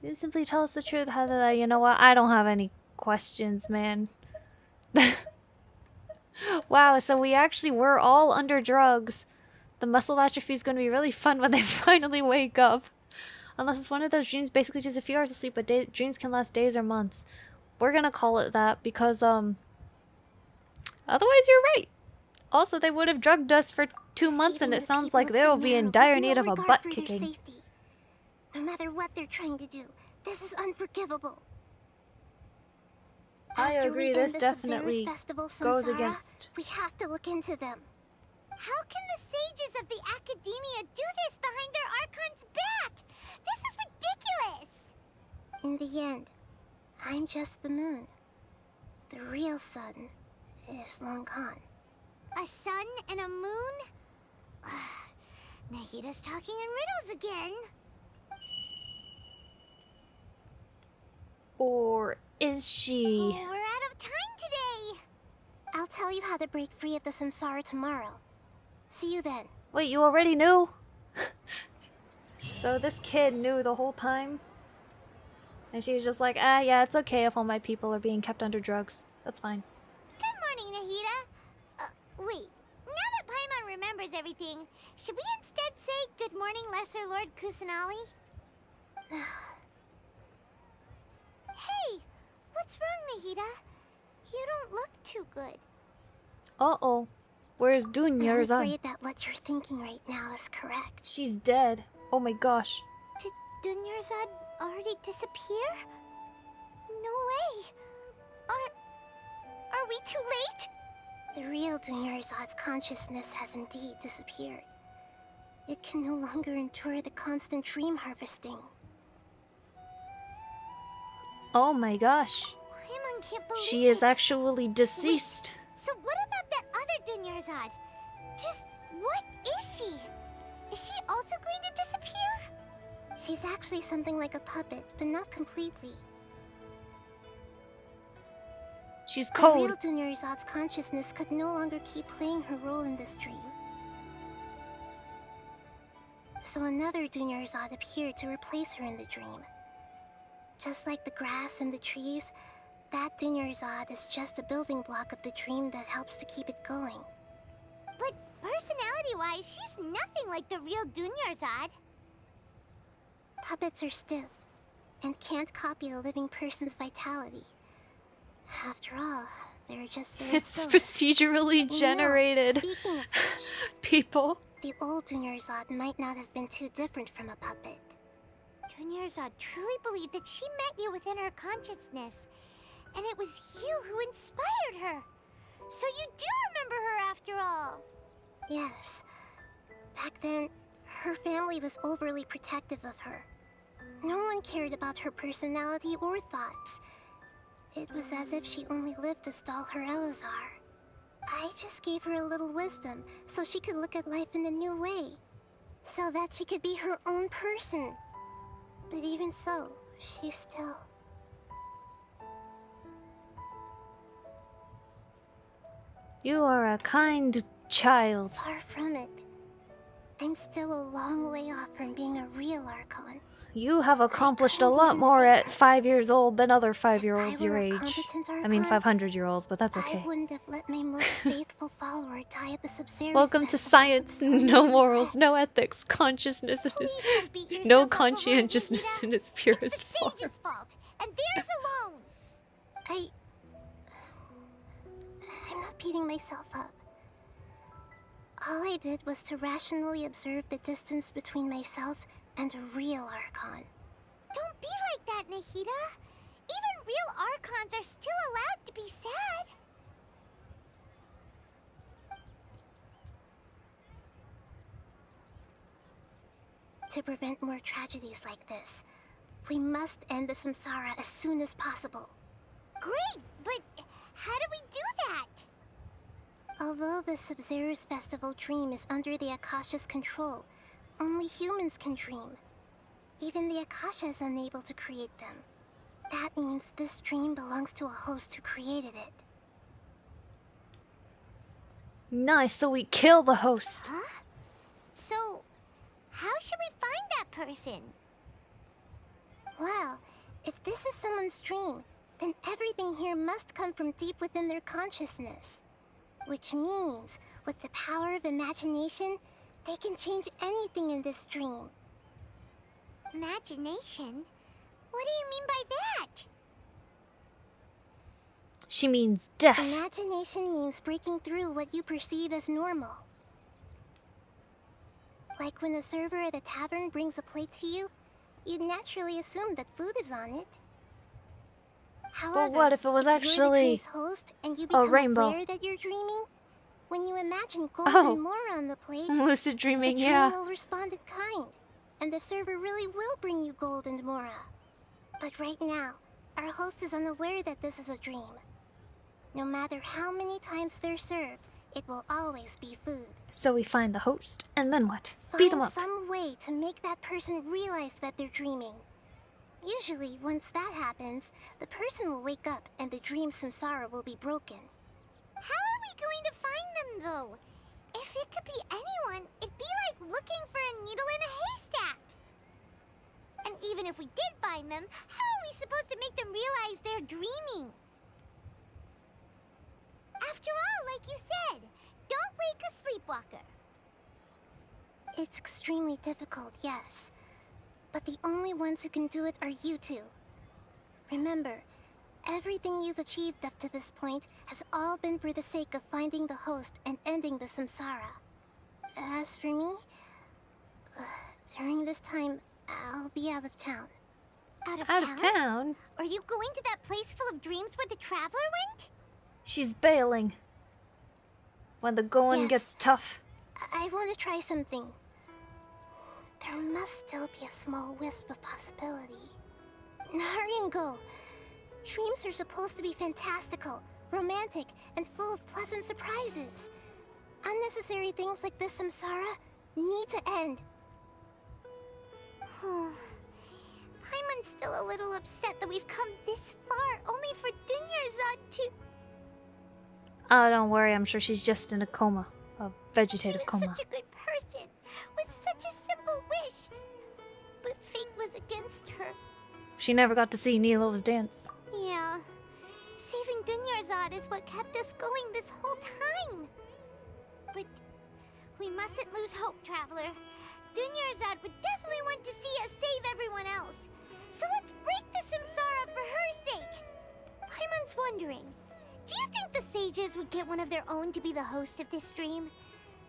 [SPEAKER 1] You simply tell us the truth. You know what? I don't have any questions, man. Wow, so we actually were all under drugs. The muscle atrophy is going to be really fun when they finally wake up. Unless it's one of those dreams, basically just a few hours of sleep, but dreams can last days or months. We're gonna call it that because, otherwise you're right. Also, they would have drugged us for 2 months and it sounds like they'll be in dire need of a butt kicking.
[SPEAKER 14] No matter what they're trying to do, this is unforgivable.
[SPEAKER 1] I
[SPEAKER 14] After
[SPEAKER 1] agree,
[SPEAKER 14] we
[SPEAKER 1] this
[SPEAKER 14] end the
[SPEAKER 1] definitely
[SPEAKER 14] Sabzeruz Festival
[SPEAKER 1] goes
[SPEAKER 14] Samsara,
[SPEAKER 1] against...
[SPEAKER 14] we have to look into them.
[SPEAKER 2] How can the sages of the Academia do this behind their Archon's back? This is ridiculous!
[SPEAKER 14] In the end, I'm just the moon. The real sun is long gone.
[SPEAKER 2] A sun and a moon? Nahida's talking in riddles again.
[SPEAKER 1] Or is she?
[SPEAKER 2] Oh, we're out of time today.
[SPEAKER 14] I'll tell you how to break free of the Samsara tomorrow. See you then.
[SPEAKER 1] Wait, you already knew? So this kid knew the whole time? And she was just like, yeah, it's okay if all my people are being kept under drugs. That's fine.
[SPEAKER 2] Good morning, Nahida. Wait. Now that Paimon remembers everything, should we instead say good morning, Lesser Lord Kusanagi? Hey, what's wrong, Nahida? You don't look too good.
[SPEAKER 1] Uh-oh. Where's
[SPEAKER 14] I'm
[SPEAKER 1] Dunyarzad?
[SPEAKER 14] afraid that what you're thinking right now is correct.
[SPEAKER 1] She's dead. Oh my gosh.
[SPEAKER 2] Did Dunyarzad already disappear? No way. Are we too late?
[SPEAKER 14] The real Dunyarzad's consciousness has indeed disappeared. It can no longer endure the constant dream harvesting.
[SPEAKER 1] Oh my gosh.
[SPEAKER 2] Paimon can't believe
[SPEAKER 1] She is
[SPEAKER 2] it.
[SPEAKER 1] actually deceased.
[SPEAKER 2] So what about that other Dunyarzad? Just what is she? Is she also going to disappear?
[SPEAKER 14] She's actually something like a puppet, but not completely.
[SPEAKER 1] She's
[SPEAKER 14] The
[SPEAKER 1] cold.
[SPEAKER 14] real Dunyarzad's consciousness could no longer keep playing her role in this dream. So another Dunyarzad appeared to replace her in the dream. Just like the grass and the trees, that Dunyarzad is just a building block of the dream that helps to keep it going.
[SPEAKER 2] But personality-wise, she's nothing like the real Dunyarzad.
[SPEAKER 14] Puppets are stiff, and can't copy a living person's vitality. After all, they're just their
[SPEAKER 1] It's
[SPEAKER 14] souls.
[SPEAKER 1] procedurally generated.
[SPEAKER 14] Speaking of which,
[SPEAKER 1] people.
[SPEAKER 14] the old Dunyarzad might not have been too different from a puppet.
[SPEAKER 2] Dunyarzad truly believed that she met you within her consciousness, and it was you who inspired her. So you do remember her after all.
[SPEAKER 14] Yes. Back then, her family was overly protective of her. No one cared about her personality or thoughts. It was as if she only lived to stall her Elazar. I just gave her a little wisdom so she could look at life in a new way. So that she could be her own person. But even so, she still...
[SPEAKER 1] You are a kind child.
[SPEAKER 14] Far from it. I'm still a long way off from being a real Archon.
[SPEAKER 1] You have accomplished a lot more at 5 years old than other 5-year-olds your age. I mean 500-year-olds, but that's okay.
[SPEAKER 14] I wouldn't have let my most faithful follower die at the Sumeru.
[SPEAKER 1] Welcome to science. No morals, no ethics, consciousness in its no conscientiousness in its purest form.
[SPEAKER 2] It's the sage's fault, and theirs alone.
[SPEAKER 14] I'm not beating myself up. All I did was to rationally observe the distance between myself and a real Archon.
[SPEAKER 2] Don't be like that, Nahida. Even real Archons are still allowed to be sad.
[SPEAKER 14] To prevent more tragedies like this, we must end the samsara as soon as possible.
[SPEAKER 2] Great, but how do we do that?
[SPEAKER 14] Although the Sumeru's festival dream is under the Akasha's control, only humans can dream. Even the Akasha is unable to create them. That means this dream belongs to a host who created it.
[SPEAKER 1] Nice, so we kill the host.
[SPEAKER 2] Huh? So, how should we find that person?
[SPEAKER 14] Well, if this is someone's dream, then everything here must come from deep within their consciousness. Which means, with the power of imagination, they can change anything in this dream.
[SPEAKER 2] Imagination? What do you mean by that?
[SPEAKER 1] She means death.
[SPEAKER 14] Imagination means breaking through what you perceive as normal. Like when a server at a tavern brings a plate to you, you'd naturally assume that food is on it. However,
[SPEAKER 1] But what if it was
[SPEAKER 14] you're the
[SPEAKER 1] actually
[SPEAKER 14] dream's host and you become
[SPEAKER 1] a rainbow?
[SPEAKER 14] aware that you're dreaming, when you imagine gold
[SPEAKER 1] Oh.
[SPEAKER 14] and more on the plate,
[SPEAKER 1] Lucid dreaming,
[SPEAKER 14] the dream
[SPEAKER 1] yeah.
[SPEAKER 14] will respond in kind, and the server really will bring you gold and mora. But right now, our host is unaware that this is a dream. No matter how many times they're served, it will always be food.
[SPEAKER 1] So we find the host, and then what? Beat him
[SPEAKER 14] Find
[SPEAKER 1] up.
[SPEAKER 14] some way to make that person realize that they're dreaming. Usually, once that happens, the person will wake up and the dream samsara will be broken.
[SPEAKER 2] How are we going to find them, though? If it could be anyone, it'd be like looking for a needle in a haystack. And even if we did find them, how are we supposed to make them realize they're dreaming? After all, like you said, don't wake a sleepwalker.
[SPEAKER 14] It's extremely difficult, yes. But the only ones who can do it are you two. Remember, everything you've achieved up to this point has all been for the sake of finding the host and ending the samsara. As for me, during this time, I'll be out of town.
[SPEAKER 2] Out of
[SPEAKER 1] Out of town?
[SPEAKER 2] Are you going to that place full of dreams where the traveler went?
[SPEAKER 1] She's bailing. When the going
[SPEAKER 14] Yes.
[SPEAKER 1] gets tough.
[SPEAKER 14] I want to try something. There must still be a small wisp of possibility. Hurry and go. Dreams are supposed to be fantastical, romantic, and full of pleasant surprises. Unnecessary things like this samsara need to end.
[SPEAKER 2] Paimon's still a little upset that we've come this far, only for Dunyarzad to...
[SPEAKER 1] Oh, don't worry, I'm sure she's just in a coma. A vegetative coma.
[SPEAKER 2] Such a good person, with such a simple wish. But fate was against her.
[SPEAKER 1] She never got to see Nilo's dance.
[SPEAKER 2] Yeah. Saving Dunyarzad is what kept us going this whole time. But we mustn't lose hope, Traveler. Dunyarzad would definitely want to see us save everyone else. So let's break the samsara for her sake. Paimon's wondering, do you think the sages would get one of their own to be the host of this stream?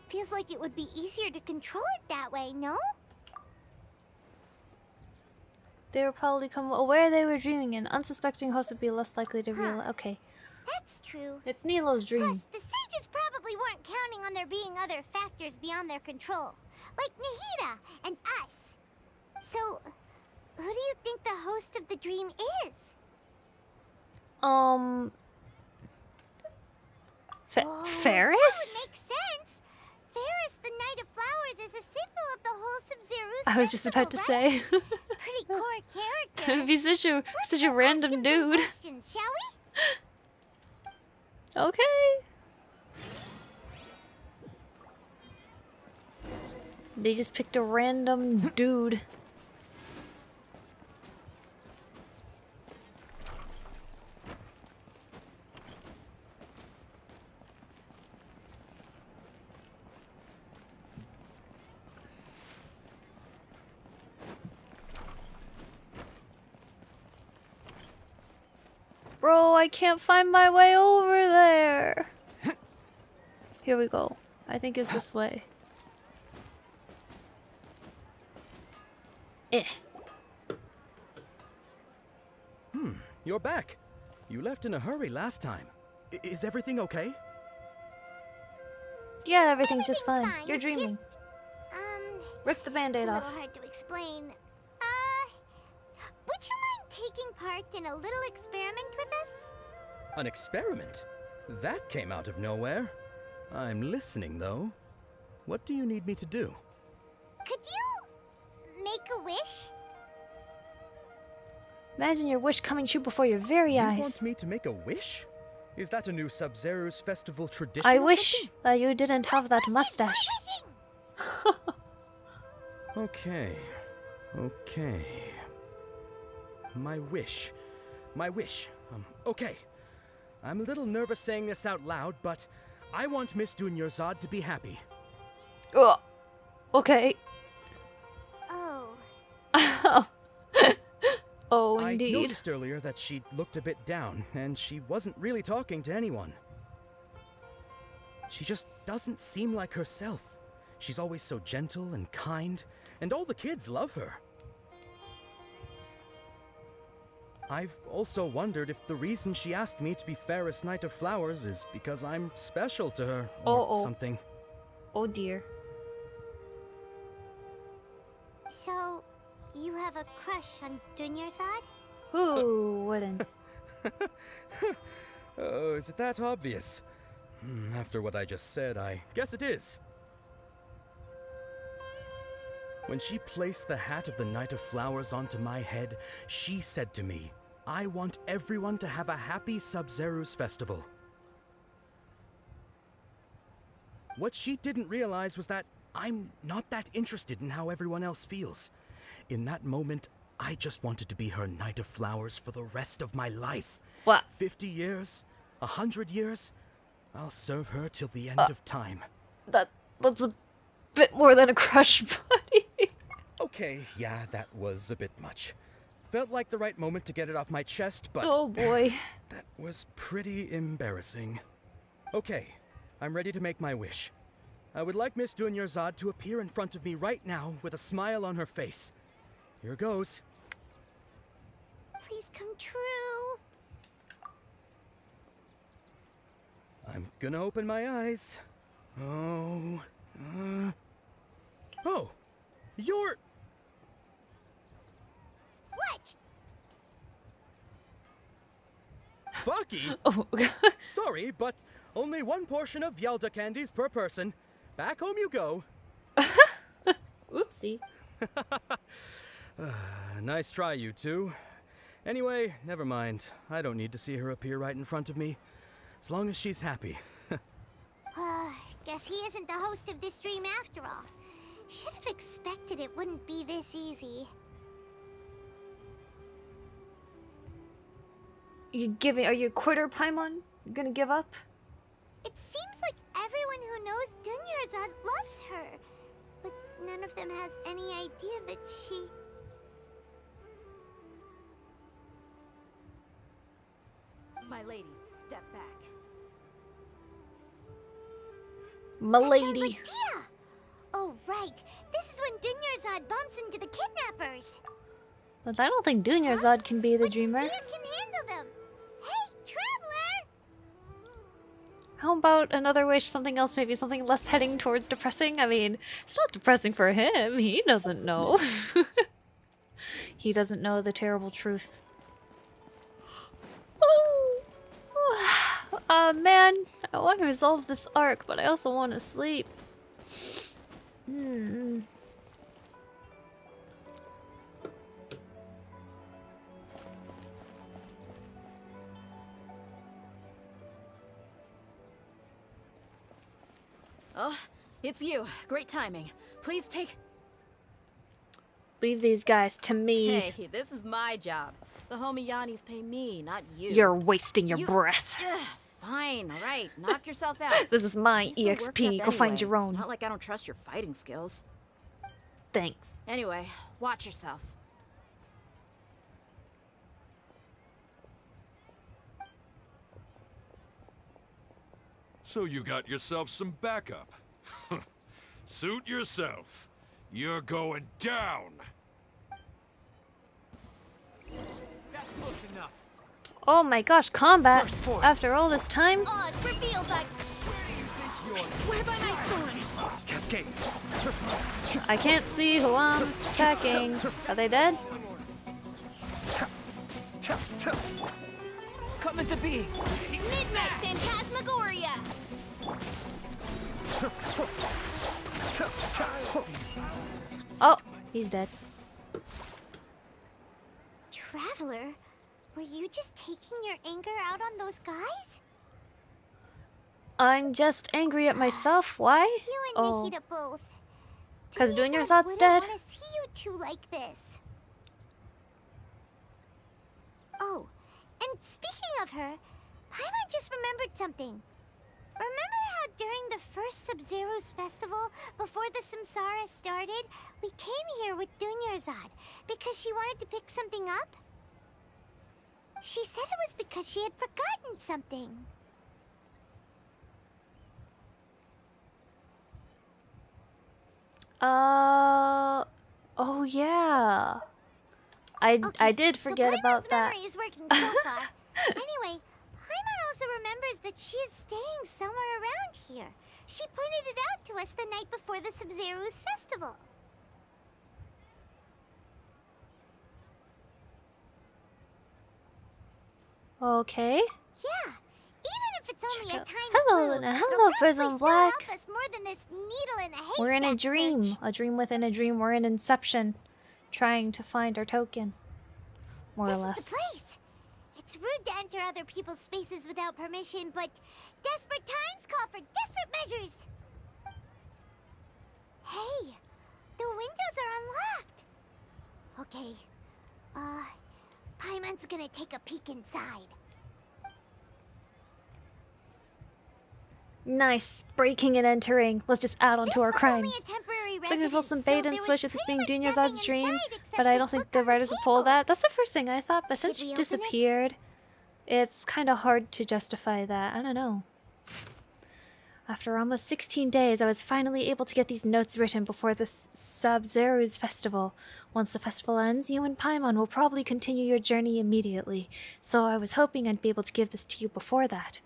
[SPEAKER 2] Feels like it would be easier to control it that way, no?
[SPEAKER 1] They were probably aware they were dreaming, and unsuspecting hosts would be less likely to realize. Okay.
[SPEAKER 2] That's true.
[SPEAKER 1] It's Nilo's dream.
[SPEAKER 2] Plus, the sages probably weren't counting on there being other factors beyond their control, like Nahida and us. So, who do you think the host of the dream is?
[SPEAKER 1] Ferris?
[SPEAKER 2] That would make sense. Ferris, the Knight of Flowers, is a symbol of the whole Sub-Zero's
[SPEAKER 1] I was just about to say.
[SPEAKER 2] Pretty core character.
[SPEAKER 1] He'd be such a random dude.
[SPEAKER 2] Questions, shall we?
[SPEAKER 1] Okay. They just picked a random dude. Bro, I can't find my way over there. Here we go. I think it's this way.
[SPEAKER 7] You're back. You left in a hurry last time. Is everything okay?
[SPEAKER 1] Yeah, everything's just fine. You're
[SPEAKER 2] Just,
[SPEAKER 1] dreaming. Rip the band-aid
[SPEAKER 2] It's a
[SPEAKER 1] off.
[SPEAKER 2] little hard to explain. Would you mind taking part in a little experiment with us?
[SPEAKER 7] An experiment? That came out of nowhere. I'm listening, though. What do you need me to do?
[SPEAKER 2] Could you make a wish?
[SPEAKER 1] Imagine your wish coming true before your very eyes.
[SPEAKER 7] You want me to make a wish? Is that a new Sub-Zero's festival tradition
[SPEAKER 1] I
[SPEAKER 7] or
[SPEAKER 1] wish
[SPEAKER 7] something?
[SPEAKER 1] that you didn't have that mustache.
[SPEAKER 7] Okay. Okay. My wish. Okay. I'm a little nervous saying this out loud, but I want Miss Dunyarzad to be happy.
[SPEAKER 1] Oh. Okay.
[SPEAKER 2] Oh.
[SPEAKER 1] Oh,
[SPEAKER 7] I
[SPEAKER 1] indeed.
[SPEAKER 7] noticed earlier that she looked a bit down, and she wasn't really talking to anyone. She just doesn't seem like herself. She's always so gentle and kind, and all the kids love her. I've also wondered if the reason she asked me to be Ferris Knight of Flowers is because I'm special to her, or something.
[SPEAKER 1] Oh dear.
[SPEAKER 2] So, you have a crush on Dunyarzad?
[SPEAKER 1] Who wouldn't?
[SPEAKER 7] Oh, is it that obvious? After what I just said, I guess it is. When she placed the hat of the Knight of Flowers onto my head, she said to me, I want everyone to have a happy Sub-Zero's festival. What she didn't realize was that I'm not that interested in how everyone else feels. In that moment, I just wanted to be her Knight of Flowers for the rest of my life.
[SPEAKER 1] What?
[SPEAKER 7] 50 years? 100 years? I'll serve her till the end of time.
[SPEAKER 1] That's a bit more than a crush, buddy.
[SPEAKER 7] Okay, yeah, that was a bit much. Felt like the right moment to get it off my chest, but...
[SPEAKER 1] Oh boy.
[SPEAKER 7] That was pretty embarrassing. Okay, I'm ready to make my wish. I would like Miss Dunyarzad to appear in front of me right now with a smile on her face. Here goes.
[SPEAKER 2] Please come true.
[SPEAKER 7] I'm gonna open my eyes. Oh, you're...
[SPEAKER 2] What?
[SPEAKER 7] Fucky?
[SPEAKER 1] Oh,
[SPEAKER 7] sorry, but only one portion of Yalda candies per person. Back home you go.
[SPEAKER 1] Oopsie.
[SPEAKER 7] Nice try, you two. Anyway, never mind. I don't need to see her appear right in front of me. As long as she's happy.
[SPEAKER 2] Guess he isn't the host of this dream after all. Should have expected it wouldn't be this easy.
[SPEAKER 1] Are you a quitter, Paimon? You gonna give up?
[SPEAKER 2] It seems like everyone who knows Dunyarzad loves her. But none of them has any idea that she...
[SPEAKER 4] My lady, step back.
[SPEAKER 1] Milady.
[SPEAKER 2] Like Tia! Oh, right. This is when Dunyarzad bumps into the kidnappers.
[SPEAKER 1] But I don't think Dunyarzad can be the dreamer.
[SPEAKER 2] Dia can handle them. Hey, traveler!
[SPEAKER 1] How about another wish, something else, maybe something less heading towards depressing? I mean, it's not depressing for him. He doesn't know. He doesn't know the terrible truth. Man, I want to resolve this arc, but I also want to sleep.
[SPEAKER 4] Oh, it's you. Great timing. Please take...
[SPEAKER 1] Leave these guys to me.
[SPEAKER 4] Hey, this is my job. The homie Yannis pay me, not you.
[SPEAKER 1] You're wasting your breath.
[SPEAKER 4] Fine, alright. Knock yourself out.
[SPEAKER 1] This is my
[SPEAKER 4] I'm so worked up
[SPEAKER 1] EXP. Go find
[SPEAKER 4] anyway.
[SPEAKER 1] your own.
[SPEAKER 4] It's not like I don't trust your fighting skills.
[SPEAKER 1] Thanks.
[SPEAKER 4] Anyway, watch yourself.
[SPEAKER 8] So you got yourself some backup. Suit yourself. You're going down.
[SPEAKER 9] That's close enough.
[SPEAKER 1] Oh my gosh, combat! After all this time?
[SPEAKER 2] Odd, reveal that. I swear by my sword.
[SPEAKER 9] Cascade.
[SPEAKER 1] I can't see who I'm attacking. Are they dead?
[SPEAKER 6] Coming to be.
[SPEAKER 2] Midnight Phantasmagoria.
[SPEAKER 1] Oh, he's dead.
[SPEAKER 2] Traveler, were you just taking your anger out on those guys?
[SPEAKER 1] I'm just angry at myself. Why?
[SPEAKER 2] You and Nikita both.
[SPEAKER 1] Because
[SPEAKER 2] Dunyarzad
[SPEAKER 1] Dunyarzad's
[SPEAKER 2] wouldn't
[SPEAKER 1] dead.
[SPEAKER 2] want to see you two like this. Oh, and speaking of her, Paimon just remembered something. Remember how during the first Sub-Zero's festival, before the Samsara started, we came here with Dunyarzad because she wanted to pick something up? She said it was because she had forgotten something.
[SPEAKER 1] Oh yeah. I did forget about that.
[SPEAKER 2] Memory is working so far. Anyway, Paimon also remembers that she is staying somewhere around here. She pointed it out to us the night before the Sub-Zero's festival.
[SPEAKER 1] Okay.
[SPEAKER 2] Yeah, even if it's only a tiny
[SPEAKER 1] Hello,
[SPEAKER 2] clue,
[SPEAKER 1] Luna.
[SPEAKER 2] it'll
[SPEAKER 1] Hello,
[SPEAKER 2] probably
[SPEAKER 1] Prism
[SPEAKER 2] still
[SPEAKER 1] Black.
[SPEAKER 2] help us more than this needle in a haystack
[SPEAKER 1] We're in a dream.
[SPEAKER 2] search.
[SPEAKER 1] A dream within a dream. We're in Inception. Trying to find our token. More or less.
[SPEAKER 2] This is the place. It's rude to enter other people's spaces without permission, but desperate times call for desperate measures. Hey, the windows are unlocked. Okay, Paimon's gonna take a peek inside.
[SPEAKER 1] Nice. Breaking and entering. Let's just add on to our crimes.
[SPEAKER 2] Only a temporary
[SPEAKER 1] Looking for
[SPEAKER 2] residence,
[SPEAKER 1] some
[SPEAKER 2] so
[SPEAKER 1] bait
[SPEAKER 2] there
[SPEAKER 1] and
[SPEAKER 2] was
[SPEAKER 1] switch with this being
[SPEAKER 2] pretty much
[SPEAKER 1] Dunyarzad's
[SPEAKER 2] nothing
[SPEAKER 1] dream,
[SPEAKER 2] inside except
[SPEAKER 1] but I
[SPEAKER 2] this
[SPEAKER 1] don't think
[SPEAKER 2] book
[SPEAKER 1] the
[SPEAKER 2] on the
[SPEAKER 1] writers will pull
[SPEAKER 2] table.
[SPEAKER 1] that. That's the first thing I thought, but since
[SPEAKER 2] Should
[SPEAKER 1] she
[SPEAKER 2] we open it?
[SPEAKER 1] disappeared, it's kind of hard to justify that. I don't know. After almost 16 days, I was finally able to get these notes written before the Sub-Zero's festival. Once the festival ends, you and Paimon will probably continue your journey immediately, so I was hoping I'd be able to give this to you before that.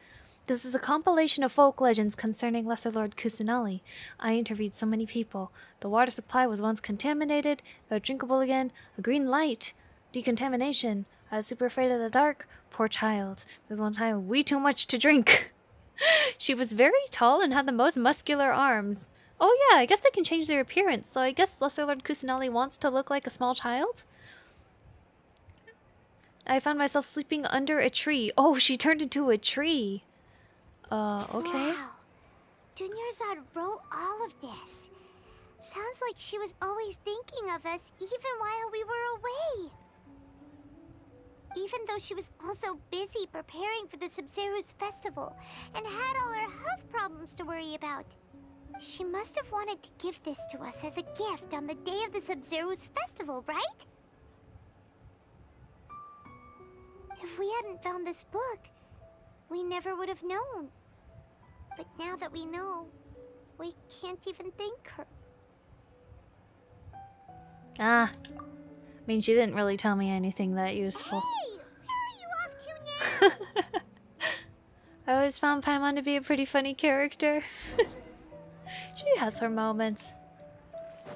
[SPEAKER 1] This is a compilation of folk legends concerning Lesser Lord Kusanali. I interviewed so many people. The water supply was once contaminated, though drinkable again. A green light. Decontamination. I was super afraid of the dark. Poor child. There's one time way too much to drink. She was very tall and had the most muscular arms. Oh yeah, I guess they can change their appearance, so I guess Lesser Lord Kusanali wants to look like a small child? I found myself sleeping under a tree. Oh, she turned into a tree. Okay.
[SPEAKER 2] Wow. Dunyarzad wrote all of this. Sounds like she was always thinking of us even while we were away. Even though she was also busy preparing for the Sub-Zero's festival and had all her health problems to worry about. She must have wanted to give this to us as a gift on the day of the Sub-Zero's festival, right? If we hadn't found this book, we never would have known. But now that we know, we can't even thank her.
[SPEAKER 1] Ah. mean, she didn't really tell me anything that useful.
[SPEAKER 2] Hey, where are you off to now?
[SPEAKER 1] I always found Paimon to be a pretty funny character. She has her moments.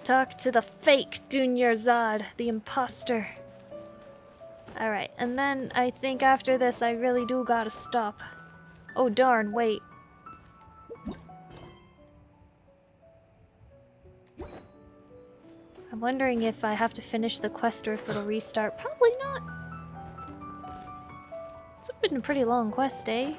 [SPEAKER 1] Talk to the fake Dunyarzad, the imposter. Alright, and then I think after this I really do gotta stop. Oh darn, wait. I'm wondering if I have to finish the quest or if it'll restart. Probably not. It's been a pretty long quest, eh?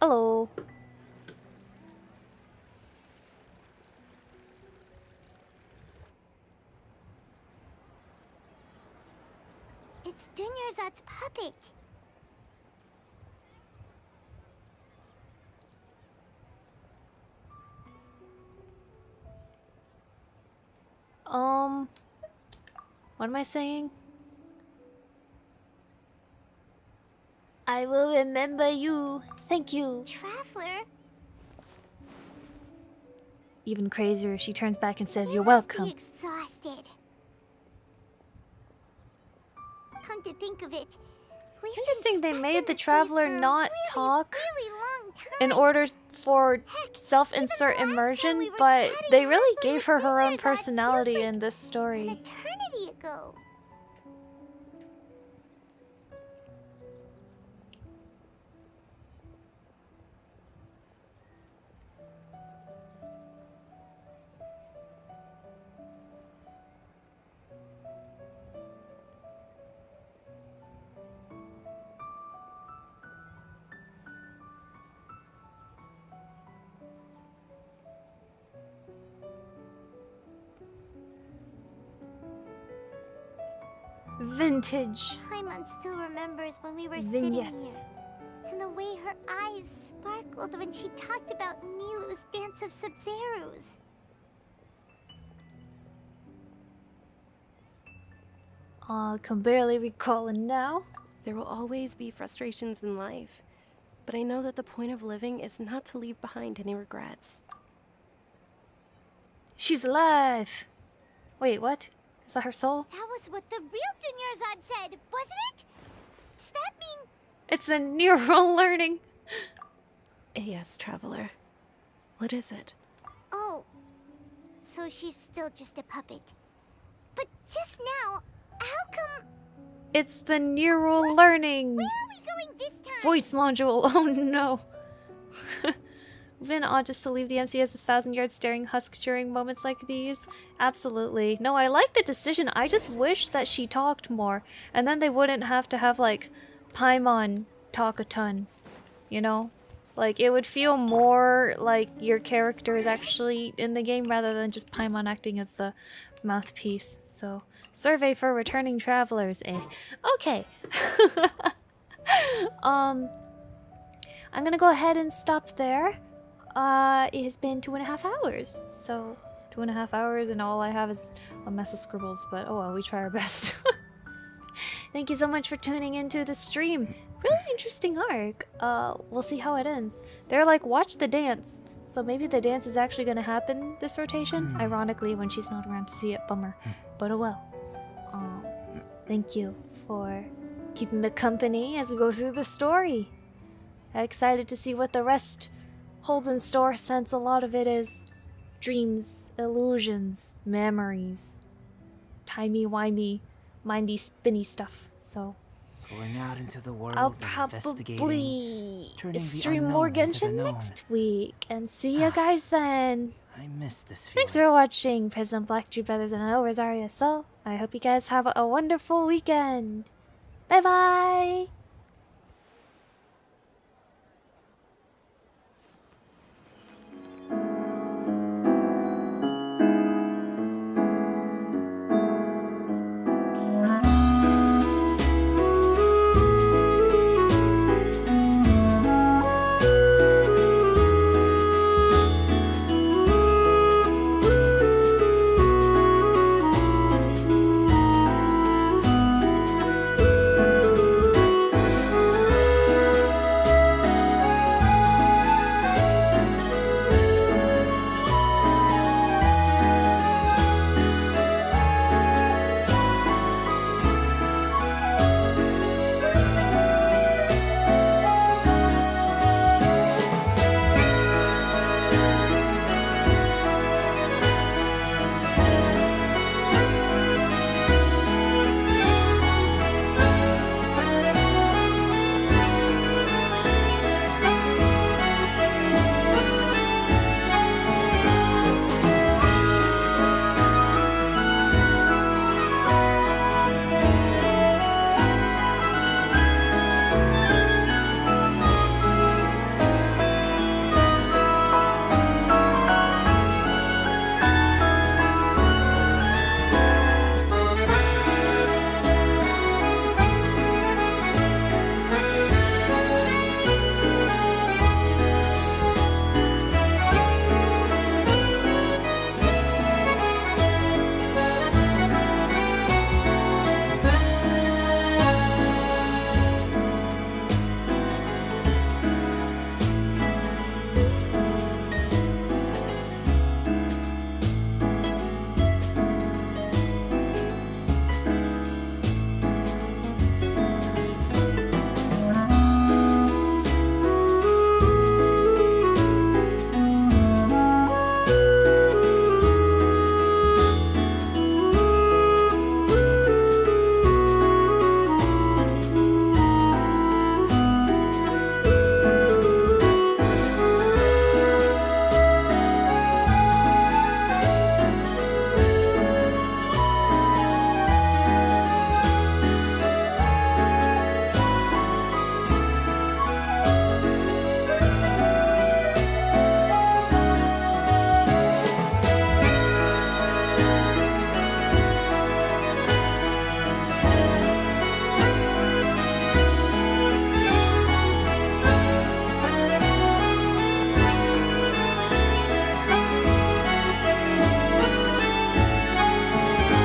[SPEAKER 1] Hello.
[SPEAKER 2] It's Dunyarzad's puppet.
[SPEAKER 1] What am I saying? I will remember you. Thank you.
[SPEAKER 2] Traveler?
[SPEAKER 1] Even crazier, she turns back and says, "You're
[SPEAKER 2] Must be
[SPEAKER 1] welcome."
[SPEAKER 2] exhausted. Come to think of it, we've
[SPEAKER 1] Interesting, they
[SPEAKER 2] been stuck
[SPEAKER 1] made
[SPEAKER 2] in
[SPEAKER 1] the
[SPEAKER 2] this
[SPEAKER 1] traveler
[SPEAKER 2] place for
[SPEAKER 1] not
[SPEAKER 2] a
[SPEAKER 1] talk
[SPEAKER 2] really long time.
[SPEAKER 1] in order for self-insert immersion, but they really gave her her own personality in this story.
[SPEAKER 2] Eternity ago.
[SPEAKER 1] Vintage
[SPEAKER 2] Paimon still remembers when we were
[SPEAKER 1] vignettes.
[SPEAKER 2] sitting here, and the way her eyes sparkled when she talked about Milu's dance of Sub-Zerus.
[SPEAKER 1] I can barely recall it now.
[SPEAKER 3] There will always be frustrations in life, but I know that the point of living is not to leave behind any regrets.
[SPEAKER 1] She's alive! Wait, what? Is that her soul?
[SPEAKER 2] That was what the real Dunyarzad said, wasn't it? Does that mean...
[SPEAKER 1] It's a neural learning.
[SPEAKER 3] Yes, Traveler. What is it?
[SPEAKER 2] Oh, so she's still just a puppet. But just now, how come...
[SPEAKER 1] It's the neural learning.
[SPEAKER 2] Where are we going this time?
[SPEAKER 1] Voice module. Oh no. Been odd just to leave the MCS 1,000-yard staring husk during moments like these? Absolutely. No, I like the decision. I just wish that she talked more. And then they wouldn't have to have, like, Paimon talk a ton. You know? Like, it would feel more like your character is actually in the game rather than just Paimon acting as the mouthpiece. So, survey for returning travelers, eh? Okay. I'm gonna go ahead and stop there. It has been 2.5 hours, so 2.5 hours and all I have is a mess of scribbles, but oh well, we try our best. Thank you so much for tuning into the stream. Really interesting arc. We'll see how it ends. They're like, watch the dance. So maybe the dance is actually gonna happen this rotation. Ironically, when she's not around to see it, bummer. But oh well. Thank you for keeping me company as we go through the story. Excited to see what the rest holds in store, since a lot of it is dreams, illusions, memories, timey-wimey, mindy spinny stuff. So
[SPEAKER 6] Going out into the world
[SPEAKER 1] I'll
[SPEAKER 6] and
[SPEAKER 1] probably
[SPEAKER 6] turning the
[SPEAKER 1] stream more
[SPEAKER 6] unknown into the
[SPEAKER 1] Genshin
[SPEAKER 6] known.
[SPEAKER 1] next week, and see you guys then.
[SPEAKER 6] I miss this feeling.
[SPEAKER 1] Thanks for watching, Prism, Black Jew Brothers, and hello, Rosaria. So I hope you guys have a wonderful weekend. Bye bye.